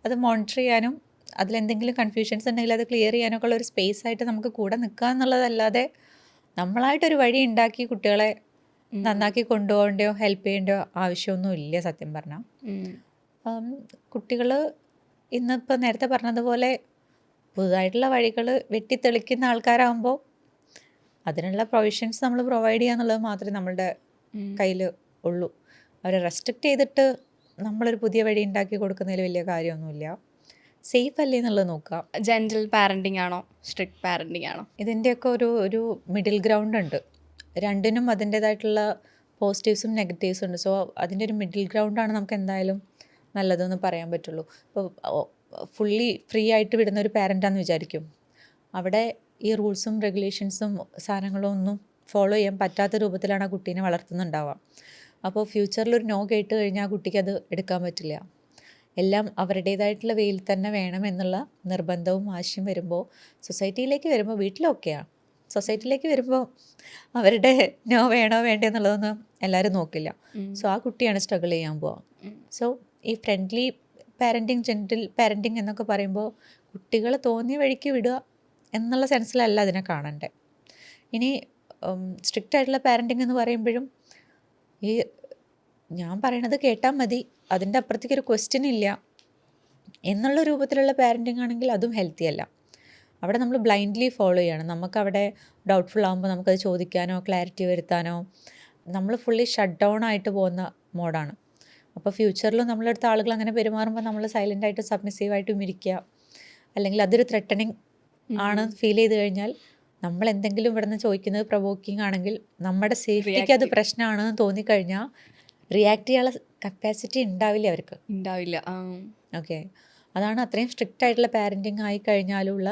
അത് മോണിറ്റർ ചെയ്യാനും അതിലെന്തെങ്കിലും കൺഫ്യൂഷൻസ് ഉണ്ടെങ്കിൽ അത് ക്ലിയർ ചെയ്യാനൊക്കെ ഉള്ള ഒരു സ്പേസ് ആയിട്ട് നമുക്ക് കൂടെ നിൽക്കുക എന്നുള്ളതല്ലാതെ നമ്മളായിട്ടൊരു വഴി ഉണ്ടാക്കി കുട്ടികളെ നന്നാക്കി കൊണ്ടുപോകേണ്ടയോ ഹെൽപ്പ് ചെയ്യേണ്ടയോ ആവശ്യമൊന്നും ഇല്ല സത്യം പറഞ്ഞാൽ. കുട്ടികൾ ഇന്നിപ്പോൾ നേരത്തെ പറഞ്ഞതുപോലെ പുതുതായിട്ടുള്ള വഴികൾ വെട്ടിത്തെളിക്കുന്ന ആൾക്കാരാകുമ്പോൾ അതിനുള്ള പ്രൊവിഷൻസ് നമ്മൾ പ്രൊവൈഡ് ചെയ്യുക എന്നുള്ളത് മാത്രമേ നമ്മളുടെ കയ്യിൽ ഉള്ളൂ. അവരെ റെസ്ട്രിക്റ്റ് ചെയ്തിട്ട് നമ്മളൊരു പുതിയ വഴി ഉണ്ടാക്കി കൊടുക്കുന്നതിൽ വലിയ കാര്യമൊന്നുമില്ല. സേഫ് അല്ലേ എന്നുള്ളത് നോക്കുക.
ജെൻറൽ പാരൻറ്റിങ് ആണോ സ്ട്രിക്റ്റ് പാരൻറ്റിങ് ആണോ?
ഇതിൻ്റെയൊക്കെ ഒരു മിഡിൽ ഗ്രൗണ്ട് ഉണ്ട്. രണ്ടിനും അതിൻ്റേതായിട്ടുള്ള പോസിറ്റീവ്സും നെഗറ്റീവ്സും ഉണ്ട്. സോ അതിൻ്റെ ഒരു മിഡിൽ ഗ്രൗണ്ടാണ് നമുക്ക് എന്തായാലും നല്ലതെന്ന് പറയാൻ പറ്റുള്ളൂ. ഇപ്പോൾ ഫുള്ളി ഫ്രീ ആയിട്ട് വിടുന്ന ഒരു പാരൻ്റാന്ന് വിചാരിക്കും. അവിടെ ഈ റൂൾസും റെഗുലേഷൻസും സാധനങ്ങളും ഒന്നും ഫോളോ ചെയ്യാൻ പറ്റാത്ത രൂപത്തിലാണ് ആ കുട്ടീനെ വളർത്തുന്നുണ്ടാവുക. അപ്പോൾ ഫ്യൂച്ചറിലൊരു നോ കേട്ട് കഴിഞ്ഞാൽ ആ കുട്ടിക്ക് അത് എടുക്കാൻ പറ്റില്ല. എല്ലാം അവരുടേതായിട്ടുള്ള വേയിൽ തന്നെ വേണം എന്നുള്ള നിർബന്ധവും ആശയം വരുമ്പോൾ സൊസൈറ്റിയിലേക്ക് വരുമ്പോൾ വീട്ടിലൊക്കെയാണ്. സൊസൈറ്റിയിലേക്ക് വരുമ്പോൾ അവരുടെ നോ വേണോ വേണ്ടേ എന്നുള്ളതൊന്നും എല്ലാവരും നോക്കില്ല. സോ ആ കുട്ടിയാണ് സ്ട്രഗിൾ ചെയ്യാൻ പോവുക. സോ ഈ ഫ്രണ്ട്ലി പാരൻറ്റിങ്, ജെൻറ്റിൽ പാരൻറ്റിങ് എന്നൊക്കെ പറയുമ്പോൾ കുട്ടികളെ തോന്നിയ വഴിക്ക് വിടുക എന്നുള്ള സെൻസിലല്ല അതിനെ കാണണ്ടേ. ഇനി സ്ട്രിക്റ്റ് ആയിട്ടുള്ള പാരൻറ്റിങ് എന്ന് പറയുമ്പോഴും ഈ ഞാൻ പറയണത് കേട്ടാൽ മതി, അതിൻ്റെ അപ്പുറത്തേക്ക് ഒരു ക്വസ്റ്റ്യൻ ഇല്ല എന്നുള്ള രൂപത്തിലുള്ള പാരൻറ്റിങ് ആണെങ്കിൽ അതും ഹെൽത്തി അല്ല. അവിടെ നമ്മൾ ബ്ലൈൻഡ്ലി ഫോളോ ചെയ്യണം. നമുക്കവിടെ ഡൗട്ട്ഫുൾ ആകുമ്പോൾ നമുക്കത് ചോദിക്കാനോ ക്ലാരിറ്റി വരുത്താനോ നമ്മൾ ഫുള്ളി ഷട്ട് ഡൗൺ ആയിട്ട് പോകുന്ന മോഡാണ്. അപ്പോൾ ഫ്യൂച്ചറിലും നമ്മളടുത്ത ആളുകൾ അങ്ങനെ പെരുമാറുമ്പോൾ നമ്മൾ സൈലൻ്റായിട്ട് സബ്മിസീവായിട്ടും ഇരിക്കുക, അല്ലെങ്കിൽ അതൊരു ത്രെട്ടനിങ് ആണ് ഫീൽ ചെയ്ത് കഴിഞ്ഞാൽ നമ്മൾ എന്തെങ്കിലും ഇവിടെ നിന്ന് ചോദിക്കുന്നത് പ്രൊവോക്കിംഗ് ആണെങ്കിൽ നമ്മുടെ സേഫ്റ്റിക്ക് അത് പ്രശ്നമാണെന്ന് തോന്നിക്കഴിഞ്ഞാൽ റിയാക്ട് ചെയ്യാനുള്ള കപ്പാസിറ്റി ഉണ്ടാവില്ല അവർക്ക്.
ഉണ്ടാവില്ല.
ഓക്കെ, അതാണ് അത്രയും സ്ട്രിക്റ്റ് ആയിട്ടുള്ള പാരൻറ്റിങ് ആയി കഴിഞ്ഞാലുള്ള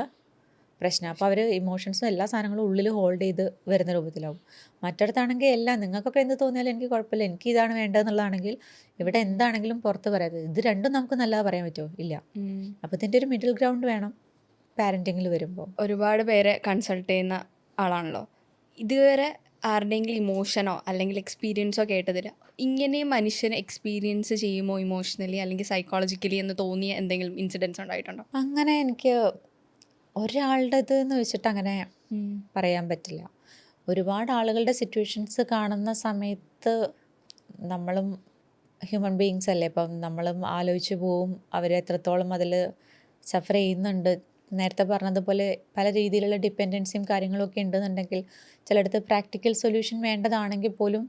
പ്രശ്നം. അപ്പോൾ അവർ ഇമോഷൻസും എല്ലാ സാധനങ്ങളും ഉള്ളിൽ ഹോൾഡ് ചെയ്ത് വരുന്ന രൂപത്തിലാവും. മറ്റിടത്താണെങ്കിൽ എല്ലാം നിങ്ങൾക്കൊക്കെ എന്ത് തോന്നിയാലും എനിക്ക് കുഴപ്പമില്ല, എനിക്ക് ഇതാണ് വേണ്ടതെന്നുള്ളതാണെങ്കിൽ ഇവിടെ എന്താണെങ്കിലും പുറത്ത് പറയാതെ. ഇത് രണ്ടും നമുക്ക് നല്ലത് പറയാൻ പറ്റുമോ? ഇല്ല. അപ്പോൾ ഇതിൻ്റെ ഒരു മിഡിൽ ഗ്രൗണ്ട് വേണം പാരൻറ്റിങ്ങിൽ വരുമ്പോൾ.
ഒരുപാട് പേരെ കൺസൾട്ട് ചെയ്യുന്ന ആളാണല്ലോ. ഇതുവരെ ആരുടെയെങ്കിലും ഇമോഷനോ അല്ലെങ്കിൽ എക്സ്പീരിയൻസോ കേട്ടതിൽ ഇങ്ങനെ മനുഷ്യന് എക്സ്പീരിയൻസ് ചെയ്യുമോ ഇമോഷണലി അല്ലെങ്കിൽ സൈക്കോളജിക്കലി എന്ന് തോന്നിയ എന്തെങ്കിലും ഇൻസിഡൻസ് ഉണ്ടായിട്ടുണ്ടോ?
അങ്ങനെ എനിക്ക് ഒരാളുടേത് എന്ന് വെച്ചിട്ട് അങ്ങനെ പറയാൻ പറ്റില്ല. ഒരുപാട് ആളുകളുടെ സിറ്റുവേഷൻസ് കാണുന്ന സമയത്ത് നമ്മളും ഹ്യൂമൻ ബീയിങ്സ് അല്ലേ, അപ്പം നമ്മളും ആലോചിച്ച് പോവും അവരെത്രത്തോളം അതിൽ സഫർ ചെയ്യുന്നുണ്ട്. നേരത്തെ പറഞ്ഞതുപോലെ പല രീതിയിലുള്ള ഡിപ്പെൻഡൻസിയും കാര്യങ്ങളൊക്കെ ഉണ്ടെന്നുണ്ടെങ്കിൽ ചിലയിടത്ത് പ്രാക്ടിക്കൽ സൊല്യൂഷൻ വേണ്ടതാണെങ്കിൽ പോലും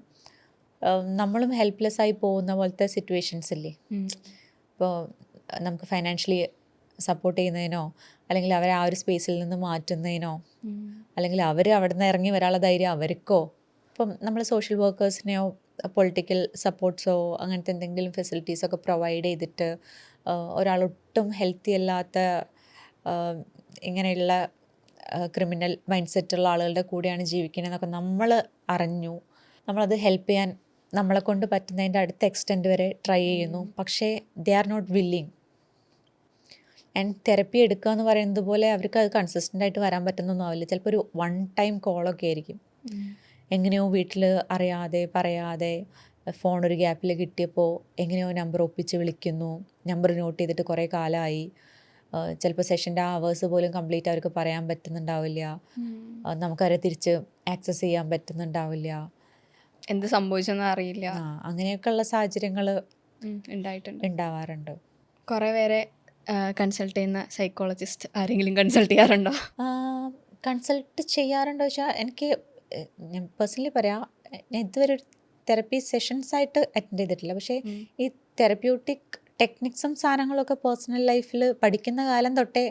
നമ്മളും ഹെൽപ്ലെസ് ആയി പോകുന്ന പോലത്തെ സിറ്റുവേഷൻസ് ഇല്ലേ. ഇപ്പോൾ നമുക്ക് ഫൈനാൻഷ്യലി സപ്പോർട്ട് ചെയ്യുന്നതിനോ അല്ലെങ്കിൽ അവരെ ആ ഒരു സ്പേസിൽ നിന്ന് മാറ്റുന്നതിനോ അല്ലെങ്കിൽ അവർ അവിടെ നിന്ന് ഇറങ്ങി വരാനുള്ള ധൈര്യം അവർക്കോ, ഇപ്പം നമ്മൾ സോഷ്യൽ വർക്കേഴ്സിനെയോ പൊളിറ്റിക്കൽ സപ്പോർട്ട്സോ അങ്ങനത്തെ എന്തെങ്കിലും ഫെസിലിറ്റീസൊക്കെ പ്രൊവൈഡ് ചെയ്തിട്ട് ഒരാളൊട്ടും ഹെൽത്തി അല്ലാത്ത ഇങ്ങനെയുള്ള ക്രിമിനൽ മൈൻഡ് സെറ്റുള്ള ആളുകളുടെ കൂടെയാണ് ജീവിക്കണമെന്നൊക്കെ നമ്മൾ അറിഞ്ഞു, നമ്മളത് ഹെൽപ്പ് ചെയ്യാൻ നമ്മളെ കൊണ്ട് പറ്റുന്നതിൻ്റെ അടുത്ത എക്സ്റ്റെൻറ്റ് വരെ ട്രൈ ചെയ്യുന്നു. പക്ഷേ they are not willing. And therapy എടുക്കുക എന്ന് പറയുന്നത് പോലെ അവർക്ക് അത് കൺസിസ്റ്റൻ്റ് ആയിട്ട് വരാൻ പറ്റുന്നൊന്നും ആവില്ല. ചിലപ്പോൾ ഒരു വൺ ടൈം കോളൊക്കെ ആയിരിക്കും. എങ്ങനെയോ വീട്ടിൽ അറിയാതെ പറയാതെ ഫോൺ ഒരു ഗ്യാപ്പിൽ കിട്ടിയപ്പോൾ എങ്ങനെയോ നമ്പർ ഒപ്പിച്ച് വിളിക്കുന്നു, നമ്പർ നോട്ട് ചെയ്തിട്ട് കുറേ കാലമായി. ചിലപ്പോൾ സെഷൻ്റെ അവേഴ്സ് പോലും കംപ്ലീറ്റ് അവർക്ക് പറയാൻ പറ്റുന്നുണ്ടാവില്ല. നമുക്കവരെ തിരിച്ച് ആക്സസ് ചെയ്യാൻ പറ്റുന്നുണ്ടാവില്ല.
എന്ത് സംഭവിച്ചെന്ന് അറിയില്ല.
അങ്ങനെയൊക്കെയുള്ള സാഹചര്യങ്ങൾ
ഉണ്ടായിട്ടുണ്ട്.
ഉണ്ടാവാറുണ്ട്.
കുറേ പേരെ കൺസൾട്ട് ചെയ്യുന്ന സൈക്കോളജിസ്റ്റ് ആരെങ്കിലും കൺസൾട്ട് ചെയ്യാറുണ്ടോ?
കൺസൾട്ട് ചെയ്യാറുണ്ടോ ചോദിച്ചാൽ എനിക്ക് ഞാൻ പേഴ്സണലി പറയാം, ഞാൻ ഇതുവരെ ഒരു തെറപ്പി സെഷൻസ് ആയിട്ട് അറ്റൻഡ് ചെയ്തിട്ടില്ല. പക്ഷേ ഈ തെറപ്യൂട്ടിക് ടെക്നിക്സും സാധനങ്ങളൊക്കെ പേഴ്സണൽ ലൈഫിൽ പഠിക്കുന്ന കാലം തൊട്ടേ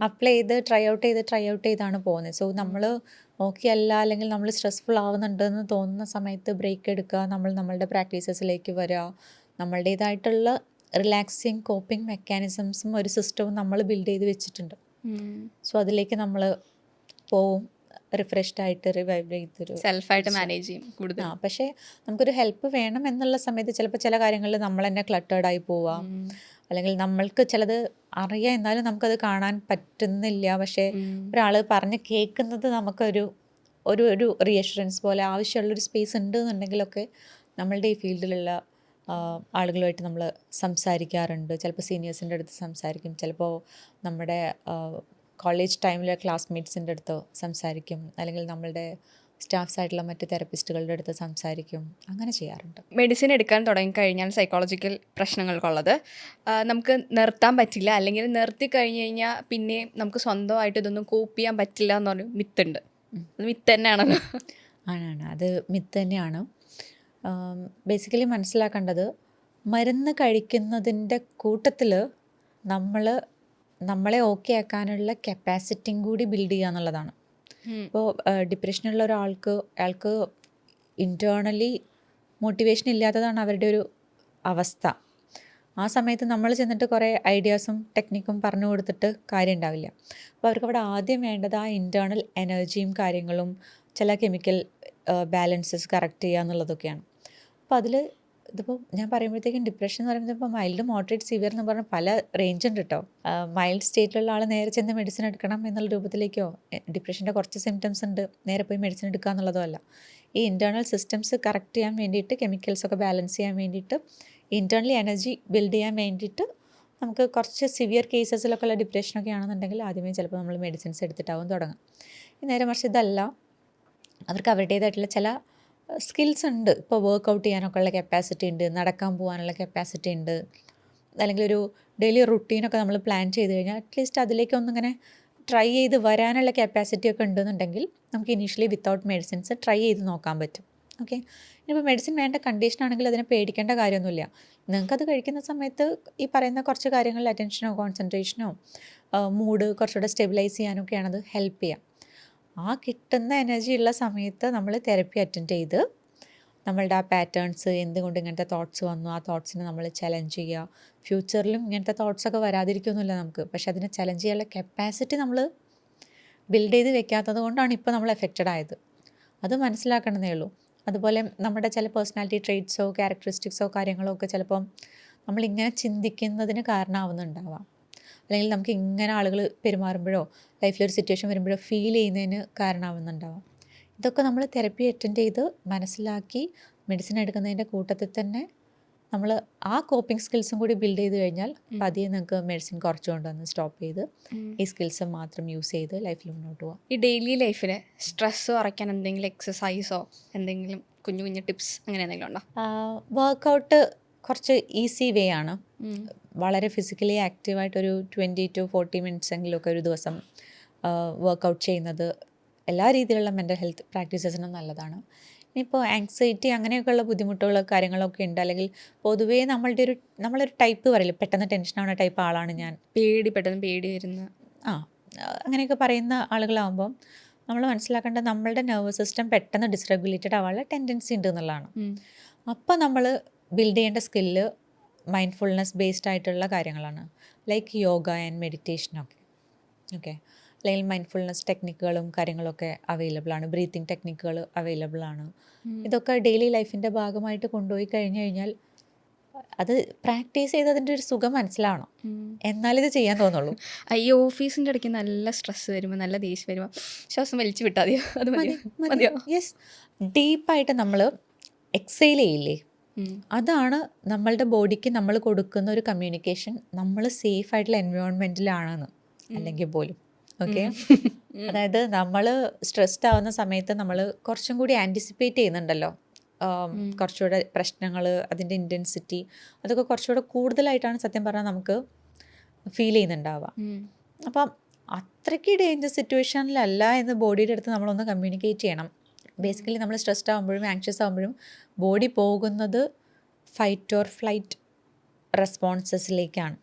അപ്ലൈ ചെയ്ത് ട്രൈ ഔട്ട് ചെയ്താണ് പോകുന്നത്. സോ നമ്മൾ ഓക്കെ അല്ല, അല്ലെങ്കിൽ നമ്മൾ സ്ട്രെസ്ഫുൾ ആവുന്നുണ്ടെന്ന് തോന്നുന്ന സമയത്ത് ബ്രേക്ക് എടുക്കുക, നമ്മളുടെ പ്രാക്ടീസസിലേക്ക് വരിക, നമ്മളുടേതായിട്ടുള്ള റിലാക്സിങ് കോപ്പിംഗ് മെക്കാനിസംസും ഒരു സിസ്റ്റവും നമ്മൾ ബിൽഡ് ചെയ്ത് വെച്ചിട്ടുണ്ട്. സോ അതിലേക്ക് നമ്മൾ പോവും, റിഫ്രഷ്ഡ് ആയിട്ട് റിവൈവ് ചെയ്തൊരു
സെൽഫായിട്ട് മാനേജ് ചെയ്യും കൂടുതൽ.
പക്ഷേ നമുക്കൊരു ഹെൽപ്പ് വേണം എന്നുള്ള സമയത്ത് ചിലപ്പോൾ ചില കാര്യങ്ങളിൽ നമ്മൾ തന്നെ ക്ലട്ടേർഡായി പോവാം, അല്ലെങ്കിൽ നമ്മൾക്ക് ചിലത് അറിയാം എന്നാലും നമുക്കത് കാണാൻ പറ്റുന്നില്ല. പക്ഷേ ഒരാൾ പറഞ്ഞ് കേൾക്കുന്നത് നമുക്കൊരു ഒരു ഒരു റീഅഷുറൻസ് പോലെ ആവശ്യമുള്ളൊരു സ്പേസ് ഉണ്ട് എന്നുണ്ടെങ്കിലൊക്കെ നമ്മളുടെ ഈ ഫീൽഡിലുള്ള ആളുകളുമായിട്ട് നമ്മൾ സംസാരിക്കാറുണ്ട്. ചിലപ്പോൾ സീനിയേഴ്സിൻ്റെ അടുത്ത് സംസാരിക്കും, ചിലപ്പോൾ നമ്മുടെ കോളേജ് ടൈമിലെ ക്ലാസ്മേറ്റ്സിൻ്റെ അടുത്ത് സംസാരിക്കും, അല്ലെങ്കിൽ നമ്മളുടെ സ്റ്റാഫ്സ് ആയിട്ടുള്ള മറ്റ് തെറപ്പിസ്റ്റുകളുടെ അടുത്ത് സംസാരിക്കും. അങ്ങനെ ചെയ്യാറുണ്ട്.
മെഡിസിൻ എടുക്കാൻ തുടങ്ങിക്കഴിഞ്ഞാൽ സൈക്കോളജിക്കൽ പ്രശ്നങ്ങൾക്കുള്ളത് നമുക്ക് നിർത്താൻ പറ്റില്ല, അല്ലെങ്കിൽ നിർത്തി കഴിഞ്ഞ് കഴിഞ്ഞാൽ പിന്നെ നമുക്ക് സ്വന്തമായിട്ട് ഇതൊന്നും കോപ്പ് ചെയ്യാൻ പറ്റില്ല എന്ന് പറഞ്ഞൊരു മിത്തുണ്ട്. മിത്ത് തന്നെയാണല്ലോ?
ആണ്, അത് മിത്ത് തന്നെയാണ്. ബേസിക്കലി മനസ്സിലാക്കേണ്ടത്, മരുന്ന് കഴിക്കുന്നതിൻ്റെ കൂട്ടത്തിൽ നമ്മളെ ഓക്കെ ആക്കാനുള്ള കപ്പാസിറ്റിയും കൂടി ബിൽഡ് ചെയ്യുക എന്നുള്ളതാണ്. ഇപ്പോൾ ഡിപ്രഷനുള്ള അയാൾക്ക് ഇൻറ്റേർണലി മോട്ടിവേഷൻ ഇല്ലാത്തതാണ് അവരുടെ ഒരു അവസ്ഥ. ആ സമയത്ത് നമ്മൾ ചെന്നിട്ട് കുറേ ഐഡിയാസും ടെക്നിക്കും പറഞ്ഞു കൊടുത്തിട്ട് കാര്യം ഉണ്ടാവില്ല. അപ്പോൾ അവർക്ക് അവിടെ ആദ്യം വേണ്ടത് ആ ഇൻറ്റേർണൽ എനർജിയും കാര്യങ്ങളും, ചില കെമിക്കൽ ബാലൻസസ് കറക്റ്റ് ചെയ്യുക എന്നുള്ളതൊക്കെയാണ്. അപ്പോൾ ഇതിപ്പോൾ ഞാൻ പറയുമ്പോഴത്തേക്കും ഡിപ്രഷൻ എന്ന് പറയുമ്പോൾ ഇപ്പോൾ മൈൽഡ്, മോഡറേറ്റ്, സിവിയർ എന്ന് പറഞ്ഞാൽ പല റേഞ്ച് ഉണ്ട് കേട്ടോ. മൈൽഡ് സ്റ്റേറ്റിലുള്ള ആൾ നേരെ ചെന്ന് മെഡിസിൻ എടുക്കണം എന്നുള്ള രൂപത്തിലേക്കോ, ഡിപ്രഷൻ്റെ കുറച്ച് സിംറ്റംസ് ഉണ്ട് നേരെ പോയി മെഡിസിൻ എടുക്കുക എന്നുള്ളതോ അല്ല. ഈ ഇൻറ്റേർണൽ സിസ്റ്റംസ് കറക്റ്റ് ചെയ്യാൻ വേണ്ടിയിട്ട്, കെമിക്കൽസൊക്കെ ബാലൻസ് ചെയ്യാൻ വേണ്ടിയിട്ട്, ഇൻറ്റേർണലി എനർജി ബിൽഡ് ചെയ്യാൻ വേണ്ടിയിട്ട് നമുക്ക് കുറച്ച് സിവിയർ കേസസിലൊക്കെ ഉള്ള ഡിപ്രഷനൊക്കെ ആണെന്നുണ്ടെങ്കിൽ ആദ്യമേ ചിലപ്പോൾ നമ്മൾ മെഡിസിൻസ് എടുത്തിട്ടാവും തുടങ്ങാം. നേരെ മറിച്ച് ഇതല്ല, അവർക്ക് അവരുടേതായിട്ടുള്ള ചില സ്കിൽസ് ഉണ്ട്. ഇപ്പോൾ വർക്കൗട്ട് ചെയ്യാനൊക്കെ ഉള്ള കപ്പാസിറ്റി ഉണ്ട്, നടക്കാൻ പോകാനുള്ള കപ്പാസിറ്റി ഉണ്ട്, അല്ലെങ്കിൽ ഒരു ഡെയിലി റുട്ടീനൊക്കെ നമ്മൾ പ്ലാൻ ചെയ്ത് കഴിഞ്ഞാൽ അറ്റ്ലീസ്റ്റ് അതിലേക്കൊന്നിങ്ങനെ ട്രൈ ചെയ്ത് വരാനുള്ള കപ്പാസിറ്റി ഒക്കെ ഉണ്ടെന്നുണ്ടെങ്കിൽ നമുക്ക് ഇനീഷ്യലി വിത്തൗട്ട് മെഡിസിൻസ് ട്രൈ ചെയ്ത് നോക്കാൻ പറ്റും. ഓക്കെ, ഇനിയിപ്പോൾ മെഡിസിൻ വേണ്ട കണ്ടീഷൻ ആണെങ്കിൽ അതിനെ പേടിക്കേണ്ട കാര്യമൊന്നുമില്ല. നിങ്ങൾക്കത് കഴിക്കുന്ന സമയത്ത് ഈ പറയുന്ന കുറച്ച് കാര്യങ്ങളിൽ അറ്റൻഷനോ കോൺസെൻട്രേഷനോ മൂഡ് കുറച്ചുകൂടെ സ്റ്റെബിലൈസ് ചെയ്യാനൊക്കെയാണത് ഹെൽപ്പ് ചെയ്യാം. ആ കിട്ടുന്ന എനർജി ഉള്ള സമയത്ത് നമ്മൾ തെറപ്പി അറ്റൻഡ് ചെയ്ത് നമ്മളുടെ ആ പാറ്റേൺസ്, എന്തുകൊണ്ട് ഇങ്ങനത്തെ തോട്ട്സ് വന്നു, ആ തോട്ട്സിനെ നമ്മൾ ചലഞ്ച് ചെയ്യുക. ഫ്യൂച്ചറിലും ഇങ്ങനത്തെ തോട്ട്സൊക്കെ വരാതിരിക്കുന്നില്ല നമുക്ക്, പക്ഷെ അതിനെ ചലഞ്ച് ചെയ്യാനുള്ള കപ്പാസിറ്റി നമ്മൾ ബിൽഡ് ചെയ്ത് വെക്കാത്തത് കൊണ്ടാണ് ഇപ്പോൾ നമ്മൾ എഫക്റ്റഡ് ആയത്. അത് മനസ്സിലാക്കണമെന്നേ ഉള്ളൂ. അതുപോലെ നമ്മുടെ ചില പേഴ്സണാലിറ്റി ട്രെയ്റ്റ്സോ ക്യാരക്ടറിസ്റ്റിക്സോ കാര്യങ്ങളോ ഒക്കെ ചിലപ്പം നമ്മളിങ്ങനെ ചിന്തിക്കുന്നതിന് കാരണമാവുന്നുണ്ടാവാം, അല്ലെങ്കിൽ നമുക്ക് ഇങ്ങനെ ആളുകൾ പെരുമാറുമ്പോഴോ ലൈഫിലൊരു സിറ്റുവേഷൻ വരുമ്പോഴോ ഫീൽ ചെയ്യുന്നതിന് കാരണമാവുന്നുണ്ടാവാം. ഇതൊക്കെ നമ്മൾ തെറപ്പി അറ്റൻഡ് ചെയ്ത് മനസ്സിലാക്കി മെഡിസിൻ എടുക്കുന്നതിൻ്റെ കൂട്ടത്തിൽ തന്നെ നമ്മൾ ആ കോപ്പിംഗ് സ്കിൽസും കൂടി ബിൽഡ് ചെയ്ത് കഴിഞ്ഞാൽ പതിയെ നിങ്ങൾക്ക് മെഡിസിൻ കുറച്ചുകൊണ്ട് വന്ന് സ്റ്റോപ്പ് ചെയ്ത് ഈ സ്കിൽസ് മാത്രം യൂസ് ചെയ്ത് ലൈഫിൽ മുന്നോട്ട് പോകാം.
ഈ ഡെയിലി ലൈഫിൽ സ്ട്രെസ് കുറയ്ക്കാൻ എന്തെങ്കിലും എക്സസൈസോ എന്തെങ്കിലും കുഞ്ഞു കുഞ്ഞു ടിപ്സ് അങ്ങനെ എന്തെങ്കിലും ഉണ്ടോ?
വർക്കൗട്ട് കുറച്ച് ഈസി വേ ആണ്. വളരെ ഫിസിക്കലി ആക്റ്റീവായിട്ടൊരു 20 to 40 മിനിറ്റ്സ് എങ്കിലുമൊക്കെ ഒരു ദിവസം വർക്കൗട്ട് ചെയ്യുന്നത് എല്ലാ രീതിയിലുള്ള മെൻ്റൽ ഹെൽത്ത് പ്രാക്ടീസസിനും നല്ലതാണ്. ഇനിയിപ്പോൾ ആങ്സൈറ്റി അങ്ങനെയൊക്കെയുള്ള ബുദ്ധിമുട്ടുകൾ കാര്യങ്ങളൊക്കെ ഉണ്ട്, അല്ലെങ്കിൽ പൊതുവേ നമ്മളൊരു ടൈപ്പ് പറയില്ല, പെട്ടെന്ന് ടെൻഷനാവുന്ന ടൈപ്പ് ആളാണ് ഞാൻ,
പെട്ടെന്ന് പേടി വരുന്ന
അങ്ങനെയൊക്കെ പറയുന്ന ആളുകളാകുമ്പം നമ്മൾ മനസ്സിലാക്കേണ്ടത് നമ്മളുടെ നെർവസ് സിസ്റ്റം പെട്ടെന്ന് ഡിസ്റെഗുലേറ്റഡ് ആവാനുള്ള ടെൻഡൻസി ഉണ്ട് എന്നുള്ളതാണ്. അപ്പോൾ നമ്മൾ ബിൽഡ് ചെയ്യേണ്ട സ്കില്ല് മൈൻഡ്ഫുൾനെസ് ബേസ്ഡ് ആയിട്ടുള്ള കാര്യങ്ങളാണ്, ലൈക്ക് യോഗ ആൻഡ് മെഡിറ്റേഷനൊക്കെ. ഓക്കെ, അല്ലെങ്കിൽ മൈൻഡ്ഫുൾനെസ് ടെക്നിക്കുകളും കാര്യങ്ങളൊക്കെ അവൈലബിൾ ആണ്, ബ്രീത്തിങ് ടെക്നിക്കുകൾ അവൈലബിൾ ആണ്. ഇതൊക്കെ ഡെയിലി ലൈഫിൻ്റെ ഭാഗമായിട്ട് കൊണ്ടുപോയി കഴിഞ്ഞു കഴിഞ്ഞാൽ അത് പ്രാക്ടീസ് ചെയ്തതിൻ്റെ ഒരു സുഖം മനസ്സിലാവണം, എന്നാലിത് ചെയ്യാൻ തോന്നുള്ളൂ.
ഈ ഓഫീസിൻ്റെ ഇടയ്ക്ക് നല്ല സ്ട്രെസ് വരുമ്പോൾ, നല്ല ദേഷ്യം വരുമ്പോൾ ശ്വാസം വലിച്ചു വിട്ടാൽ മതിയോ? അത് മതിയോ?
മതി.
മതിയോ?
യെസ്, ഡീപ്പായിട്ട് നമ്മൾ എക്സൈൽ ചെയ്യില്ലേ, അതാണ് നമ്മളുടെ ബോഡിക്ക് നമ്മൾ കൊടുക്കുന്ന ഒരു കമ്മ്യൂണിക്കേഷൻ നമ്മൾ സേഫ് ആയിട്ടുള്ള എൻവയോൺമെൻറ്റിലാണെന്ന്. അല്ലെങ്കിൽ പോലും ഓക്കെ, അതായത് നമ്മൾ സ്ട്രെസ്ഡ് ആവുന്ന സമയത്ത് നമ്മൾ കുറച്ചും കൂടി ആൻറ്റിസിപ്പേറ്റ് ചെയ്യുന്നുണ്ടല്ലോ, കുറച്ചുകൂടെ പ്രശ്നങ്ങൾ, അതിൻ്റെ ഇൻറ്റൻസിറ്റി അതൊക്കെ കുറച്ചുകൂടെ കൂടുതലായിട്ടാണ് സത്യം പറഞ്ഞാൽ നമുക്ക് ഫീൽ ചെയ്യുന്നുണ്ടാവുക. അപ്പം അത്രയ്ക്ക് ഡേഞ്ചർ സിറ്റുവേഷനിലല്ല എന്ന് ബോഡിയുടെ അടുത്ത് നമ്മളൊന്ന് കമ്മ്യൂണിക്കേറ്റ് ചെയ്യണം. ബേസിക്കലി നമ്മൾ സ്ട്രെസ്ഡ് ആകുമ്പോഴും ആങ്ഷ്യസ് ആകുമ്പോഴും ബോഡി പോകുന്നത് ഫൈറ്റ് ഓർ ഫ്ലൈറ്റ് റെസ്പോൺസസിലേക്കാണ്.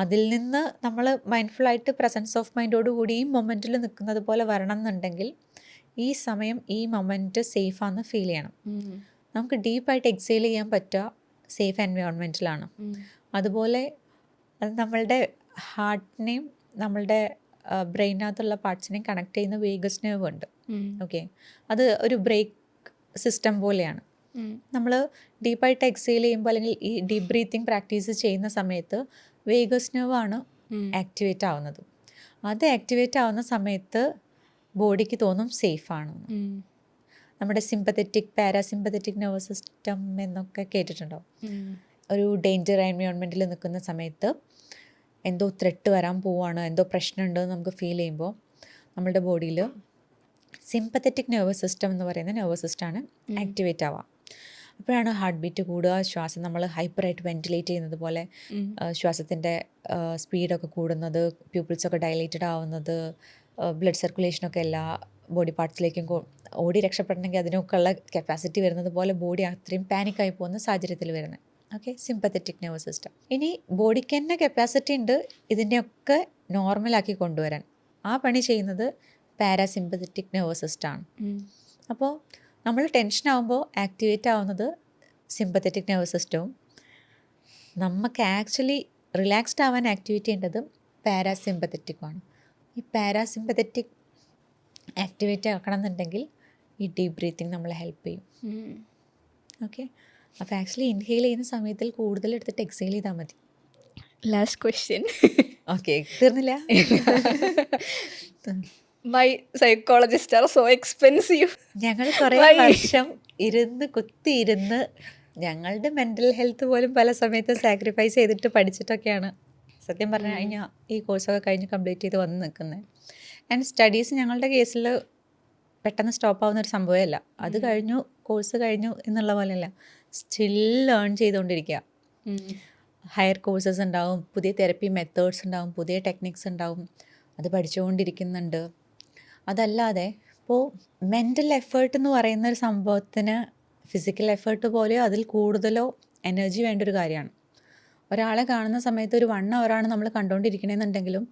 അതിൽ നിന്ന് നമ്മൾ മൈൻഡ്ഫുള്ളായിട്ട് പ്രസൻസ് ഓഫ് മൈൻഡോടുകൂടി ഈ മൊമെൻറ്റിൽ നിൽക്കുന്നത് പോലെ വരണം എന്നുണ്ടെങ്കിൽ ഈ സമയം ഈ മൊമെൻറ്റ് സേഫാന്ന് ഫീൽ ചെയ്യണം. നമുക്ക് ഡീപ്പായിട്ട് എക്സൈൽ ചെയ്യാൻ പറ്റുക സേഫ് എൻവയോൺമെൻറ്റിലാണ്. അതുപോലെ അത് നമ്മളുടെ ഹാർട്ടിനെയും നമ്മളുടെ ബ്രെയിനകത്തുള്ള പാർട്സിനെയും കണക്ട് ചെയ്യുന്ന വേഗസ് നെർവ് ഉണ്ട്. ഓക്കെ, അത് ഒരു ബ്രേക്ക് സിസ്റ്റം പോലെയാണ്. നമ്മൾ ഡീപ്പായിട്ട് എക്സൈൽ ചെയ്യുമ്പോൾ അല്ലെങ്കിൽ ഈ ഡീപ്പ് ബ്രീത്തിങ് പ്രാക്ടീസ് ചെയ്യുന്ന സമയത്ത് വേഗസ് നെർവ് ആണ് ആക്ടിവേറ്റ് ആവുന്നത്. അത് ആക്ടിവേറ്റ് ആവുന്ന സമയത്ത് ബോഡിക്ക് തോന്നും സേഫാണ്. നമ്മുടെ സിമ്പത്തറ്റിക് പാരാസിമ്പത്തറ്റിക് നെർവസ് സിസ്റ്റം എന്നൊക്കെ കേട്ടിട്ടുണ്ടാവും. ഒരു ഡേഞ്ചർ എൻവയോൺമെൻറ്റിൽ നിൽക്കുന്ന സമയത്ത് എന്തോ ത്രെട്ട് വരാൻ പോവാണ്, എന്തോ പ്രശ്നമുണ്ടെന്ന് നമുക്ക് ഫീൽ ചെയ്യുമ്പോൾ നമ്മളുടെ ബോഡിയിൽ സിമ്പത്തറ്റിക് നെർവസ് സിസ്റ്റം എന്ന് പറയുന്ന നെർവസ് സിസ്റ്റമാണ് ആക്ടിവേറ്റ് ആവുക. അപ്പോഴാണ് ഹാർട്ട് ബീറ്റ് കൂടുക, ശ്വാസം നമ്മൾ ഹൈപ്പറായിട്ട് വെൻറ്റിലേറ്റ് ചെയ്യുന്നത് പോലെ ശ്വാസത്തിൻ്റെ സ്പീഡൊക്കെ കൂടുന്നത്, പ്യൂപ്പിൾസൊക്കെ ഡയലേറ്റഡ് ആവുന്നത്, ബ്ലഡ് സർക്കുലേഷനൊക്കെ എല്ലാ ബോഡി പാർട്സിലേക്കും ഓടി രക്ഷപ്പെടണമെങ്കിൽ അതിനൊക്കെ ഉള്ള കപ്പാസിറ്റി വരുന്നത് പോലെ ബോഡി അത്രയും പാനിക്കായി പോകുന്ന സാഹചര്യത്തിൽ വരുന്നത്. Okay, sympathetic nervous system. ഇനി ബോഡിക്ക് തന്നെ കപ്പാസിറ്റി ഉണ്ട് ഇതിനെയൊക്കെ നോർമലാക്കി കൊണ്ടുവരാൻ. ആ പണി ചെയ്യുന്നത് പാരാസിമ്പത്തറ്റിക് നെർവസ് സിസ്റ്റമാണ്. അപ്പോൾ നമ്മൾ ടെൻഷൻ ആകുമ്പോൾ ആക്ടിവേറ്റ് ആവുന്നത് സിമ്പത്തറ്റിക് നെർവസ് സിസ്റ്റവും, നമുക്ക് ആക്ച്വലി റിലാക്സ്ഡ് ആവാൻ ആക്ടിവേറ്റ് ചെയ്യേണ്ടത് പാരാസിമ്പത്തറ്റിക്കുമാണ്. ഈ പാരാസിമ്പത്തറ്റിക് ആക്ടിവേറ്റ് ആക്കണം എന്നുണ്ടെങ്കിൽ ഈ ഡീപ്പ് ബ്രീത്തിങ് നമ്മളെ ഹെൽപ്പ് ചെയ്യും. ഓക്കെ, അപ്പോൾ ആക്ച്വലി ഇൻഹെയിൽ ചെയ്യുന്ന സമയത്തിൽ കൂടുതൽ എടുത്തിട്ട് എക്സെയിൽ ചെയ്താൽ മതി.
Last question.
ഓക്കെ, തീർന്നില്ല.
My psychologist are so expensive.
ഞങ്ങൾ കുറേ വർഷം കുത്തിയിരുന്ന് ഞങ്ങളുടെ മെൻ്റൽ ഹെൽത്ത് പോലും പല സമയത്ത് സാക്രിഫൈസ് ചെയ്തിട്ട് പഠിച്ചിട്ടൊക്കെയാണ് സത്യം പറഞ്ഞു കഴിഞ്ഞാൽ ഈ കോഴ്സൊക്കെ കഴിഞ്ഞ് കംപ്ലീറ്റ് ചെയ്ത് വന്ന് നിൽക്കുന്നത്. ആൻഡ് സ്റ്റഡീസ് ഞങ്ങളുടെ കേസിൽ പെട്ടെന്ന് സ്റ്റോപ്പ് ആവുന്നൊരു സംഭവമല്ല. അത് കഴിഞ്ഞു, കോഴ്സ് കഴിഞ്ഞു എന്നുള്ള പോലെയല്ല, സ്റ്റിൽ ലേൺ ചെയ്തുകൊണ്ടിരിക്കുക. ഹയർ കോഴ്സസ് ഉണ്ടാവും, പുതിയ തെറപ്പി മെത്തേഡ്സ് ഉണ്ടാവും, പുതിയ ടെക്നിക്സ് ഉണ്ടാവും, അത് പഠിച്ചുകൊണ്ടിരിക്കുന്നുണ്ട്. അതല്ലാതെ ഇപ്പോൾ മെൻ്റൽ എഫേർട്ട് എന്ന് പറയുന്ന ഒരു സംഭവത്തിന് ഫിസിക്കൽ എഫേർട്ട് പോലെയോ അതിൽ കൂടുതലോ എനർജി വേണ്ട ഒരു കാര്യമാണ്. ഒരാളെ കാണുന്ന സമയത്ത് ഒരു 1 hour നമ്മൾ കണ്ടുകൊണ്ടിരിക്കണമെന്നുണ്ടെങ്കിലും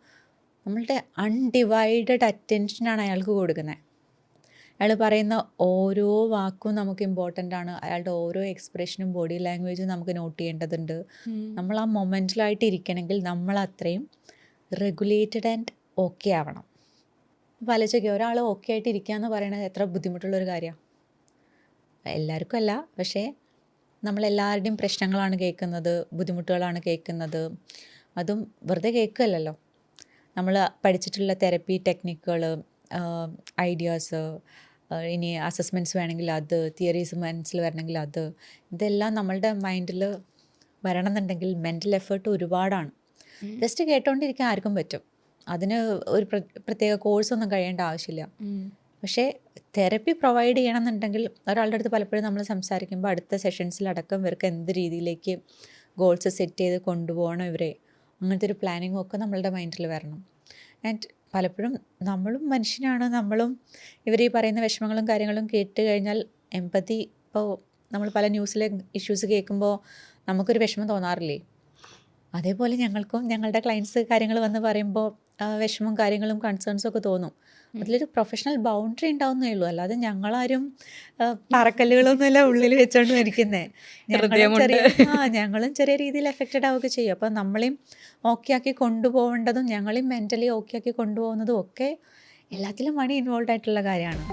നമ്മളുടെ അൺഡിവൈഡഡ് അറ്റൻഷനാണ് അയാൾക്ക് കൊടുക്കുന്നത്. അയാൾ പറയുന്ന ഓരോ വാക്കും നമുക്ക് ഇമ്പോർട്ടൻ്റ് ആണ്. അയാളുടെ ഓരോ എക്സ്പ്രഷനും ബോഡി ലാംഗ്വേജും നമുക്ക് നോട്ട് ചെയ്യേണ്ടതുണ്ട്. നമ്മൾ ആ മൊമെൻറ്റിലായിട്ട് ഇരിക്കണമെങ്കിൽ നമ്മൾ അത്രയും റെഗുലേറ്റഡ് ആൻഡ് ഓക്കെ ആവണം. അപ്പോൾ ആലോചിക്കുക, ഒരാൾ ഓക്കെ ആയിട്ട് ഇരിക്കുക എന്ന് പറയുന്നത് എത്ര ബുദ്ധിമുട്ടുള്ളൊരു കാര്യമാണ്. എല്ലാവർക്കും അല്ല, പക്ഷേ നമ്മളെല്ലാവരുടെയും പ്രശ്നങ്ങളാണ് കേൾക്കുന്നത്, ബുദ്ധിമുട്ടുകളാണ് കേൾക്കുന്നത്. അതും വെറുതെ കേൾക്കുകയല്ലല്ലോ, നമ്മൾ പഠിച്ചിട്ടുള്ള തെറപ്പി ടെക്നിക്കുകൾ, ഐഡിയാസ്, ഇനി അസസ്മെൻറ്റ്സ് വേണമെങ്കിൽ അത്, തിയറീസ് മനസ്സിൽ വരണമെങ്കിൽ അത്, ഇതെല്ലാം നമ്മളുടെ മൈൻഡിൽ വരണമെന്നുണ്ടെങ്കിൽ മെൻ്റൽ എഫേർട്ട് ഒരുപാടാണ്. ജസ്റ്റ് കേട്ടോണ്ടിരിക്കാൻ ആർക്കും പറ്റും, അതിന് ഒരു പ്രത്യേക കോഴ്സൊന്നും കഴിയേണ്ട ആവശ്യമില്ല. പക്ഷേ തെറപ്പി പ്രൊവൈഡ് ചെയ്യണമെന്നുണ്ടെങ്കിൽ ഒരാളുടെ അടുത്ത് പലപ്പോഴും നമ്മൾ സംസാരിക്കുമ്പോൾ അടുത്ത സെഷൻസിലടക്കം ഇവർക്ക് എന്ത് രീതിയിലേക്ക് ഗോൾസ് സെറ്റ് ചെയ്ത് കൊണ്ടുപോകണം ഇവരെ, അങ്ങനത്തെ ഒരു പ്ലാനിങ്ങും ഒക്കെ നമ്മളുടെ മൈൻഡിൽ വരണം. ആൻഡ് പലപ്പോഴും നമ്മളും മനുഷ്യനാണ്, നമ്മളും ഇവർ ഈ പറയുന്ന വിഷമങ്ങളും കാര്യങ്ങളും കേട്ട് കഴിഞ്ഞാൽ എമ്പതി, ഇപ്പോൾ നമ്മൾ പല ന്യൂസിലെ ഇഷ്യൂസ് കേൾക്കുമ്പോൾ നമുക്കൊരു വിഷമം തോന്നാറില്ലേ, അതേപോലെ ഞങ്ങൾക്കും ഞങ്ങളുടെ ക്ലയൻസ് കാര്യങ്ങൾ വന്ന് പറയുമ്പോൾ വിഷമവും കാര്യങ്ങളും കൺസേൺസും ഒക്കെ തോന്നും. അതിലൊരു പ്രൊഫഷണൽ ബൗണ്ടറി ഉണ്ടാവുന്നേ ഉള്ളൂ, അല്ലാതെ ഞങ്ങളാരും പറക്കല്ലുകളൊന്നുമല്ല ഉള്ളിൽ വെച്ചോണ്ട് ഇരിക്കുന്നത്. ഞങ്ങളും ചെറിയ രീതിയിൽ എഫക്റ്റഡ് ആവുകയൊക്കെ ചെയ്യും. അപ്പോൾ നമ്മളെയും ഓക്കെ ആക്കി കൊണ്ടുപോകേണ്ടതും ഞങ്ങളെയും മെൻ്റലി ഓക്കെ ആക്കി കൊണ്ടുപോകുന്നതും ഒക്കെ എല്ലാത്തിലും മണി ഇൻവോൾവ് ആയിട്ടുള്ള കാര്യമാണ്.